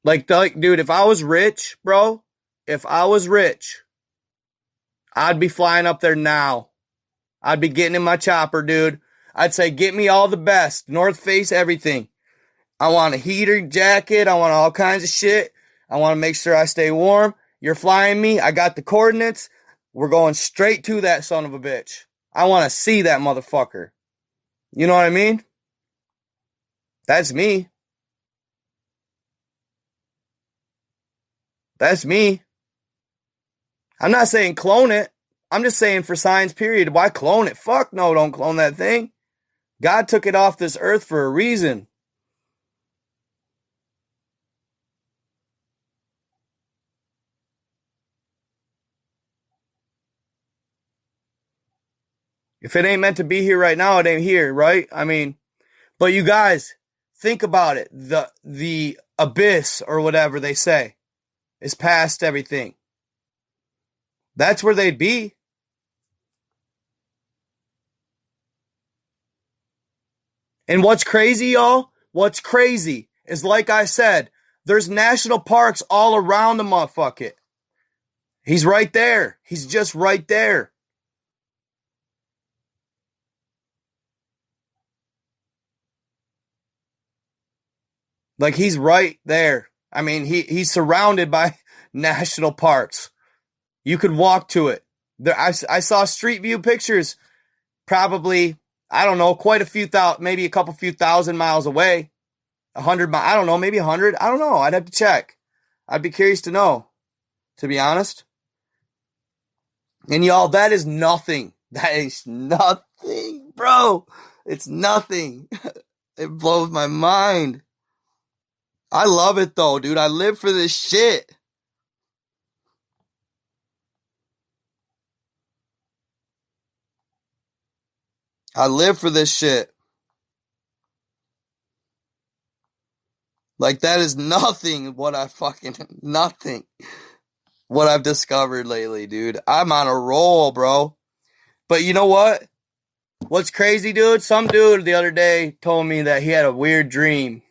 Dude, if I was rich, bro, if I was rich, I'd be flying up there now. I'd be getting in my chopper, dude. I'd say, get me all the best. North Face, everything. I want a heater jacket. I want all kinds of shit. I want to make sure I stay warm. You're flying me. I got the coordinates. We're going straight to that son of a bitch. I want to see that motherfucker. You know what I mean? That's me. That's me. I'm not saying clone it. I'm just saying for science, period. Why clone it? Fuck no, don't clone that thing. God took it off this earth for a reason. If it ain't meant to be here right now, it ain't here, right? I mean, but you guys, think about it. The abyss or whatever they say is past everything. That's where they'd be. And what's crazy, y'all? What's crazy is, like I said, there's national parks all around the motherfucker. He's right there. He's just right there. Like, he's right there. I mean, he's surrounded by national parks. You could walk to it. I saw street view pictures, probably, I don't know, quite a few thousand, maybe a couple few thousand miles away. 100 miles, I don't know, maybe 100. I don't know. I'd have to check. I'd be curious to know, to be honest. And y'all, that is nothing. That is nothing, bro. It's nothing. It blows my mind. I love it though, dude. I live for this shit. I live for this shit. Like, that is nothing nothing what I've discovered lately, dude. I'm on a roll, bro. But you know what? What's crazy, dude? Some dude the other day told me that he had a weird dream.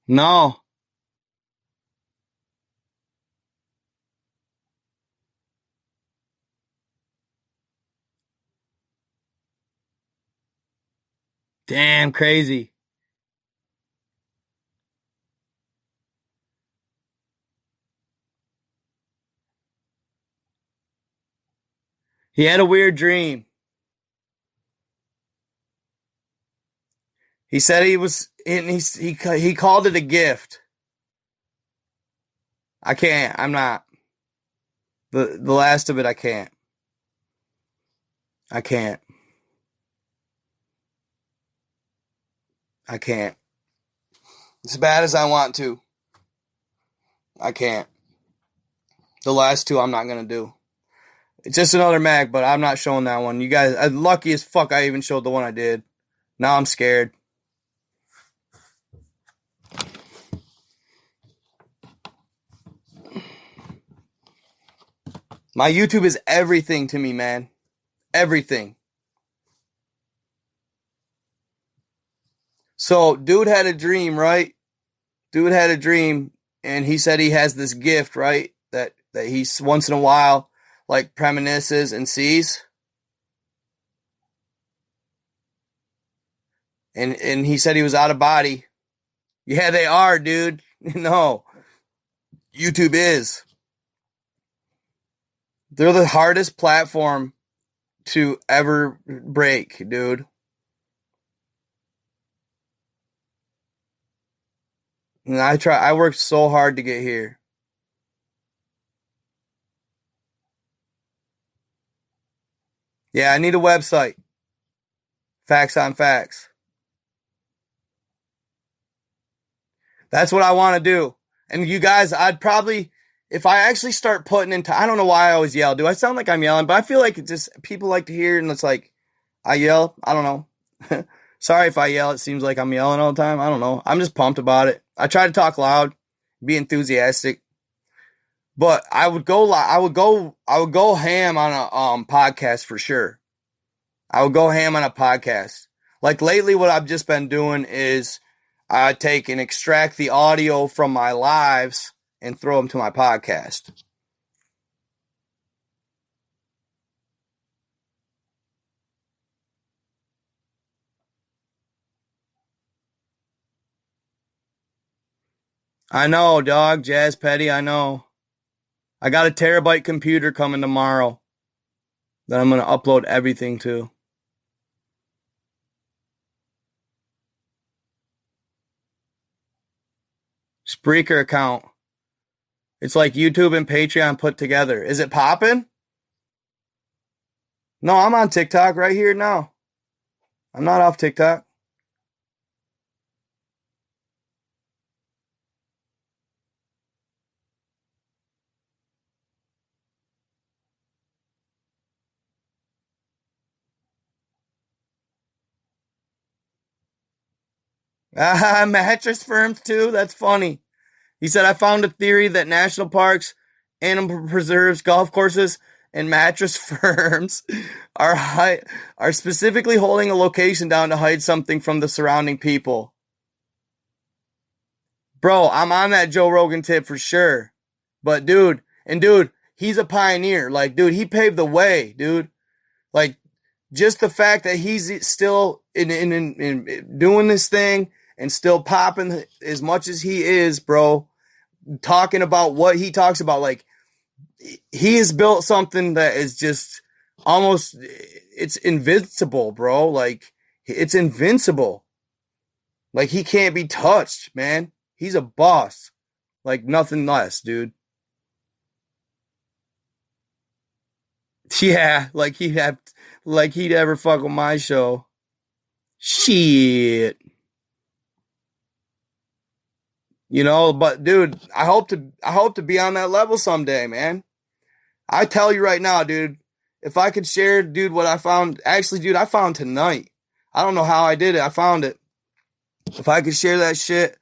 No. Damn crazy. He had a weird dream. He said he was, and he called it a gift. I can't. I'm not. The last of it, I can't. I can't. I can't. As bad as I want to, I can't. The last two, I'm not gonna do. It's just another mag, but I'm not showing that one. You guys, lucky as fuck I even showed the one I did. Now I'm scared. My YouTube is everything to me, man. Everything. So, dude had a dream, right? Dude had a dream, and he said he has this gift, right? That he once in a while, like, premonises and sees. And he said he was out of body. Yeah, they are, dude. No. YouTube is. They're the hardest platform to ever break, dude. And I worked so hard to get here. Yeah, I need a website. Facts on facts. That's what I want to do. And you guys, I'd probably, if I actually start putting into, I don't know why I always yell. Do I sound like I'm yelling? But I feel like it just, people like to hear it, and it's like, I yell. I don't know. Sorry if I yell. It seems like I'm yelling all the time. I don't know. I'm just pumped about it. I try to talk loud, be enthusiastic. But I would go ham on a podcast for sure. I would go ham on a podcast. Like lately, what I've just been doing is I take and extract the audio from my lives and throw them to my podcast. I know, dog, Jazz Petty, I know. I got a terabyte computer coming tomorrow that I'm going to upload everything to. Spreaker account. It's like YouTube and Patreon put together. Is it popping? No, I'm on TikTok right here now. I'm not off TikTok. Mattress firms too? That's funny. He said, I found a theory that national parks, animal preserves, golf courses, and mattress firms are specifically holding a location down to hide something from the surrounding people. Bro, I'm on that Joe Rogan tip for sure. But dude, he's a pioneer. Like, dude, he paved the way, dude. Like, just the fact that he's still in doing this thing and still popping as much as he is, bro, talking about what he talks about, like, he has built something that is just almost, it's invincible, bro. Like, it's invincible. Like, he can't be touched, man. He's a boss. Like, nothing less, dude. Yeah, like he'd ever fuck with my show. Shit. You know, but dude, I hope to be on that level someday, man. I tell you right now, dude, if I could share, dude, what I found, actually, dude, I found tonight. I don't know how I did it. I found it. If I could share that shit,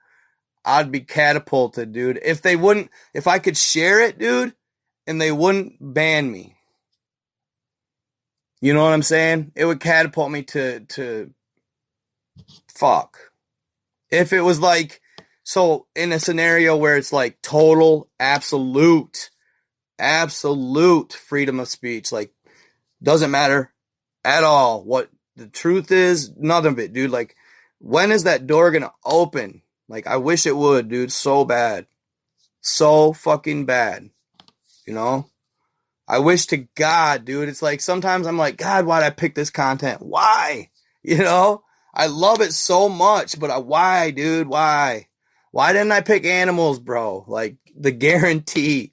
I'd be catapulted, dude. If I could share it, dude, and they wouldn't ban me. You know what I'm saying? It would catapult me to fuck. If it was like, so in a scenario where it's like total, absolute freedom of speech, like, doesn't matter at all what the truth is, none of it, dude. Like, when is that door gonna open? Like, I wish it would, dude, so bad. So fucking bad. You know? I wish to God, dude. It's like sometimes I'm like, God, why'd I pick this content? Why? You know, I love it so much, but why, dude? Why? Why didn't I pick animals, bro? Like the guarantee,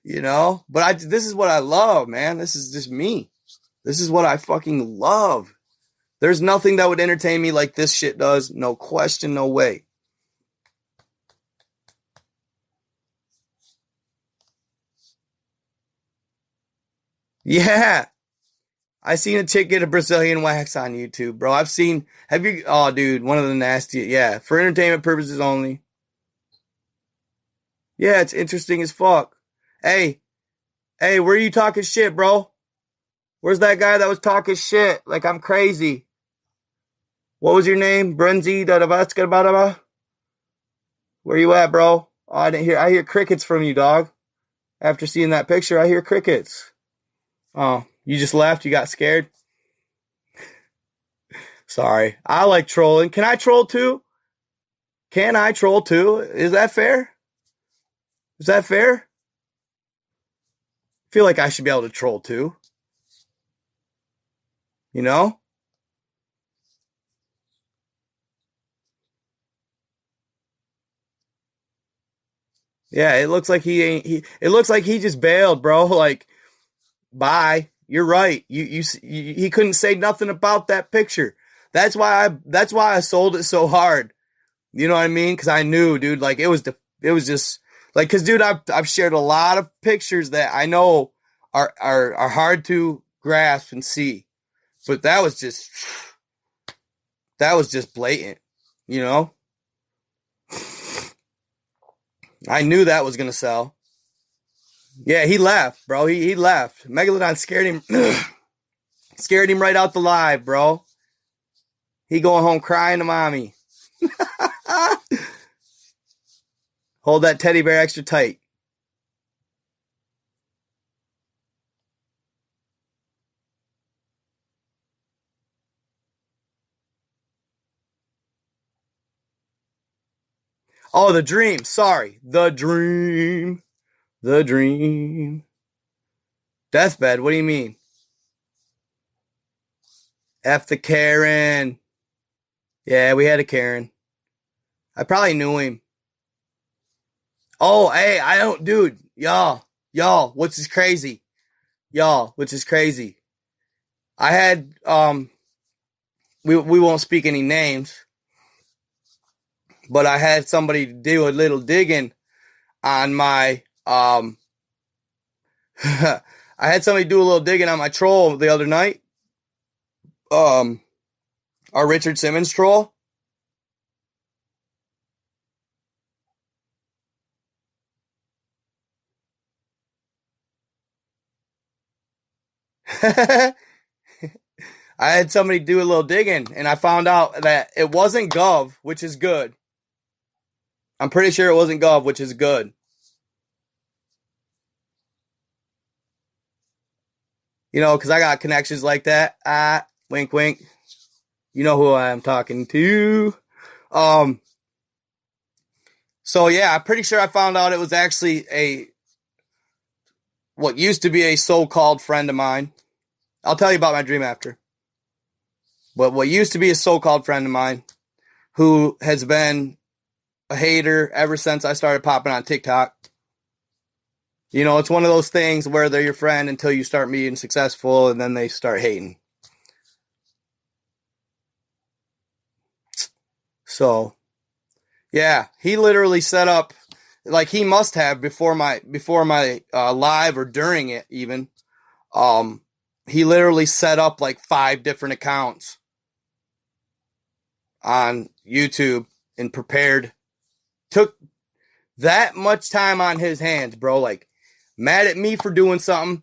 you know, but this is what I love, man. This is just me. This is what I fucking love. There's nothing that would entertain me like this shit does. No question, no way. Yeah. I seen a chick get a Brazilian wax on YouTube, bro. Oh, dude, one of the nastiest. Yeah, for entertainment purposes only. Yeah, it's interesting as fuck. Hey, where are you talking shit, bro? Where's that guy that was talking shit? Like I'm crazy. What was your name? Brenzi da. Where you at, bro? Oh, I hear crickets from you, dog. After seeing that picture, I hear crickets. Oh, you just left? You got scared? Sorry. I like trolling. Can I troll too? Can I troll too? Is that fair? Is that fair? I feel like I should be able to troll too. You know? Yeah, it looks like it looks like he just bailed, bro. Like, bye. You're right. He couldn't say nothing about that picture. That's why I sold it so hard. You know what I mean? Cause I knew, dude, like it was just like, cause dude, I've shared a lot of pictures that I know are hard to grasp and see, but that was just blatant, you know? I knew that was going to sell. Yeah, he left, bro. He left. Megalodon scared him right out the live, bro. He going home crying to mommy. Hold that teddy bear extra tight. Oh, the dream. Sorry. The dream. The dream. Deathbed. What do you mean? F the Karen. Yeah, we had a Karen. I probably knew him. Oh, hey, I don't, dude. Y'all, which is crazy. I had, we won't speak any names, but I had somebody do a little digging on my, I had somebody do a little digging on my troll the other night. Our Richard Simmons troll. I had somebody do a little digging, and I found out that it wasn't Gov, which is good. I'm pretty sure it wasn't Gov, which is good. You know, because I got connections like that. Wink, wink. You know who I am talking to. So yeah, I'm pretty sure I found out it was actually what used to be a so-called friend of mine. I'll tell you about my dream after. But what used to be a so-called friend of mine who has been a hater ever since I started popping on TikTok. You know, it's one of those things where they're your friend until you start being successful and then they start hating. So, yeah, he literally set up, like he must have before my live or during it even. He literally set up like 5 different accounts on YouTube and took that much time on his hands, bro. Like, mad at me for doing something.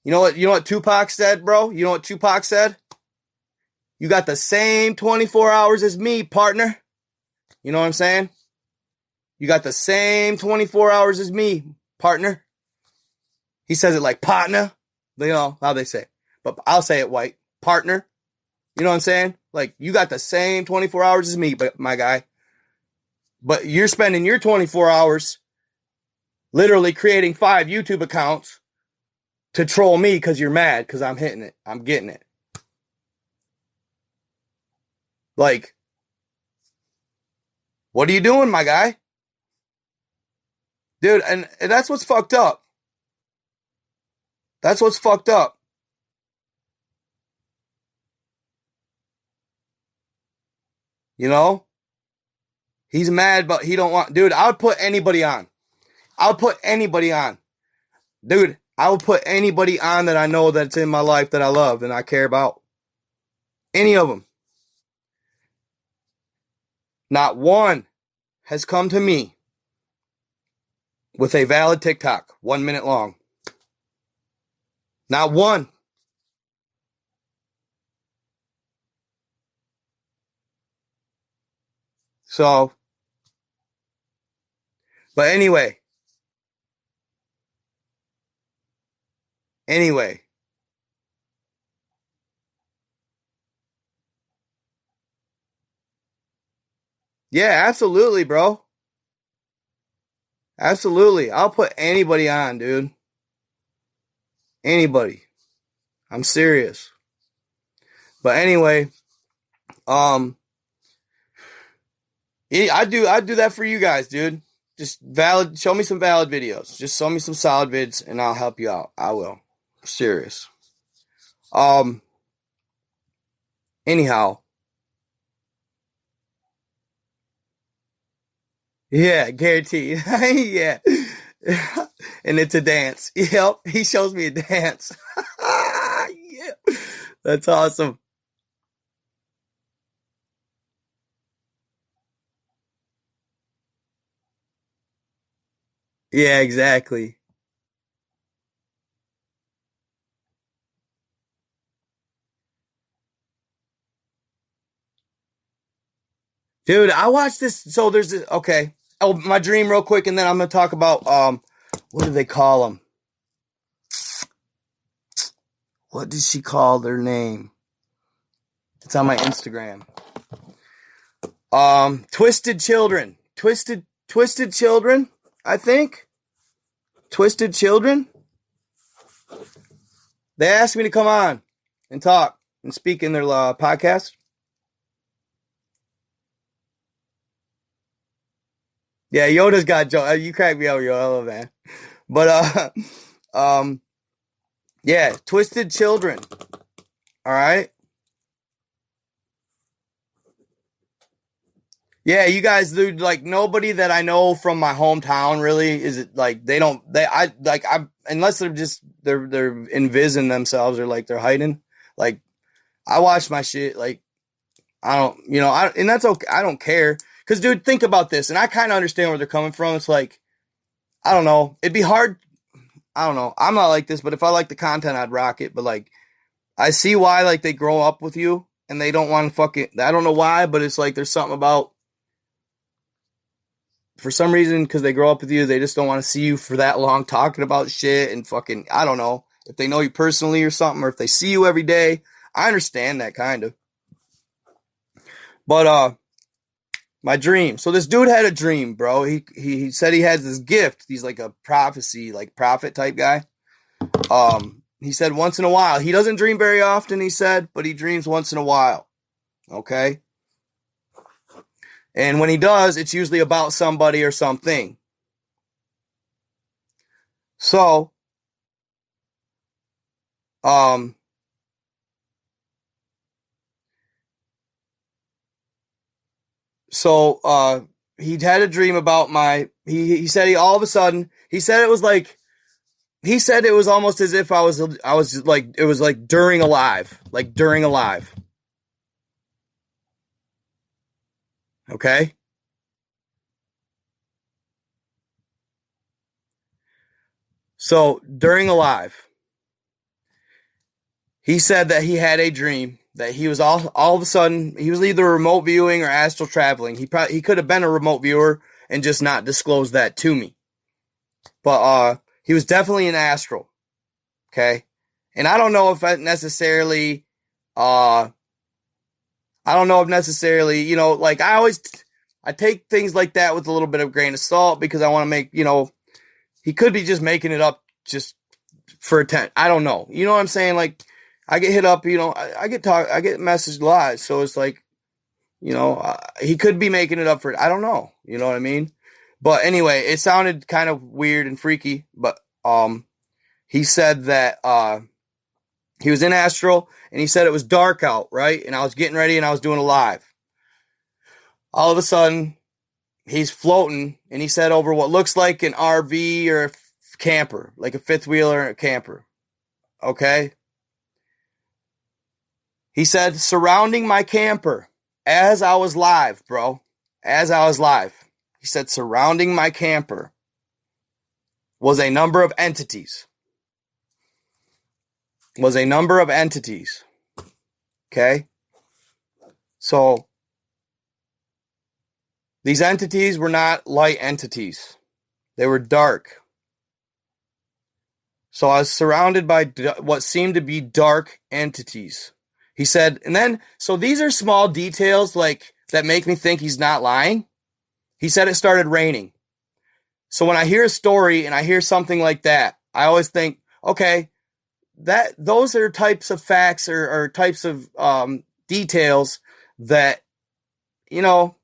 You know what Tupac said, bro? You know what Tupac said? You got the same 24 hours as me, partner. You know what I'm saying? You got the same 24 hours as me, partner. He says it like partner. You know how they say it. But I'll say it white. Partner. You know what I'm saying? Like, you got the same 24 hours as me, but my guy. But you're spending your 24 hours literally creating 5 YouTube accounts to troll me because you're mad because I'm hitting it. I'm getting it. Like, what are you doing, my guy? Dude, and that's what's fucked up. That's what's fucked up. You know? He's mad, but he don't want... Dude, I would put anybody on. I would put anybody on. Dude, I would put anybody on that I know that's in my life that I love and I care about. Any of them. Not one has come to me with a valid TikTok, 1 minute long. Not one. So, but anyway. Yeah, absolutely, bro. Absolutely. I'll put anybody on, dude. Anybody. I'm serious. But anyway, I do that for you guys, dude. Just show me some valid videos. Just show me some solid vids and I'll help you out. I will. I'm serious. Anyhow. Yeah, guaranteed. Yeah. And it's a dance. Yep. He shows me a dance. Yeah. That's awesome. Yeah, exactly. Dude, I watched this. So there's this, okay. Oh, my dream real quick. And then I'm going to talk about, what do they call them? What did she call their name? It's on my Instagram. Twisted Children. Twisted Children, I think. Twisted Children. They asked me to come on and talk and speak in their podcast. Yeah, Yoda's got Joe. You crack me up, Yoda, man. But yeah, Twisted Children. All right. Yeah, you guys, dude, like nobody that I know from my hometown really is it like unless they're invising themselves or like they're hiding. Like I watch my shit, like I don't, and that's okay. I don't care. Cause dude, think about this. And I kind of understand where they're coming from. It's like, I don't know. It'd be hard. I don't know. I'm not like this, but if I like the content, I'd rock it. But like, I see why like they grow up with you and they don't want to fucking, I don't know why, but it's like, there's something about, for some reason, because they grow up with you, they just don't want to see you for that long talking about shit and fucking, I don't know, if they know you personally or something, or if they see you every day. I understand that kind of. But, my dream. So this dude had a dream, bro. He said he has this gift. He's like a prophecy, like prophet type guy. He said once in a while. He doesn't dream very often, he said, but he dreams once in a while. Okay? And when he does, it's usually about somebody or something. So, he'd had a dream about he said he all of a sudden, he said it was like, he said it was almost as if I was like, it was like during alive. Okay? So, during alive, he said that he had a dream that he was all of a sudden, he was either remote viewing or astral traveling. He could have been a remote viewer and just not disclosed that to me. But he was definitely an astral. Okay? And I don't know if that necessarily like I take things like that with a little bit of grain of salt because I want to make, he he could be just making it up just for attention. I don't know. You know what I'm saying? Like, I get hit up, you know, I get messaged a lot. So it's like, you know, he could be making it up for it. I don't know. You know what I mean? But anyway, it sounded kind of weird and freaky. But he said that he was in Astral, and he said it was dark out, right? And I was getting ready, and I was doing a live. All of a sudden, he's floating, and he said over what looks like an RV or a camper, like a fifth wheeler and a camper. Okay? He said, surrounding my camper, as I was live, bro. As I was live. He said, surrounding my camper was a number of entities. Okay? So, these entities were not light entities. They were dark. So I was surrounded by what seemed to be dark entities. He said, and then, so these are small details like that make me think he's not lying. He said it started raining. So when I hear a story and I hear something like that, I always think, okay, those are types of facts or types of details that, you know,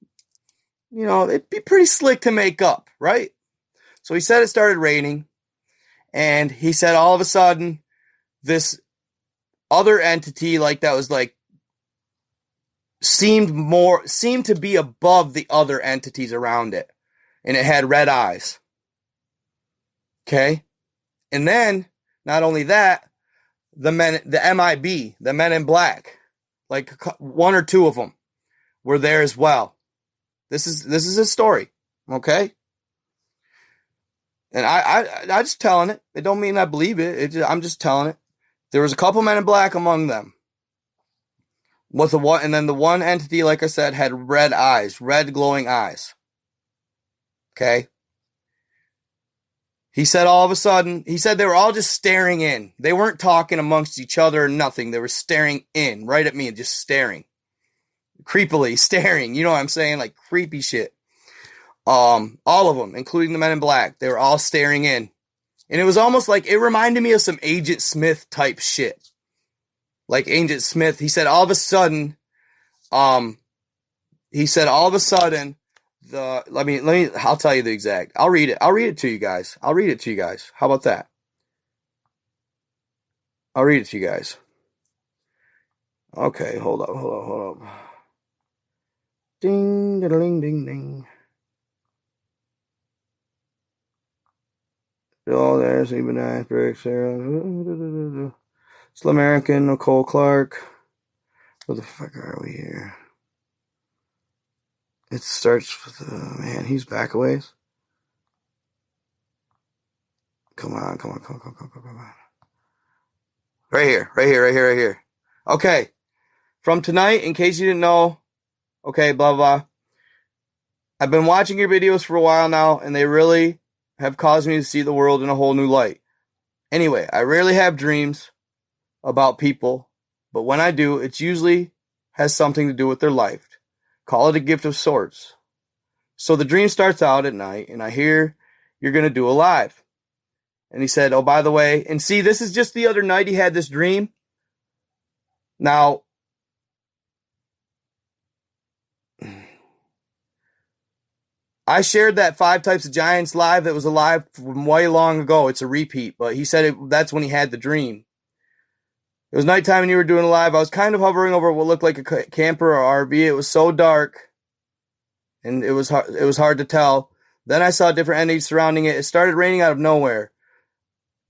it'd be pretty slick to make up, right? So he said it started raining, and he said all of a sudden this other entity like that was like seemed to be above the other entities around it, and it had red eyes. Okay? And then not only that, the MIB, the men in black, like one or two of them were there as well. This is a story, okay? And I just telling it. It don't mean I believe it. I'm just telling it. There was a couple men in black among them. And then the one entity, like I said, had red eyes, red glowing eyes. Okay? He said all of a sudden, he said they were all just staring in. They weren't talking amongst each other or nothing. They were staring in, right at me, just staring. Creepily staring, you know what I'm saying? Like creepy shit. All of them, including the men in black, they were all staring in. And it was almost like, it reminded me of some Agent Smith type shit. Like Agent Smith, he said all of a sudden, I'll tell you the exact. I'll read it to you guys. How about that? I'll read it to you guys. Okay, hold up. Ding, ding, ding, ding. Oh, there's even Iceberg, Sarah. Slim American, Nicole Clark. Where the fuck are we here? It starts with man, he's back a ways. Come on. Right here. Okay. From tonight, in case you didn't know, okay, blah, blah. I've been watching your videos for a while now, and they really have caused me to see the world in a whole new light. Anyway, I rarely have dreams about people, but when I do, it usually has something to do with their life. Call it a gift of sorts. So the dream starts out at night, and I hear you're going to do a live. And he said, oh, by the way, and see, this is just the other night he had this dream. Now, I shared that 5 Types of Giants live that was a live from way long ago. It's a repeat, but he said that's when he had the dream. It was nighttime and you were doing a live. I was kind of hovering over what looked like a camper or RV. It was so dark, and it was hard to tell. Then I saw different entities surrounding it. It started raining out of nowhere.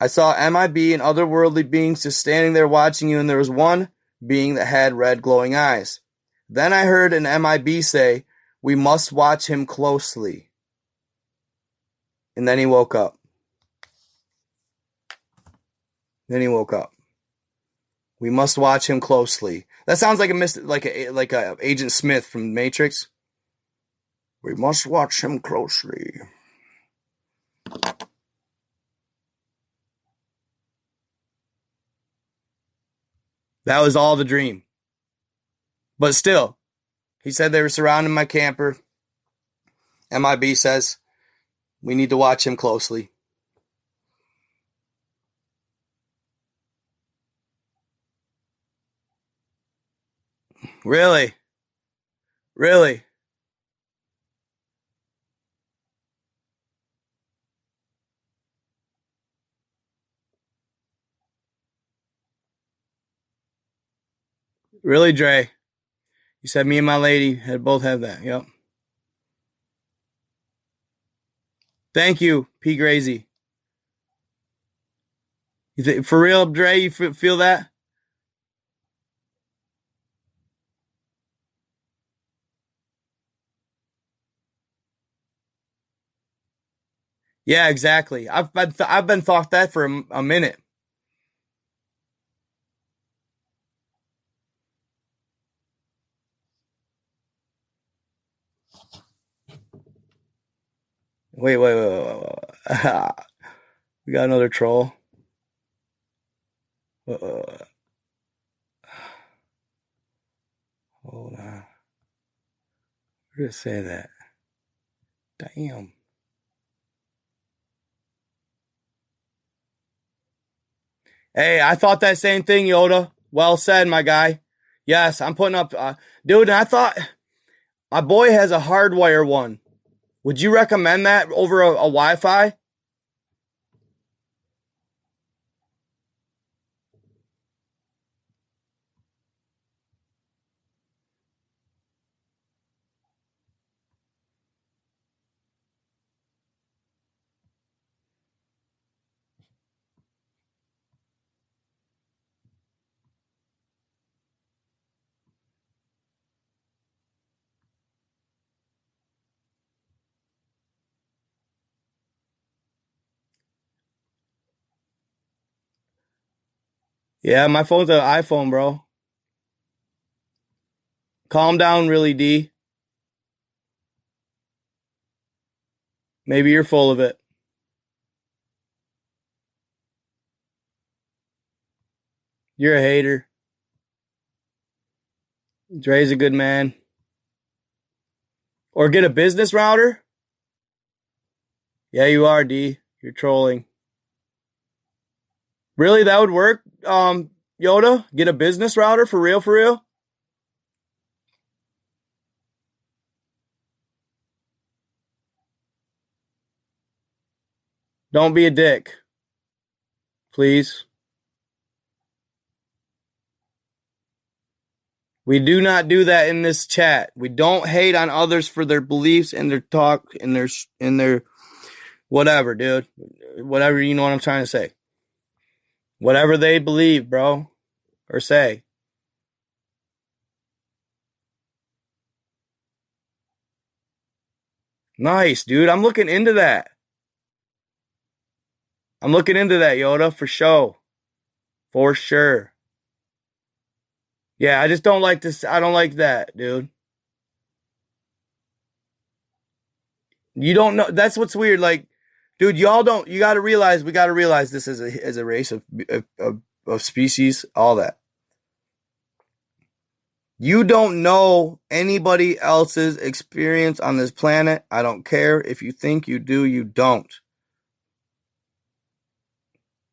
I saw MIB and otherworldly beings just standing there watching you, and there was one being that had red glowing eyes. Then I heard an MIB say, we must watch him closely. And then he woke up. We must watch him closely. That sounds like a Agent Smith from Matrix. We must watch him closely. That was all the dream. But still, he said they were surrounding my camper. MIB says, we need to watch him closely. Really? Really? Really, Dre? You said me and my lady had both have that. Yep. Thank you, P. Grazy. For real, Dre, you feel that? Yeah, exactly. I've been thought that for a minute. Wait. We got another troll. Hold on. Where did it say that? Damn. Hey, I thought that same thing, Yoda. Well said, my guy. Yes, I'm putting up, dude. I thought my boy has a hardwire one. Would you recommend that over a Wi-Fi? Yeah, my phone's an iPhone, bro. Calm down, really, D. Maybe you're full of it. You're a hater. Dre's a good man. Or get a business router? Yeah, you are, D. You're trolling. Really, that would work, Yoda? Get a business router for real, for real? Don't be a dick. Please. We do not do that in this chat. We don't hate on others for their beliefs and their talk and their whatever, dude. Whatever, you know what I'm trying to say. Whatever they believe, bro, or say. Nice, dude. I'm looking into that. I'm looking into that, Yoda, for sure. For sure. Yeah, I just don't like this. I don't like that, dude. You don't know. That's what's weird. Like, dude, y'all don't. You got to realize. We got to realize this as a race of species. All that. You don't know anybody else's experience on this planet. I don't care if you think you do. You don't.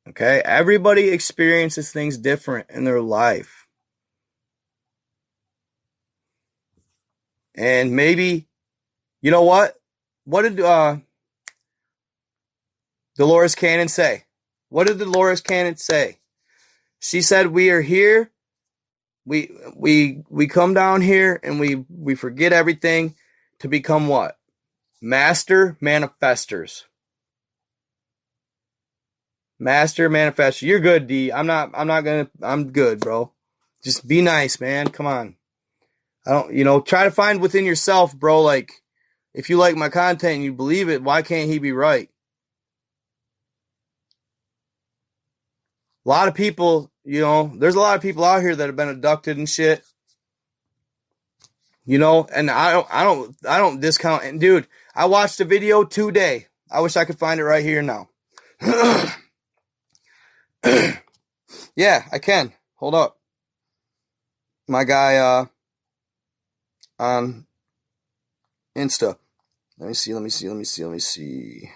Okay, everybody experiences things different in their life, and maybe, you know what? What did Dolores Cannon say? What did Dolores Cannon say? She said, "We are here. We come down here and we forget everything to become what? Master manifestors. Master manifestor. You're good, D. I'm good, bro. Just be nice, man. Come on. I don't, try to find within yourself, bro. Like, if you like my content and you believe it, why can't he be right? A lot of people, there's a lot of people out here that have been abducted and shit. And I don't discount. And dude, I watched a video today. I wish I could find it right here now. Yeah, I can. Hold up. My guy, on Insta. Let me see.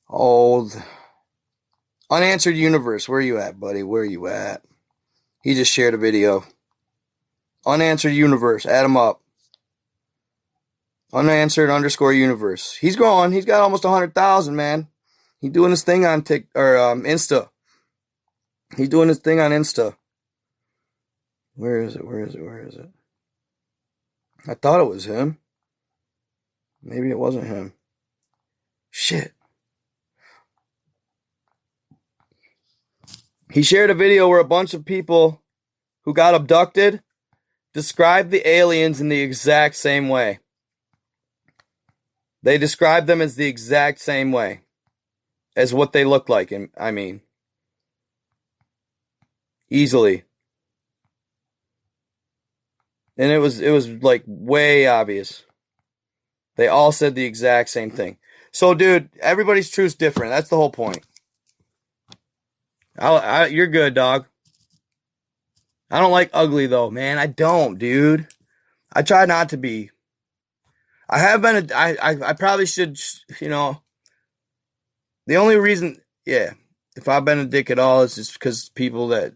Old Unanswered Universe. Where are you at, buddy? Where are you at? He just shared a video. Unanswered universe. Add him up. Unanswered underscore universe. He's growing. He's got almost 100,000, man. He's doing his thing on Insta. He's doing his thing on Insta. Where is it? I thought it was him. Maybe it wasn't him. Shit. He shared a video where a bunch of people who got abducted described the aliens in the exact same way. They described them as the exact same way as what they look like. I mean, easily. And it was like way obvious. They all said the exact same thing. So, dude, everybody's truth's different. That's the whole point. You're good, dog. I don't like ugly, though, man. I don't, dude. I try not to be. I have been, I probably should, you know. The only reason, yeah, if I've been a dick at all, is just because people that,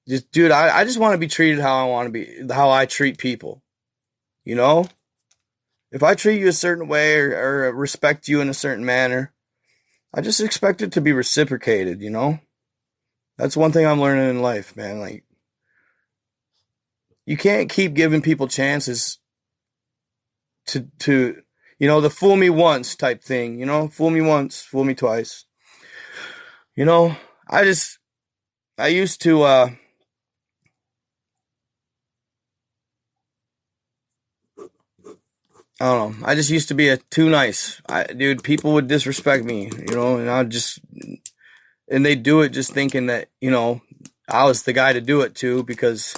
just, dude, I just want to be treated how I want to be, how I treat people, you know? If I treat you a certain way or respect you in a certain manner, I just expect it to be reciprocated, you know? That's one thing I'm learning in life, man. Like, you can't keep giving people chances to you know, the fool me once type thing, you know? Fool me once, fool me twice. You know, I used to, I don't know. I just used to be too nice. Dude, people would disrespect me, you know, and they do it just thinking that, you know, I was the guy to do it to because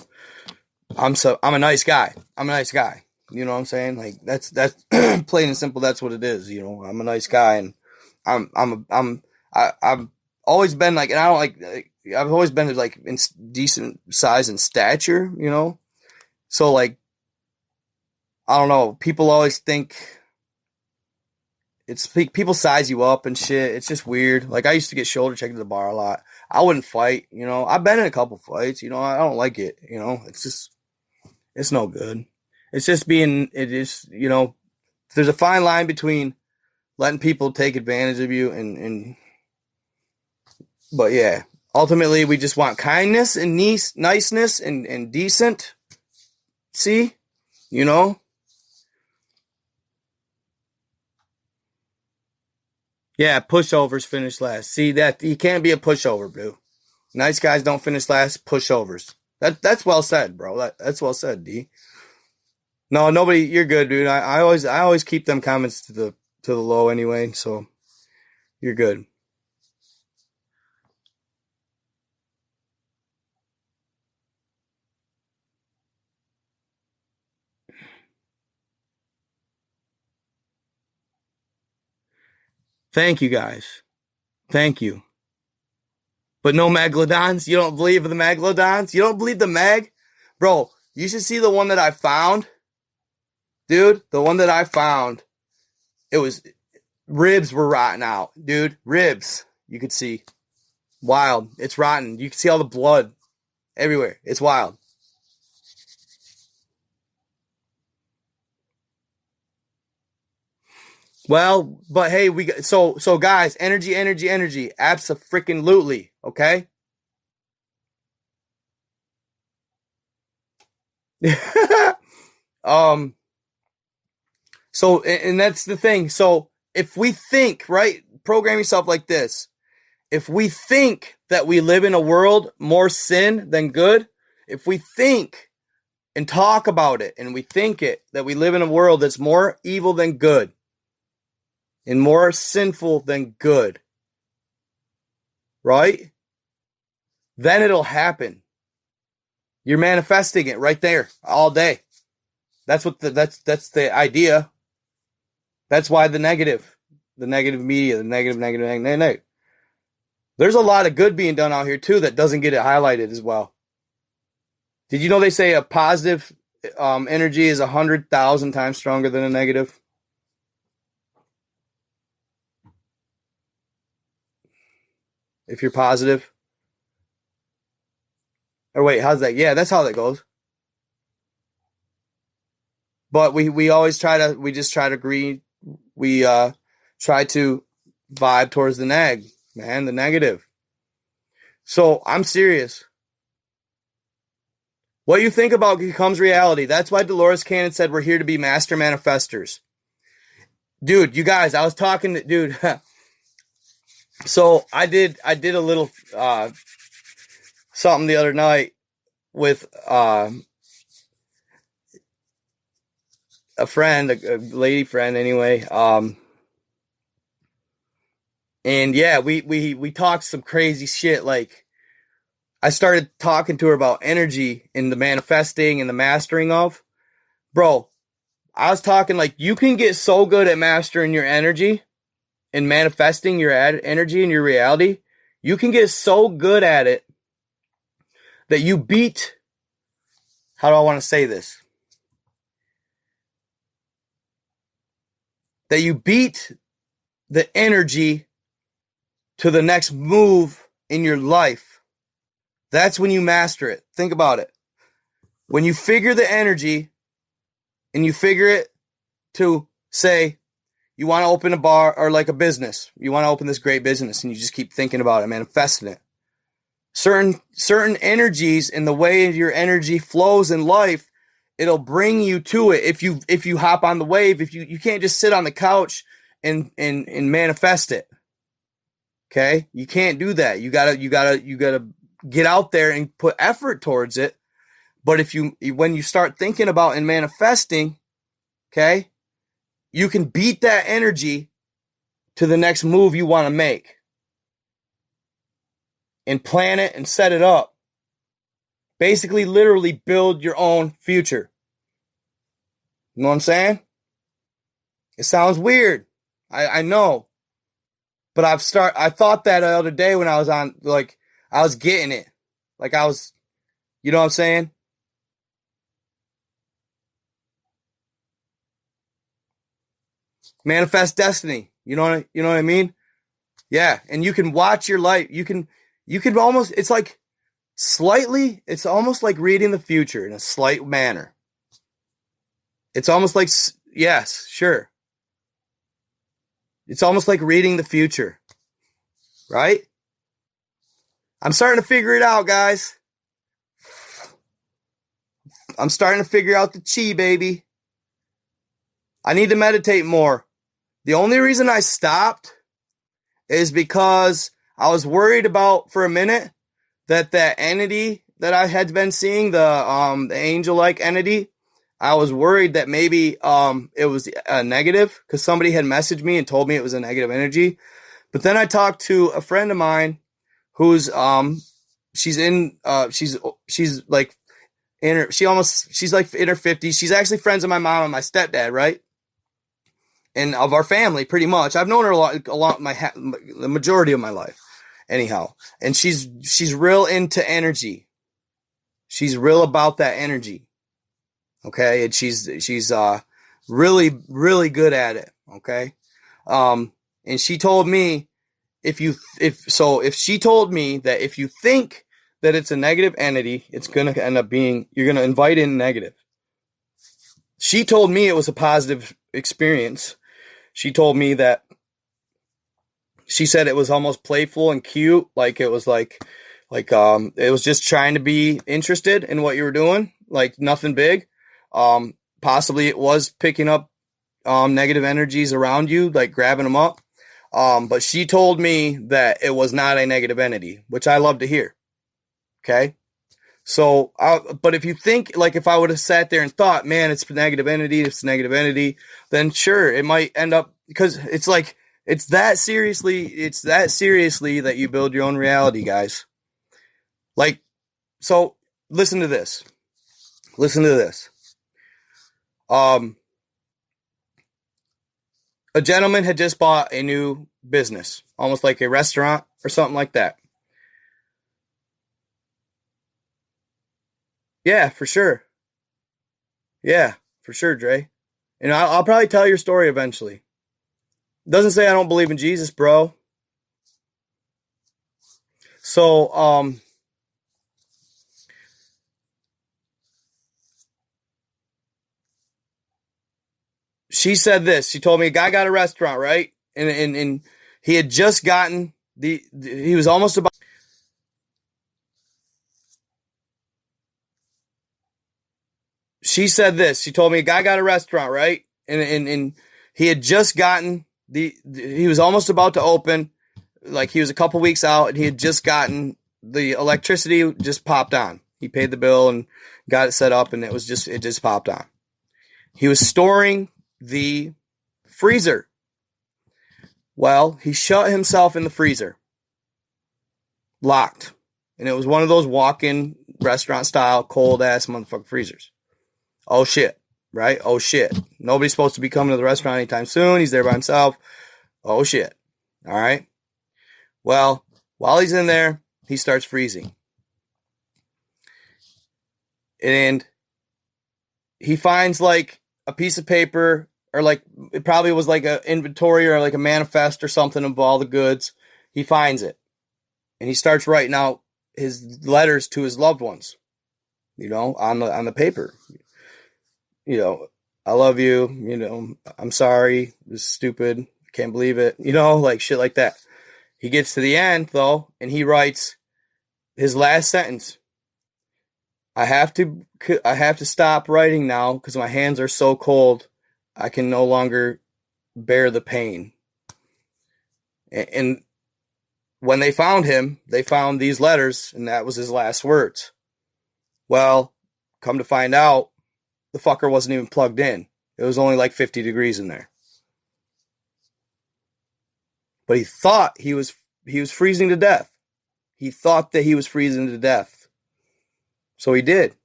I'm a nice guy. I'm a nice guy. You know what I'm saying? Like that's plain and simple. That's what it is. You know, I'm a nice guy, and I've always been like, and I don't like, I've always been like in decent size and stature, you know? So like, I don't know. People always think people size you up and shit. It's just weird. Like I used to get shoulder checked at the bar a lot. I wouldn't fight, you know. I've been in a couple fights, you know. I don't like it, you know. It's no good. It's just it is, you know, there's a fine line between letting people take advantage of you but yeah, ultimately we just want kindness and niceness and decent. See, you know. Yeah, pushovers finish last. See that you can't be a pushover, bro. Nice guys don't finish last. Pushovers. That's well said, bro. That's well said, D. No, nobody. You're good, dude. I always keep them comments to the low anyway, so you're good. Thank you, guys. Thank you. But no megalodons? You don't believe the megalodons? You don't believe the meg? Bro, you should see the one that I found. Dude, the one that I found, it was, ribs were rotting out. Dude, ribs. You could see. Wild. It's rotten. You can see all the blood everywhere. It's wild. Well, but hey, so guys, energy, abso-freaking-lutely, okay? So, and that's the thing. So, if we think, right, program yourself like this. If we think that we live in a world more sin than good, if we think and talk about it and we think it, that we live in a world that's more evil than good and more sinful than good, right? Then it'll happen. You're manifesting it right there all day. That's what that's the idea. That's why the negative media, the negative. There's a lot of good being done out here too that doesn't get it highlighted as well. Did you know they say a positive energy is 100,000 times stronger than a negative? If you're positive. Or wait, how's that? Yeah, that's how that goes. But we always try to, we just try to agree. We try to vibe towards the the negative. So I'm serious. What you think about becomes reality. That's why Dolores Cannon said we're here to be master manifestors. Dude, you guys, I was talking to, dude. So I did a little something the other night with a friend, a lady friend anyway. And yeah, we talked some crazy shit. Like, I started talking to her about energy and the manifesting and the mastering of. Bro, I was talking like, you can get so good at mastering your energy and manifesting your energy and your reality. You can get so good at it that you beat, how do I want to say this? That you beat the energy to the next move in your life. That's when you master it. Think about it. When you figure the energy and you figure it to, say, you want to open a bar or like a business. You want to open this great business and you just keep thinking about it, manifesting it. Certain energies and the way your energy flows in life, it'll bring you to it. If you hop on the wave, if you can't just sit on the couch and manifest it. Okay? You can't do that. You gotta get out there and put effort towards it. But when you start thinking about and manifesting, okay, you can beat that energy to the next move you want to make. And plan it and set it up. Basically, literally build your own future. You know what I'm saying? It sounds weird. I know. But I thought that the other day when I was on, like, I was getting it. Like, I was, you know what I'm saying? Manifest destiny. You know what I mean? Yeah. And you can watch your life. You can almost, it's like slightly, it's almost like reading the future in a slight manner. It's almost like, yes, sure. It's almost like reading the future. Right? I'm starting to figure it out, guys. I'm starting to figure out the chi, baby. I need to meditate more. The only reason I stopped is because I was worried about, for a minute, that entity that I had been seeing, the angel-like entity, I was worried that maybe it was a negative, because somebody had messaged me and told me it was a negative energy. But then I talked to a friend of mine who's she's like she's like in her 50s. She's actually friends with my mom and my stepdad, right? And of our family, pretty much. I've known her a lot the majority of my life, anyhow. And she's real into energy. She's real about that energy. Okay, and she's really, really good at it. Okay, and she told me if she told me that if you think that it's a negative entity, it's gonna end up being, you're gonna invite in negative. She told me it was a positive experience. She told me that she said it was almost playful and cute, like it was like it was just trying to be interested in what you were doing, like nothing big. Possibly it was picking up negative energies around you, like grabbing them up. But she told me that it was not a negative entity, which I love to hear. Okay. So, but if you think, like, if I would have sat there and thought, man, it's a negative entity, then sure, it might end up, because it's like, it's that seriously that you build your own reality, guys. Like, so listen to this. A gentleman had just bought a new business, almost like a restaurant or something like that. Yeah, for sure. Yeah, for sure, Dre. And I'll probably tell your story eventually. Doesn't say I don't believe in Jesus, bro. So, she said this. She told me a guy got a restaurant, right? And he had just gotten he was almost about. She said this. She told me a guy got a restaurant, right? And he had just gotten he was almost about to open, like he was a couple weeks out, and he had just gotten the electricity just popped on. He paid the bill and got it set up, and it just popped on. He was storing the freezer. Well, he shut himself in the freezer, locked, and it was one of those walk-in restaurant style cold ass motherfucking freezers. Oh shit, right? Oh shit. Nobody's supposed to be coming to the restaurant anytime soon. He's there by himself. Oh shit. All right. Well, while he's in there, he starts freezing. And he finds like a piece of paper, or like it probably was like an inventory or like a manifest or something of all the goods. He finds it. And he starts writing out his letters to his loved ones, on the paper. I love you, I'm sorry, this is stupid, can't believe it, like shit like that. He gets to the end, though, and he writes his last sentence. I have to stop writing now because my hands are so cold, I can no longer bear the pain. And when they found him, they found these letters, and that was his last words. Well, come to find out, the fucker wasn't even plugged in. It was only like 50 degrees in there. But he thought he was freezing to death. He thought that he was freezing to death. So he did.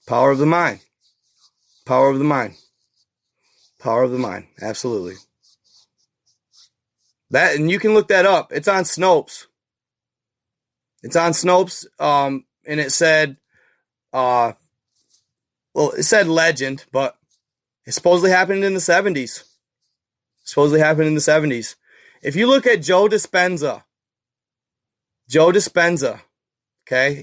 Power of the mind. Power of the mind. Power of the mind. Absolutely. That, and you can look that up. It's on Snopes. It's on Snopes. And it said, it said legend, but it supposedly happened in the 70s. If you look at Joe Dispenza, okay,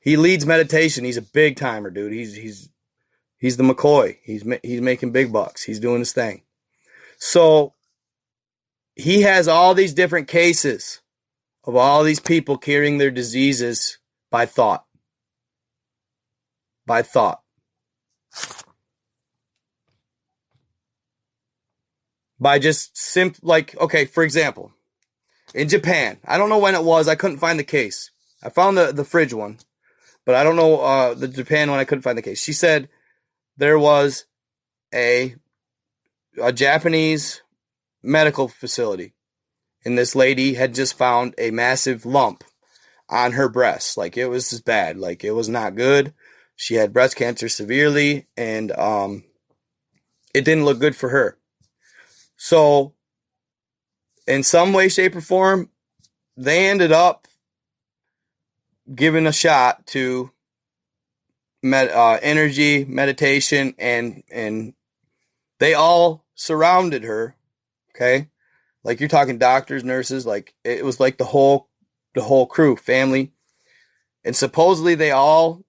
he leads meditation. He's a big timer, dude. He's the McCoy. He's making big bucks. He's doing his thing. So he has all these different cases of all these people curing their diseases by thought. By thought. By just okay, for example, in Japan, I don't know when it was, I couldn't find the case. I found the fridge one, but I don't know the Japan one, I couldn't find the case. She said there was a Japanese medical facility, and this lady had just found a massive lump on her breast. Like, it was just bad. Like, it was not good. She had breast cancer severely, and it didn't look good for her. So, in some way, shape, or form, they ended up giving a shot to energy, meditation, and they all surrounded her, okay? Like, you're talking doctors, nurses, like, it was like the whole crew, family. And supposedly they all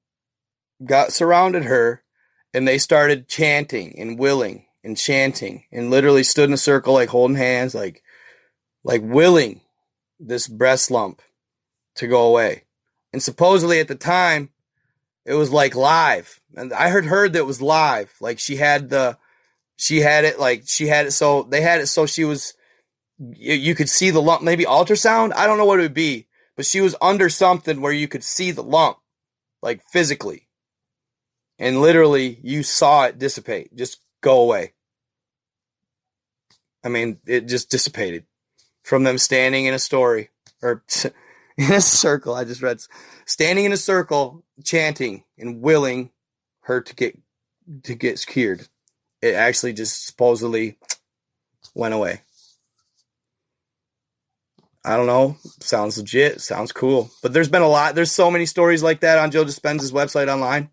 got surrounded her, and they started chanting and willing and chanting, and literally stood in a circle, like holding hands, like willing this breast lump to go away. And supposedly at the time, it was like live. And I heard that it was live. Like, she had it so they had it so she was, you could see the lump, maybe ultrasound. I don't know what it would be, but she was under something where you could see the lump, like physically. And literally you saw it dissipate, just go away. I mean, it just dissipated from them standing in a story, or in a circle. I just read, standing in a circle, chanting and willing her to get cured. It actually just supposedly went away. I don't know. Sounds legit. Sounds cool. But there's so many stories like that on Joe Dispenza's website online.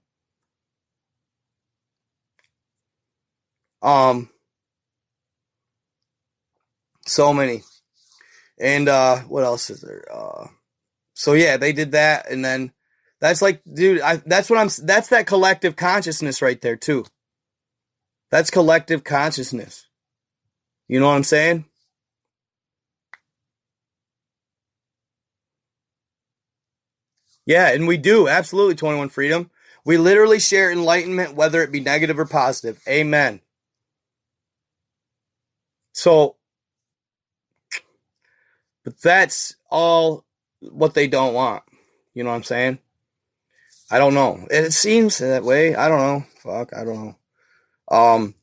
So many. And what else is there? So yeah, they did that, and then That's like, dude, that's that collective consciousness right there too. That's collective consciousness. You know what I'm saying? Yeah, and we do. Absolutely, 21 Freedom. We literally share enlightenment, whether it be negative or positive. Amen. So, but that's all what they don't want. You know what I'm saying? I don't know. It seems that way. I don't know. Fuck, I don't know.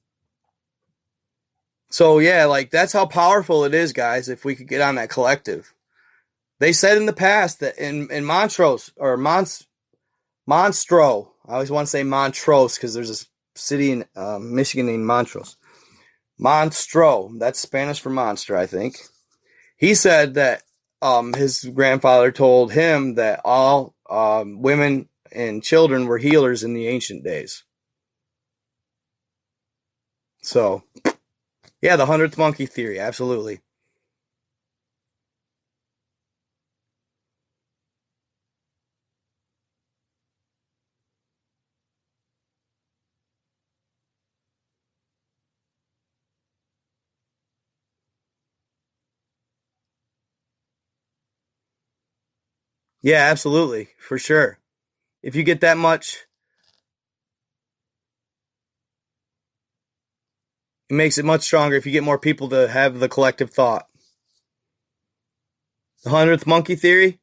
So yeah, like that's how powerful it is, guys, if we could get on that collective. They said in the past that in Montrose or Monstro, I always want to say Montrose because there's a city in Michigan named Montrose. Monstro, that's Spanish for monster, I think. He said that his grandfather told him that all women and children were healers in the ancient days. So, yeah, the 100th monkey theory, absolutely. Yeah, absolutely, for sure. If you get that much, it makes it much stronger if you get more people to have the collective thought. The 100th monkey theory?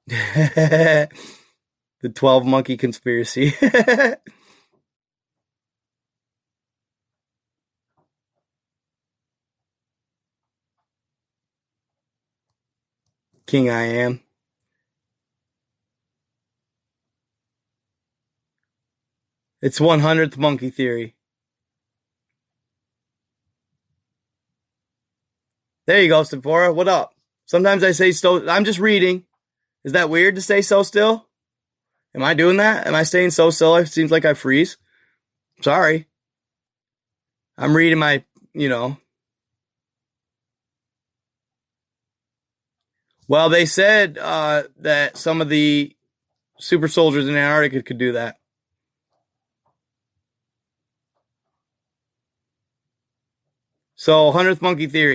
The 12 monkey conspiracy. King I am. It's 100th monkey theory. There you go, Sephora. What up? Sometimes I say so. I'm just reading. Is that weird to say so still? Am I doing that? Am I staying so still? It seems like I freeze. Sorry. I'm reading my, you know. Well, they said that some of the super soldiers in Antarctica could do that. So, 100th monkey theory.